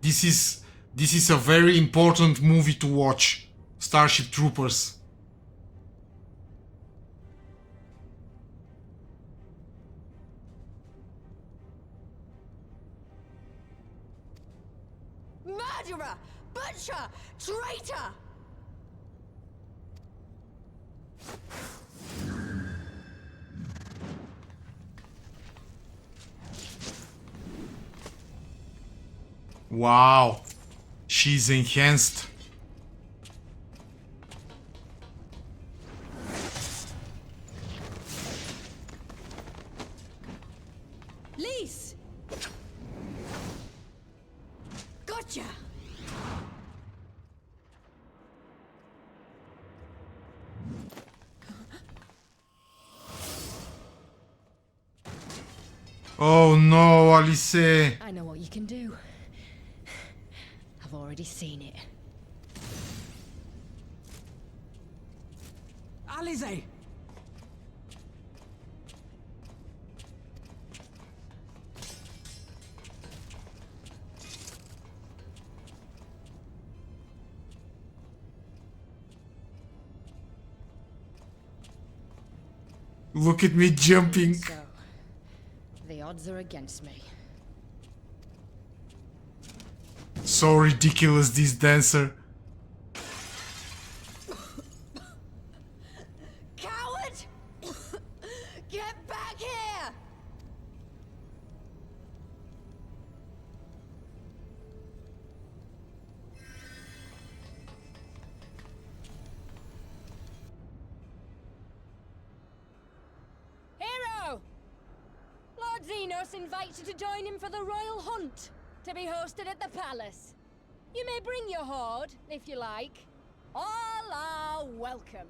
This is a very important movie to watch. Starship Troopers. Murderer! Butcher! Traitor! Wow, she's enhanced. Lys! Gotcha! Oh no, Alice. I know what you can do. I've already seen it. Alize! Look at me jumping. So, the odds are against me. So ridiculous, this dancer. Coward! Get back here! Hero! Lord Xenos invites you to join him for the royal hunt, to be hosted at the palace. You may bring your horde, if you like. All are welcome.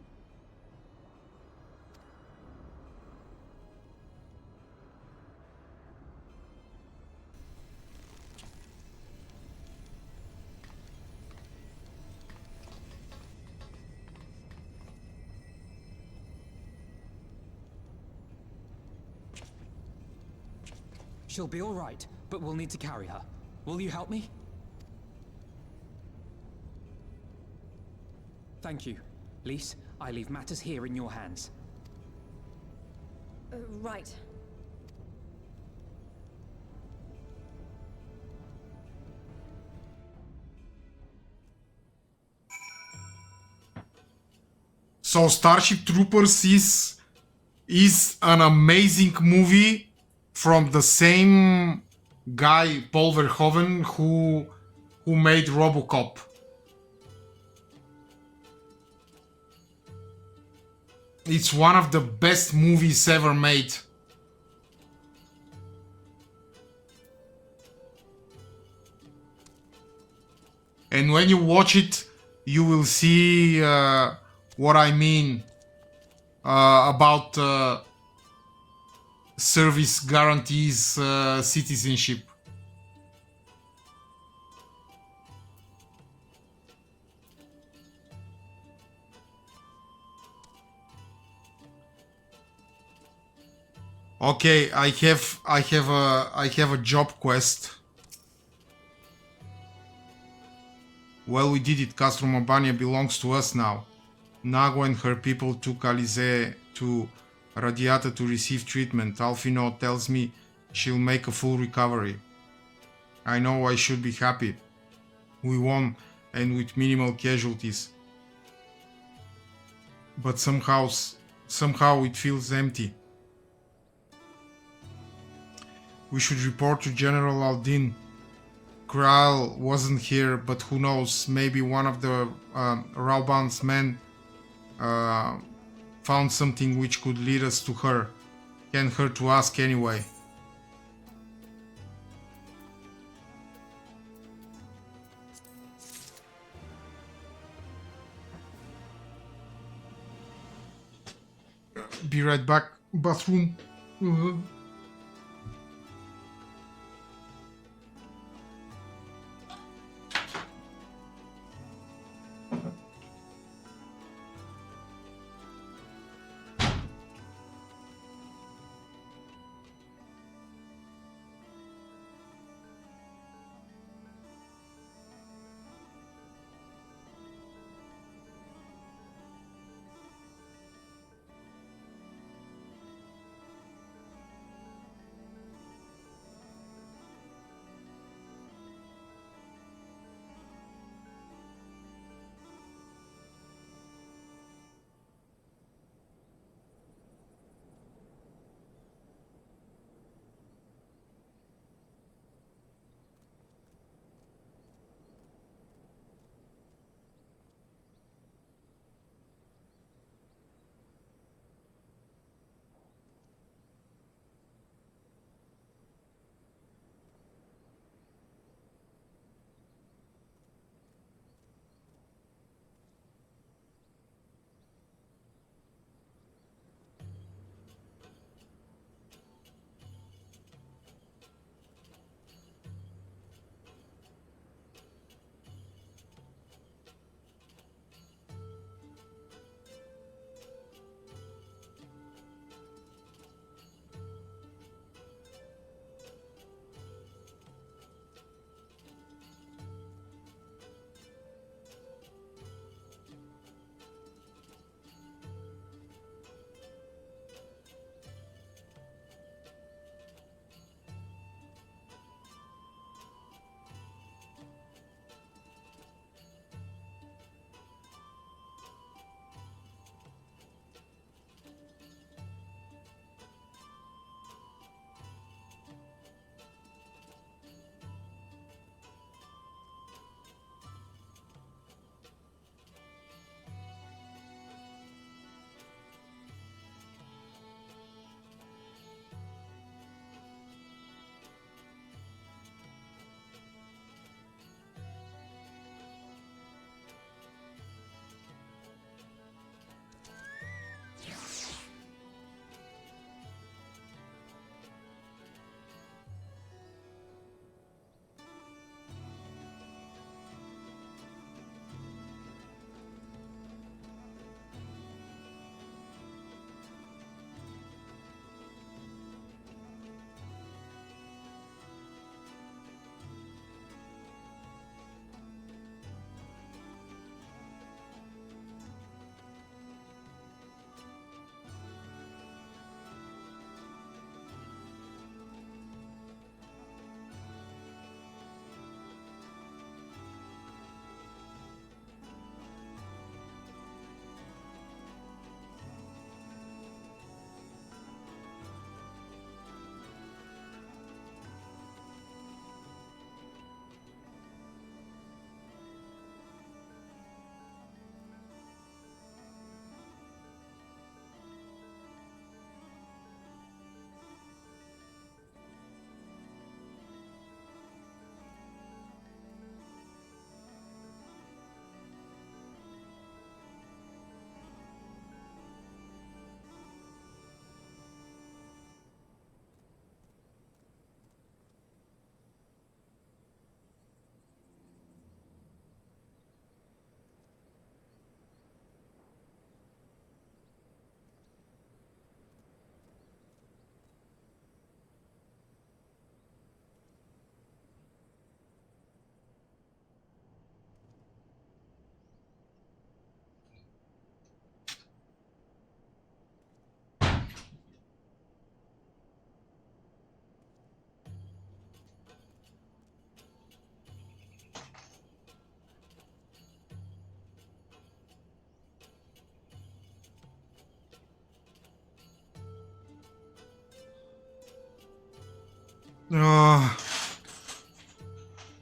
She'll be all right, but we'll need to carry her. Will you help me? Thank you. Lise, I leave matters here in your hands. Right. So Starship Troopers is an amazing movie from the same guy, Paul Verhoeven, who made RoboCop. It's one of the best movies ever made. And when you watch it, you will see what I mean about service guarantees citizenship. Okay, I have a job quest. Well, we did it. Castro Mabania belongs to us now. Nago and her people took Alize to Radiata to receive treatment. Alfino tells me she'll make a full recovery. I know I should be happy. We won, and with minimal casualties. But somehow it feels empty. We should report to General Aldin. Kral wasn't here, but who knows, maybe one of the Rauban's men found something which could lead us to her. Can't hurt to ask anyway. Be right back. Bathroom.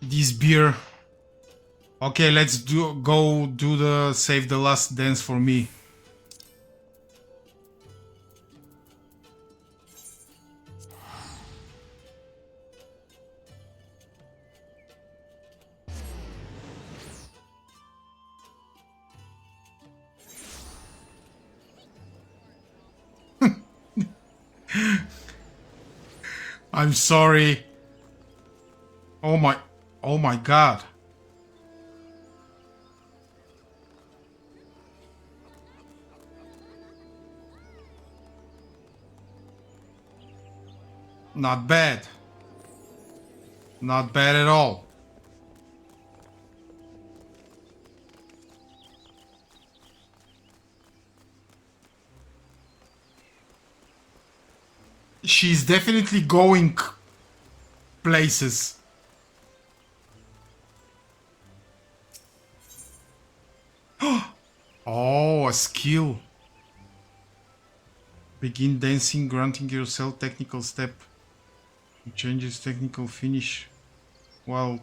This beer. Okay, let's go do the save the last dance for me. I'm sorry. Oh my god. Not bad. Not bad at all. She's definitely going places. Oh, a skill. Begin dancing, granting yourself technical step. It changes technical finish while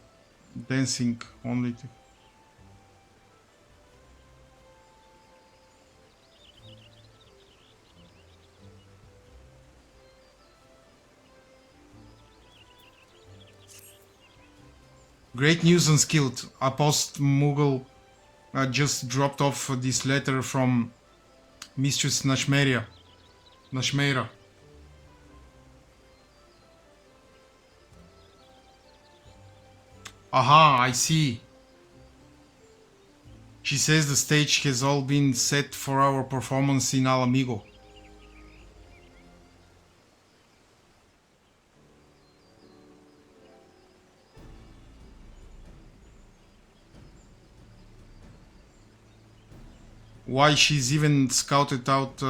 dancing only. Great news Unskilled. A post-Mughal just dropped off this letter from Mistress Nashmeira. Aha, I see. She says the stage has all been set for our performance in Alamigo. Why she's even scouted out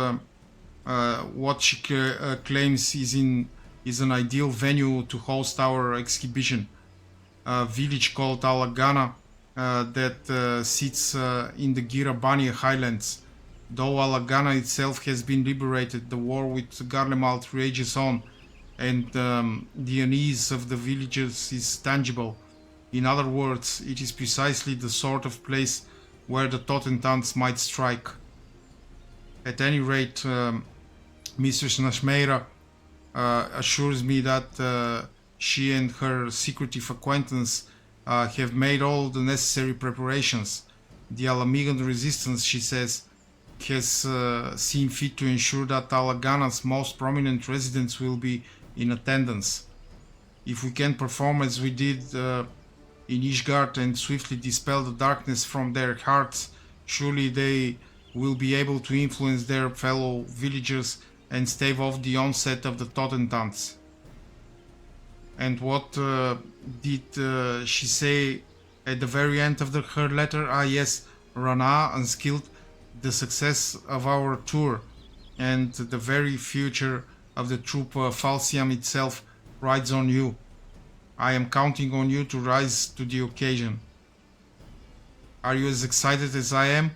what she claims is an ideal venue to host our exhibition. A village called Alagana that sits in the Girabania highlands. Though Alagana itself has been liberated, the war with Garlemald rages on, and the unease of the villagers is tangible. In other words, it is precisely the sort of place where the Totentants might strike. At any rate, Mistress Nashmeira assures me that she and her secretive acquaintance have made all the necessary preparations. The Alamigan resistance, she says, has seen fit to ensure that Alagana's most prominent residents will be in attendance. If we can perform as we did in Ishgard and swiftly dispel the darkness from their hearts, surely they will be able to influence their fellow villagers and stave off the onset of the Totentants. And what did she say at the very end of her letter? Ah yes, Rana, Unskilled, the success of our tour and the very future of the troop Falciam itself rides on you. I am counting on you to rise to the occasion. Are you as excited as I am?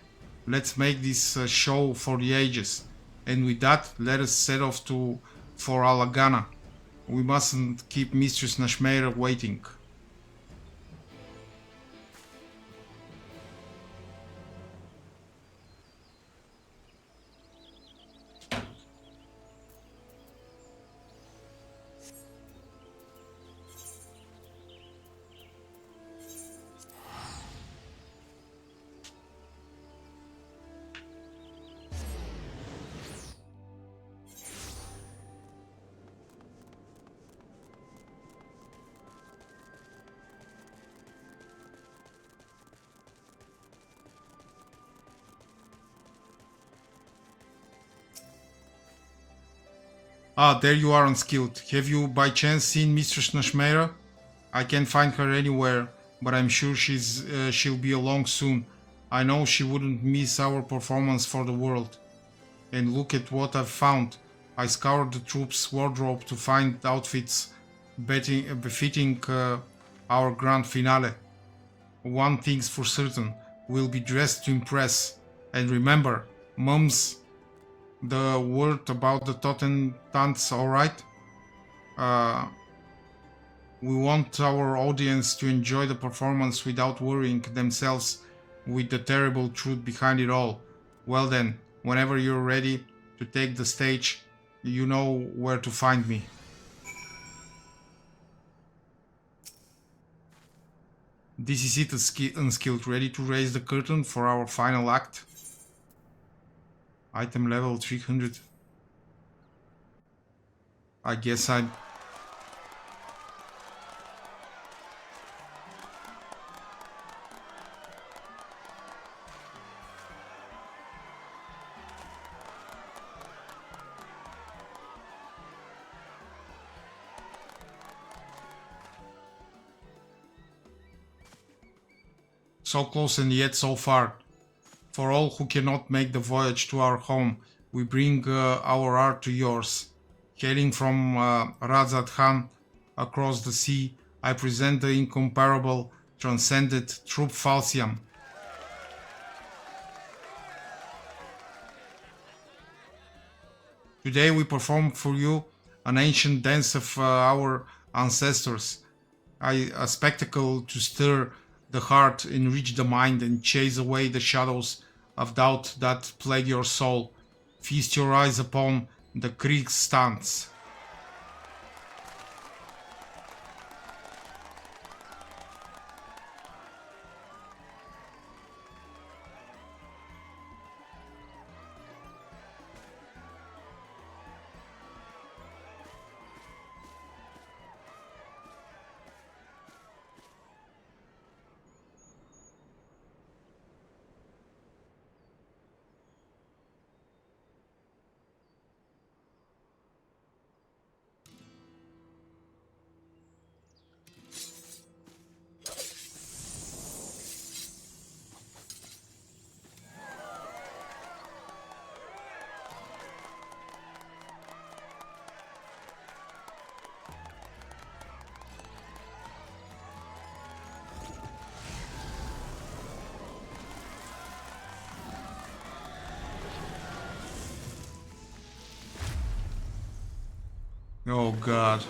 Let's make this show for the ages. And with that, let us set off for Alagana. We mustn't keep Mistress Nashmeira waiting. Ah, there you are, Unskilled. Have you by chance seen Mistress Nashmeira? I can't find her anywhere, but I'm sure she'll be along soon. I know she wouldn't miss our performance for the world. And look at what I've found. I scoured the troops' wardrobe to find outfits befitting our grand finale. One thing's for certain, we'll be dressed to impress. And remember, mums, the word about the Totentants, alright? We want our audience to enjoy the performance without worrying themselves with the terrible truth behind it all. Well then, whenever you're ready to take the stage, you know where to find me. This is it, Unskilled, ready to raise the curtain for our final act. Item level 300. I guess I'm... So close and yet so far. For all who cannot make the voyage to our home, we bring our art to yours. Hailing from Razat Khan across the sea, I present the incomparable, transcended Troop Falsium. Today we perform for you an ancient dance of our ancestors, a spectacle to stir the heart, enrich the mind, and chase away the shadows of doubt that plague your soul. Feast your eyes upon the Kriegsstanz. Oh God.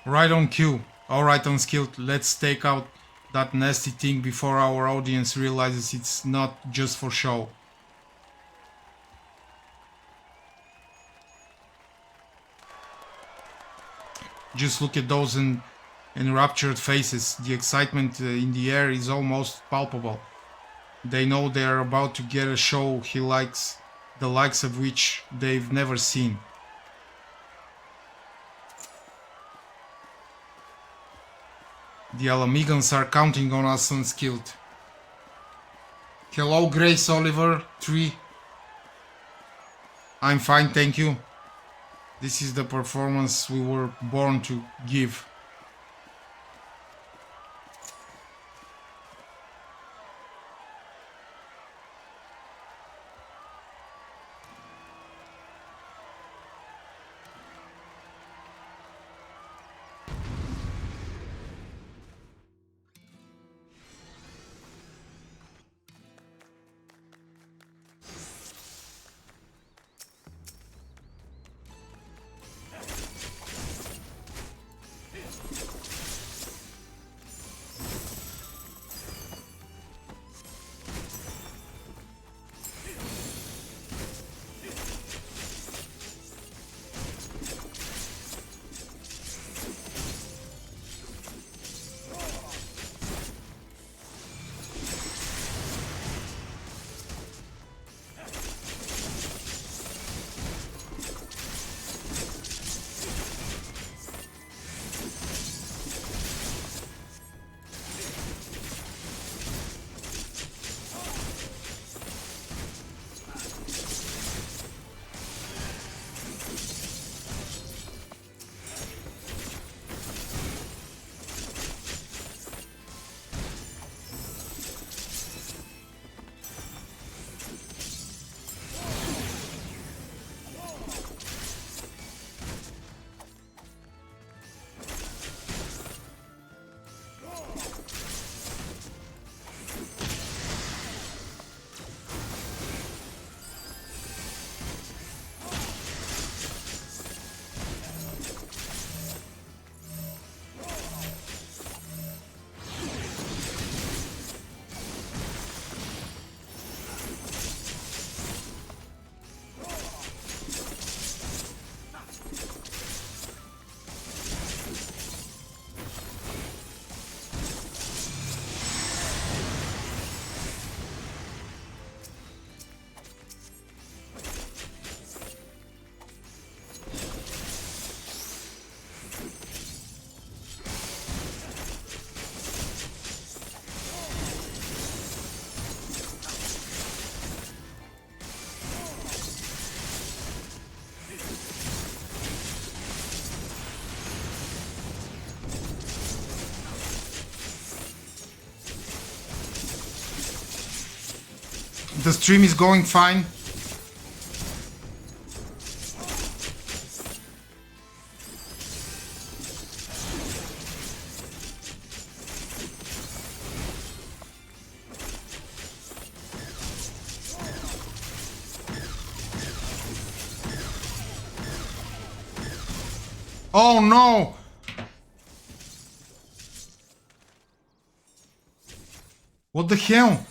Right on cue. Alright, Unskilled, let's take out that nasty thing before our audience realizes it's not just for show. Just look at those enraptured faces. The excitement in the air is almost palpable. They know they are about to get a show he likes, the likes of which they've never seen. The Alamegans are counting on us, Unskilled. Hello, Grace Oliver 3. I'm fine, thank you. This is the performance we were born to give. The stream is going fine. Oh no! What the hell?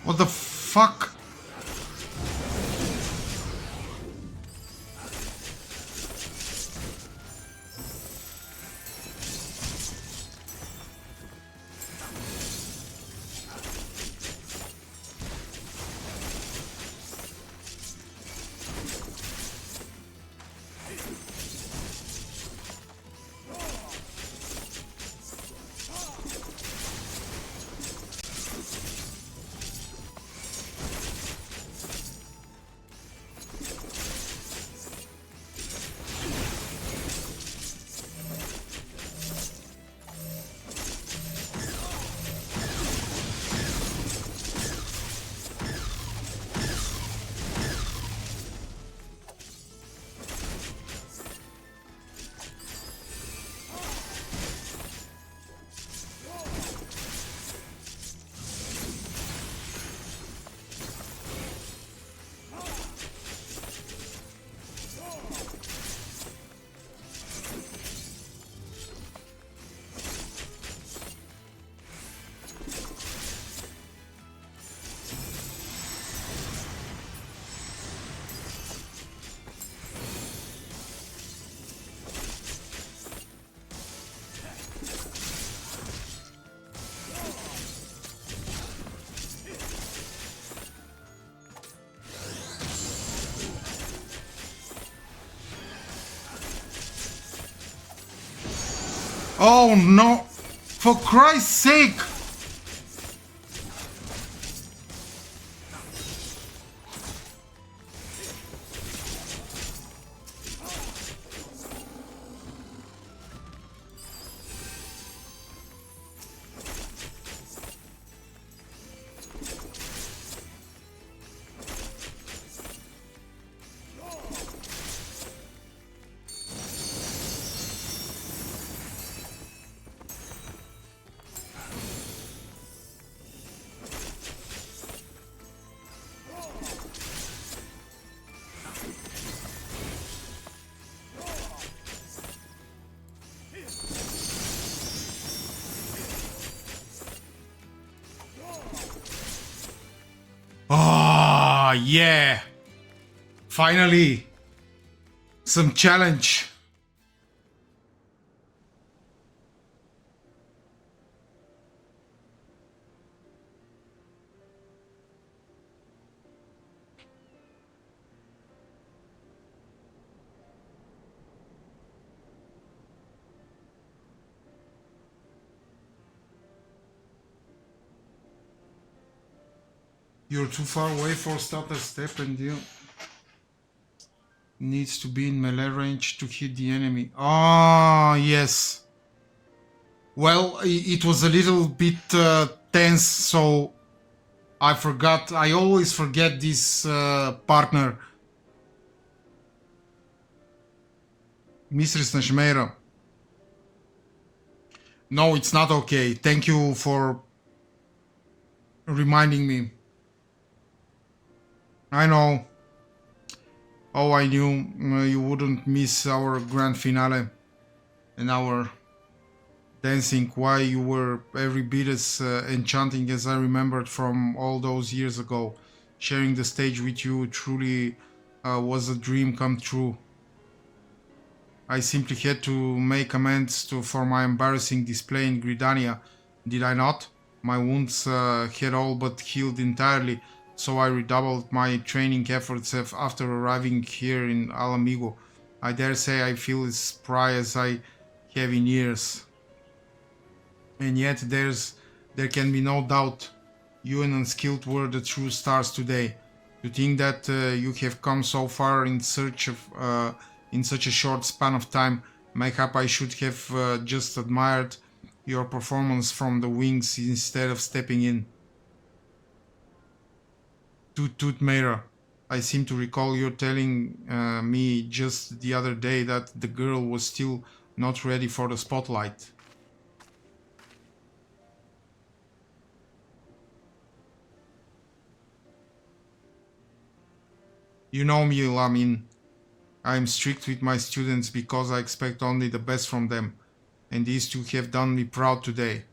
What the fuck? Oh no! For Christ's sake! Ah, yeah! Finally! Some challenge! You're too far away for start a step and you needs to be in melee range to hit the enemy. Ah, yes. Well, it was a little bit tense, so I forgot. I always forget this partner. Mistress Nashmera. No, it's not okay. Thank you for reminding me. I know. Oh, I knew you wouldn't miss our grand finale and our dancing. Why, you were every bit as enchanting as I remembered from all those years ago. Sharing the stage with you truly was a dream come true. I simply had to make amends for my embarrassing display in Gridania, did I not? My wounds had all but healed entirely, so I redoubled my training efforts after arriving here in Alamigo. I dare say I feel as spry as I have in years. And yet there can be no doubt you and Unskilled were the true stars today. To think that you have come so far in such a short span of time, mayhap I should have just admired your performance from the wings instead of stepping in. Toot Mera, I seem to recall you telling me just the other day that the girl was still not ready for the spotlight. You know me, Lamin. I am strict with my students because I expect only the best from them, and these two have done me proud today.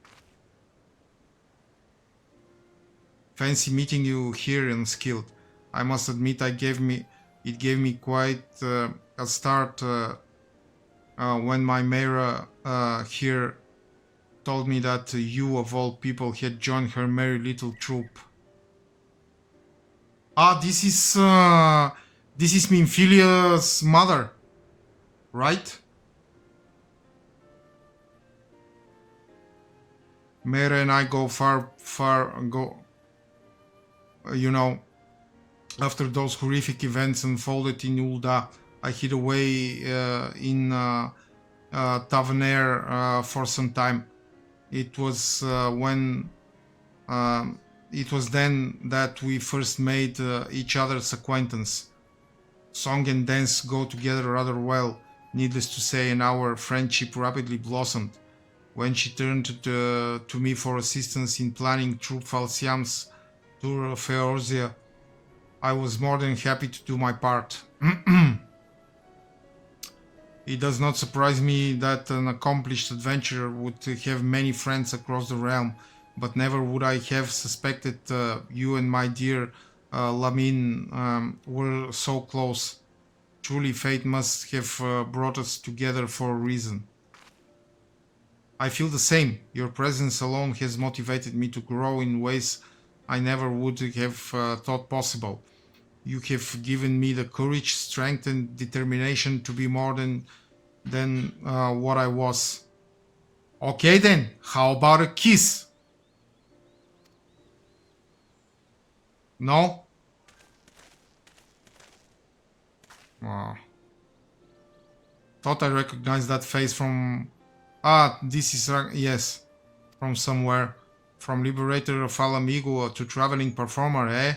Fancy meeting you here in Skilled. I must admit it gave me quite a start when my Mera here told me that you of all people had joined her merry little troop. Ah, this is Minfilia's mother, right? Mera and I go far ago. You know, after those horrific events unfolded in Ul'dah, I hid away in Tavernaire for some time. It was it was then that we first made each other's acquaintance. Song and dance go together rather well, needless to say, and our friendship rapidly blossomed. When she turned to me for assistance in planning Troop Falsiam's tour of Eorzea, I was more than happy to do my part. It does not surprise me that an accomplished adventurer would have many friends across the realm, but never would I have suspected you and my dear Lamin were so close. Truly, fate must have brought us together for a reason. I feel the same. Your presence alone has motivated me to grow in ways I never would have thought possible. You have given me the courage, strength, and determination to be more than what I was. Okay then, how about a kiss? No? Oh. Thought I recognized that face from... Ah, this is... yes. From somewhere. From Liberator of Alamigo to Traveling Performer, eh?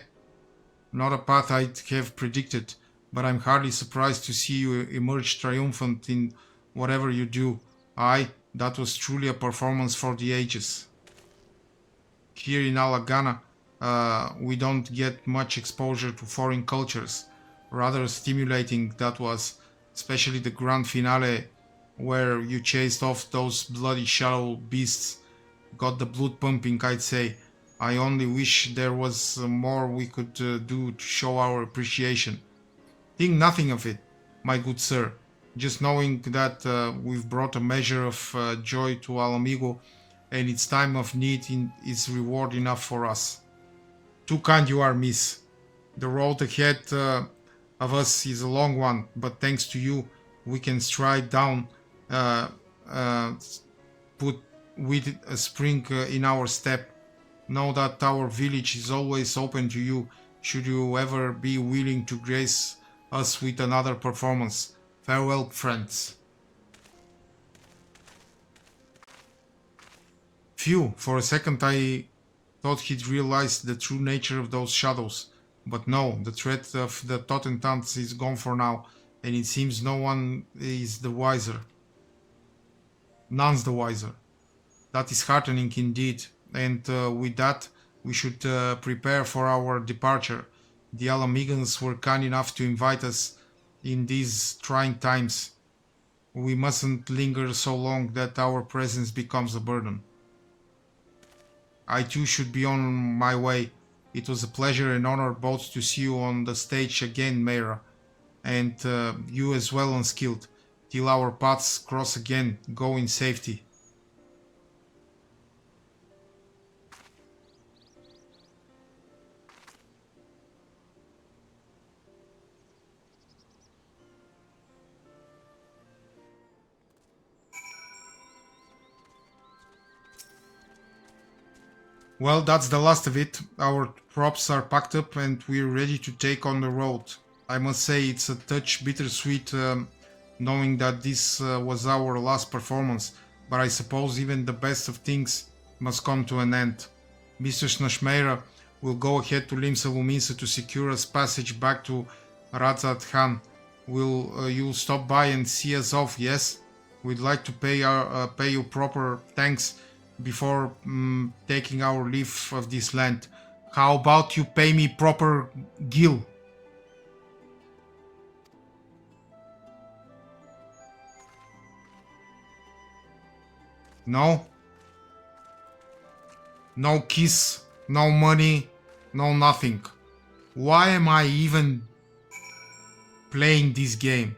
Not a path I'd have predicted, but I'm hardly surprised to see you emerge triumphant in whatever you do. Aye, that was truly a performance for the ages. Here in Alagana, we don't get much exposure to foreign cultures. Rather stimulating that was, especially the grand finale where you chased off those bloody shadow beasts. Got the blood pumping, I'd say. I only wish there was more we could do to show our appreciation. Think nothing of it, my good sir. Just knowing that we've brought a measure of joy to Alamigo and its time of need is reward enough for us. Too kind you are, miss. The road ahead of us is a long one, but thanks to you, we can stride down, put with a spring in our step. Know that our village is always open to you, should you ever be willing to grace us with another performance. Farewell, friends. Phew, for a second I thought he'd realized the true nature of those shadows. But no, the threat of the Totentants is gone for now, and it seems no one is the wiser. None's the wiser. That is heartening indeed, and with that, we should prepare for our departure. The Alamigans were kind enough to invite us in these trying times. We mustn't linger so long that our presence becomes a burden. I too should be on my way. It was a pleasure and honor both to see you on the stage again, Mayra, and you as well, Unskilled. Till our paths cross again, go in safety. Well, that's the last of it. Our props are packed up and we're ready to take on the road. I must say it's a touch bittersweet knowing that this was our last performance, but I suppose even the best of things must come to an end. Mr. Snashmeira will go ahead to Limsa Luminsa to secure us passage back to Razat Khan. You'll stop by and see us off, yes? We'd like to pay you proper thanks before taking our leave of this land. How about you pay me proper gil? No? No kiss, no money, no nothing. Why am I even playing this game?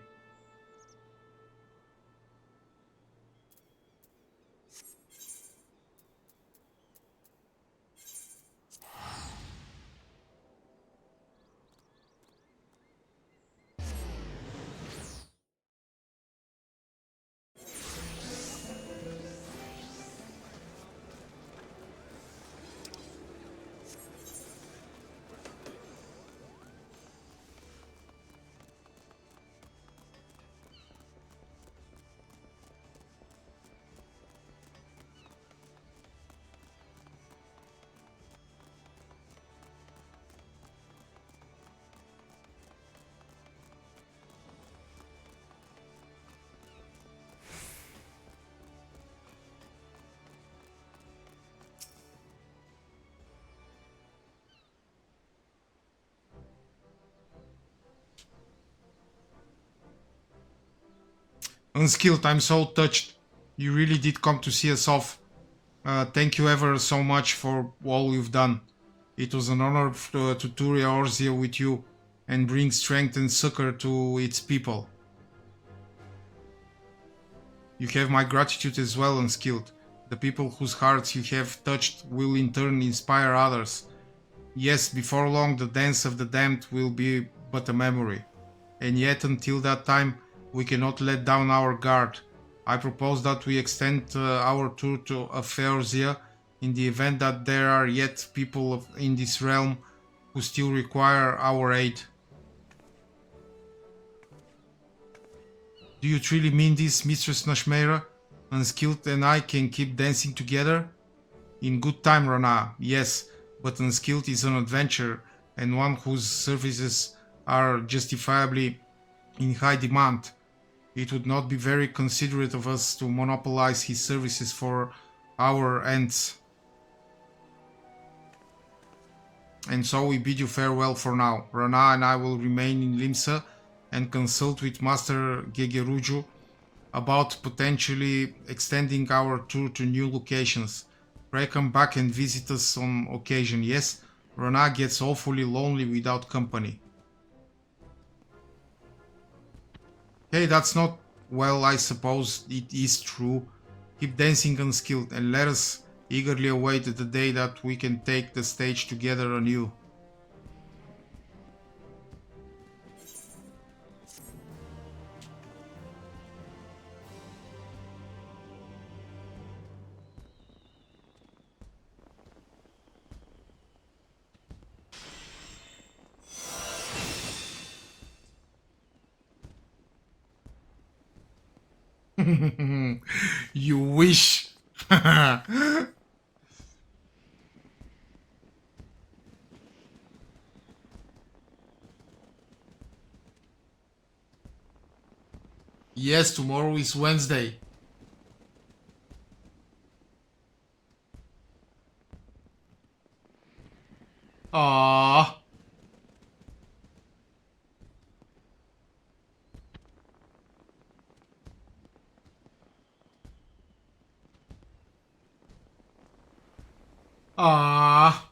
Unskilled, I'm so touched. You really did come to see us off. Thank you ever so much for all you've done. It was an honor to tour Eorzea with you and bring strength and succor to its people. You have my gratitude as well, Unskilled. The people whose hearts you have touched will in turn inspire others. Yes, before long the dance of the damned will be but a memory. And yet until that time, we cannot let down our guard. I propose that we extend our tour to FfXiv in the event that there are yet people in this realm who still require our aid. Do you truly mean this, Mistress Nashmera? Unskilled and I can keep dancing together? In good time, Rana, yes, but Unskilled is an adventurer and one whose services are justifiably in high demand. It would not be very considerate of us to monopolize his services for our ends. And so we bid you farewell for now. Rana and I will remain in Limsa and consult with Master Gegeruju about potentially extending our tour to new locations. Pray come back and visit us on occasion, yes? Rana gets awfully lonely without company. Hey, that's not... well, I suppose it is true. Keep dancing Unskilled and let us eagerly await the day that we can take the stage together anew. You wish. Yes, tomorrow is Wednesday. Ah. Ah.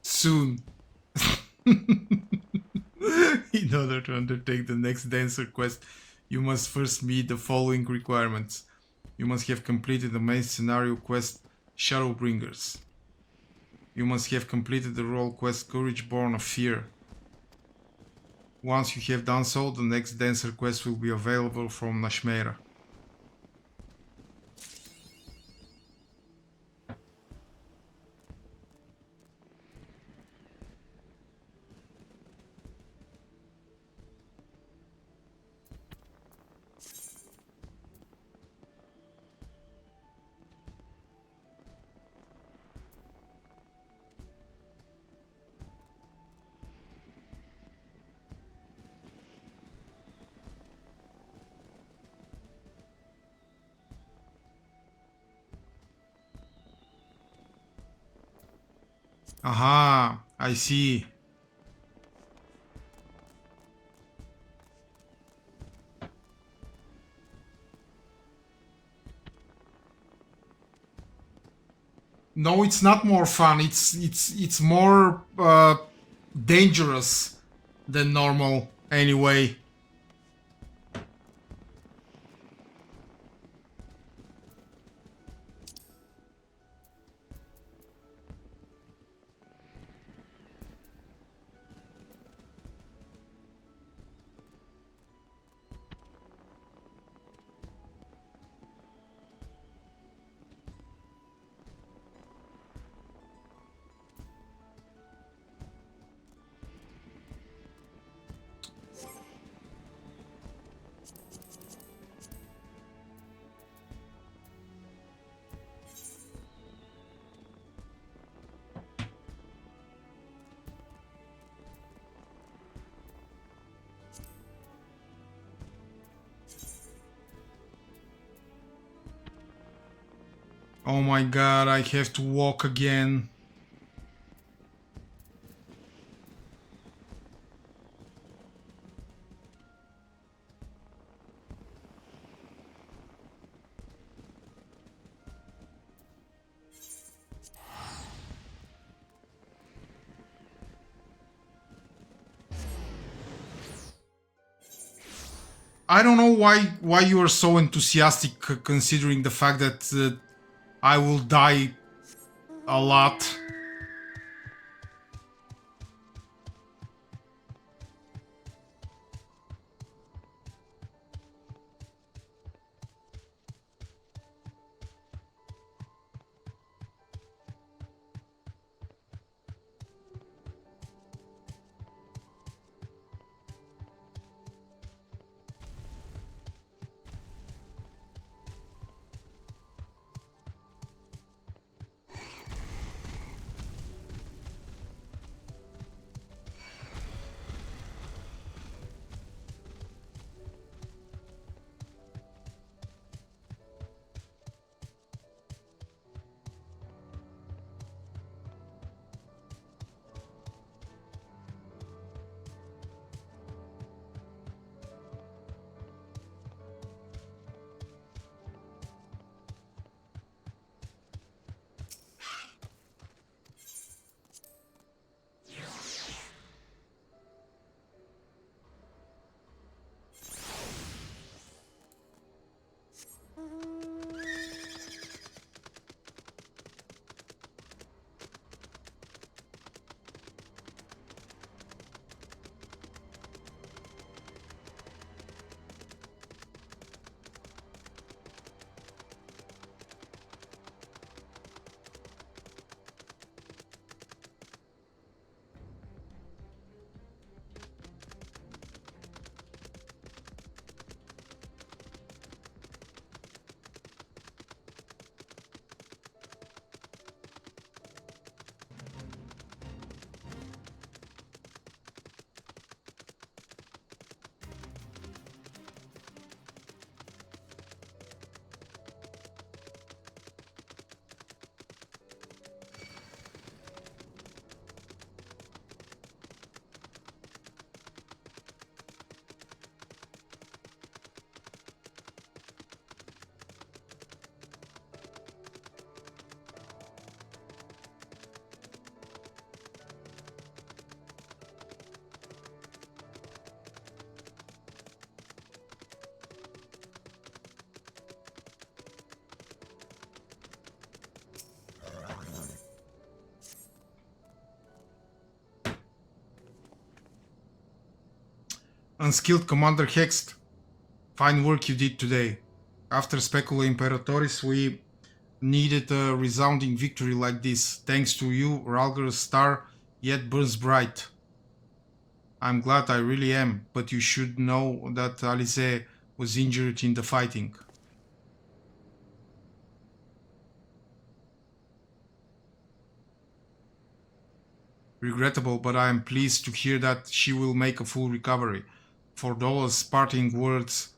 Soon. In order to undertake the next dancer quest, you must first meet the following requirements. You must have completed the main scenario quest, Shadowbringers. You must have completed the role quest, Courage Born of Fear. Once you have done so, the next dancer quest will be available from Nashmera. Aha, I see. No, it's not more fun. It's more dangerous than normal anyway. Oh my god, I have to walk again. I don't know why you are so enthusiastic, considering the fact that I will die a lot. Unskilled Commander Hext, fine work you did today. After Specula Imperatoris, we needed a resounding victory like this. Thanks to you, Ralger's star yet burns bright. I'm glad, I really am, but you should know that Alice was injured in the fighting. Regrettable, but I am pleased to hear that she will make a full recovery. For Dola's parting words,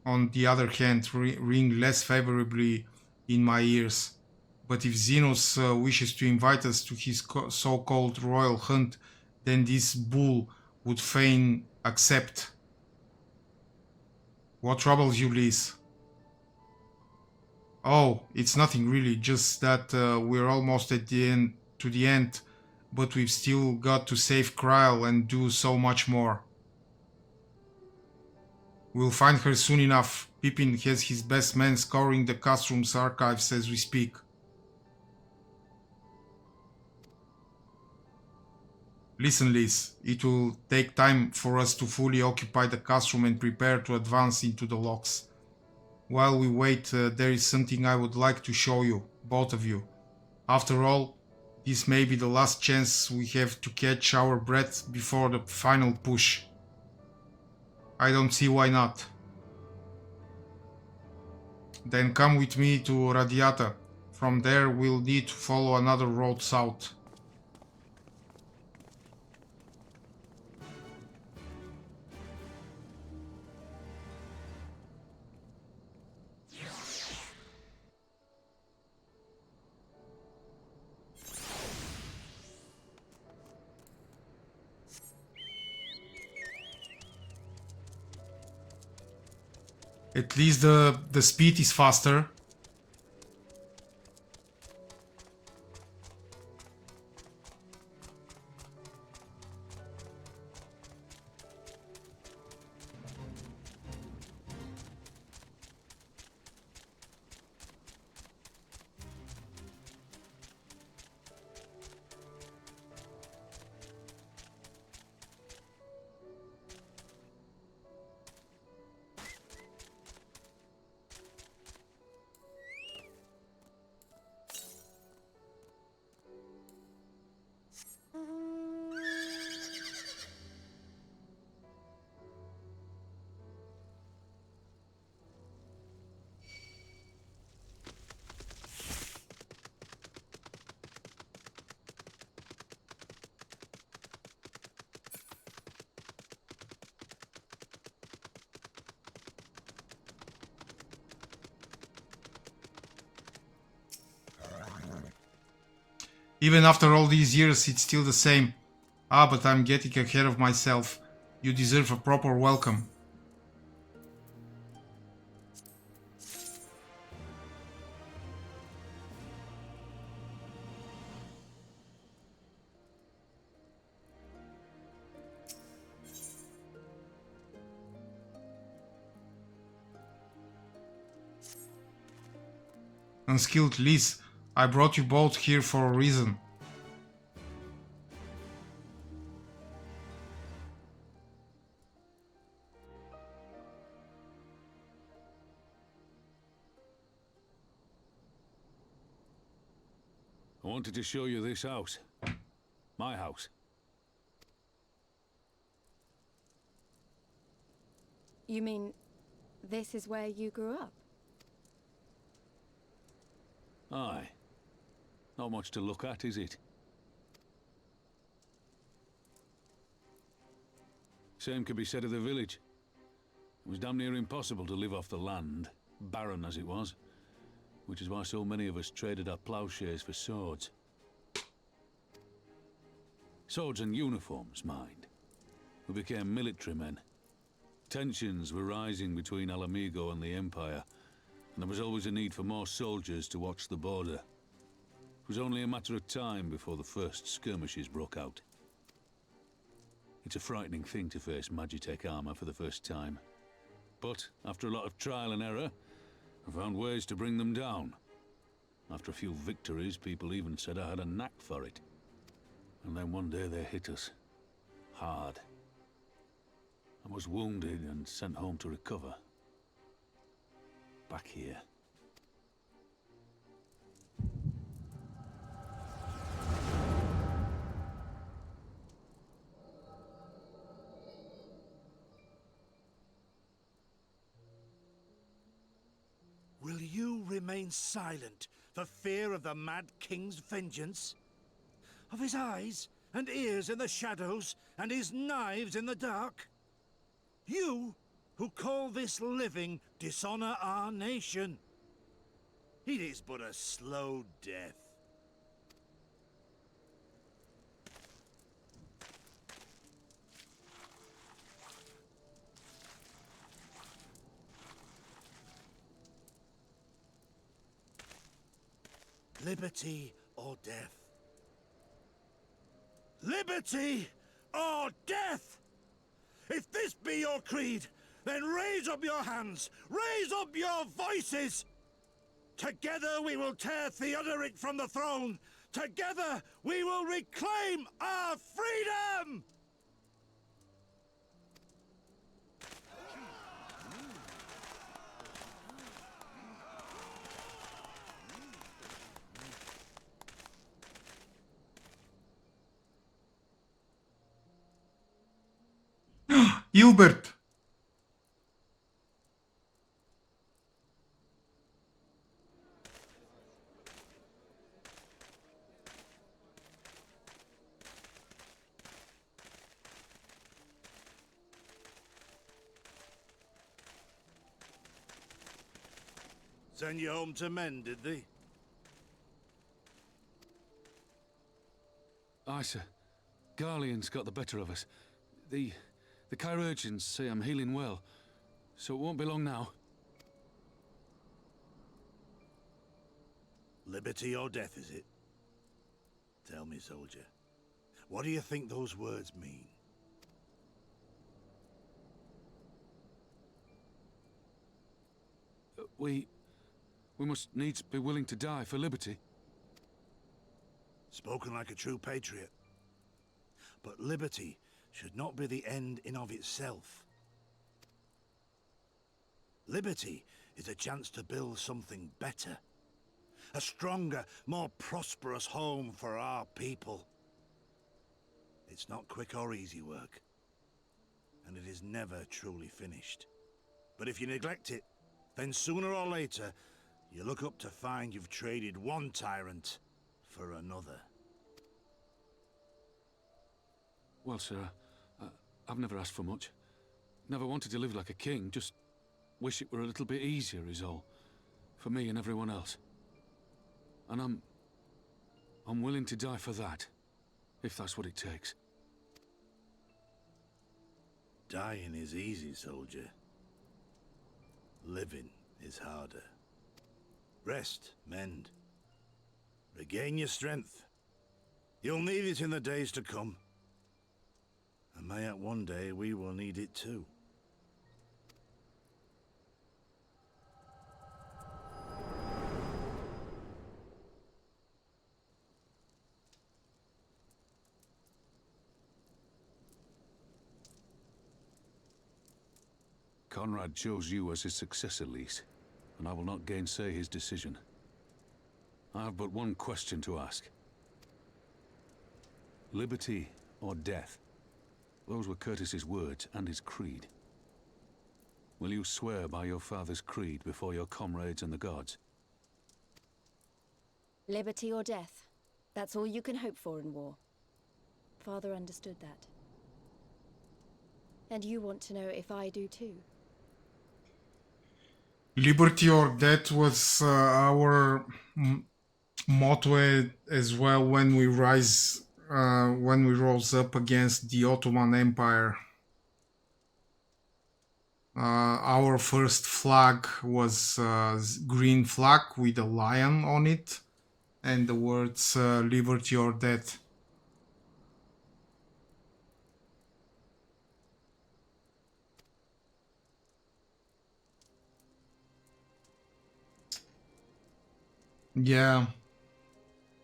on the other hand, ring less favorably in my ears. But if Xenos wishes to invite us to his so-called royal hunt, then this bull would fain accept. What troubles you, Liz? Oh, it's nothing really, just that we're almost at the end, but we've still got to save Kryl and do so much more. We'll find her soon enough. Pippin has his best men scouring the Castroom's archives as we speak. Listen, Liz, it will take time for us to fully occupy the Castrum and prepare to advance into the locks. While we wait, there is something I would like to show you, both of you. After all, this may be the last chance we have to catch our breath before the final push. I don't see why not. Then come with me to Radiata. From there we'll need to follow another road south. At least the speed is faster. Even after all these years, it's still the same. Ah, but I'm getting ahead of myself. You deserve a proper welcome. Unskilled Liz, I brought you both here for a reason. I wanted to show you this house. My house. You mean this is where you grew up? Aye. Not much to look at, is it? Same could be said of the village. It was damn near impossible to live off the land, barren as it was. Which is why so many of us traded our plowshares for swords. Swords and uniforms, mind. We became military men. Tensions were rising between Alamigo and the Empire, and there was always a need for more soldiers to watch the border. It was only a matter of time before the first skirmishes broke out. It's a frightening thing to face Magitech armor for the first time. But after a lot of trial and error, I found ways to bring them down. After a few victories, people even said I had a knack for it. And then one day they hit us. Hard. I was wounded and sent home to recover. Back here. Will you remain silent for fear of the Mad King's vengeance? Of his eyes and ears in the shadows and his knives in the dark? You who call this living dishonor our nation. It is but a slow death. Liberty or death? Liberty or death? If this be your creed, then raise up your hands, raise up your voices! Together we will tear Theodoric from the throne! Together we will reclaim our freedom! Gilbert! Send you home to men, did they? Aye, sir. Garlean's got the better of us. The chirurgeons say I'm healing well, so it won't be long now. Liberty or death, is it? Tell me, soldier, what do you think those words mean? We must needs be willing to die for liberty. Spoken like a true patriot. But liberty should not be the end in of itself. Liberty is a chance to build something better. A stronger, more prosperous home for our people. It's not quick or easy work. And it is never truly finished. But if you neglect it, then sooner or later, you look up to find you've traded one tyrant for another. Well, sir, I've never asked for much. Never wanted to live like a king, just wish it were a little bit easier is all. For me and everyone else. And I'm I'm willing to die for that, if that's what it takes. Dying is easy, soldier. Living is harder. Rest, mend. Regain your strength. You'll need it in the days to come. And mayhap one day we will need it too. Conrad chose you as his successor, Lise, and I will not gainsay his decision. I have but one question to ask. Liberty or death? Those were Curtis's words and his creed. Will you swear by your father's creed before your comrades and the gods? Liberty or death. That's all you can hope for in war. Father understood that. And you want to know if I do too. Liberty or death was our motto as well when we rose up against the Ottoman Empire. Our first flag was green flag with a lion on it and the words liberty or death. Yeah.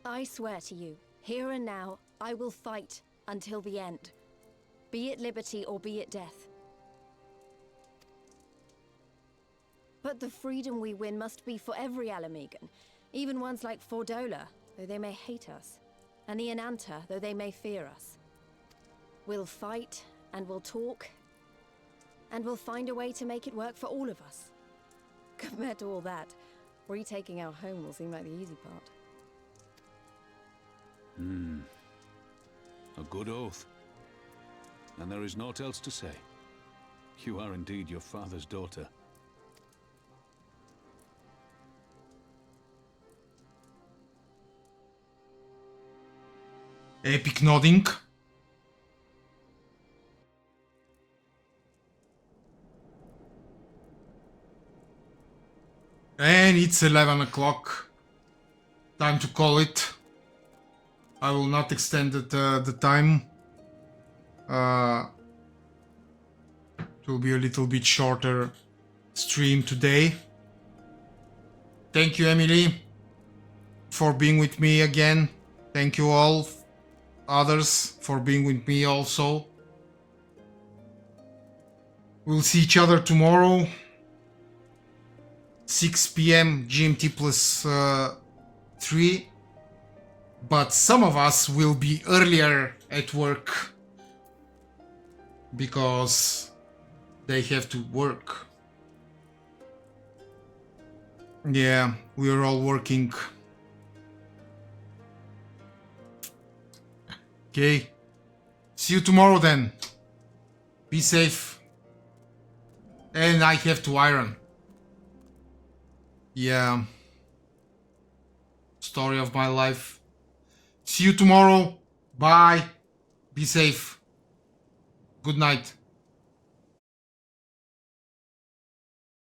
I swear to you, here and now, I will fight until the end. Be it liberty or be it death. But the freedom we win must be for every Alamegan, even ones like Fordola, though they may hate us, and the Ananta, though they may fear us. We'll fight, and we'll talk, and we'll find a way to make it work for all of us. Compared to all that, retaking our home will seem like the easy part. A good oath. And there is naught else to say. You are indeed your father's daughter. Epic nodding. And it's 11 o'clock. Time to call it. I will not extend the time. It will be a little bit shorter stream today. Thank you, Emily, for being with me again. Thank you all others for being with me also. We'll see each other tomorrow. 6 p.m. GMT plus 3. But some of us will be earlier at work because they have to work. Yeah, we are all working. Okay. See you tomorrow then. Be safe. And I have to iron. Yeah. Story of my life. See you tomorrow. Bye. Be safe. Good night.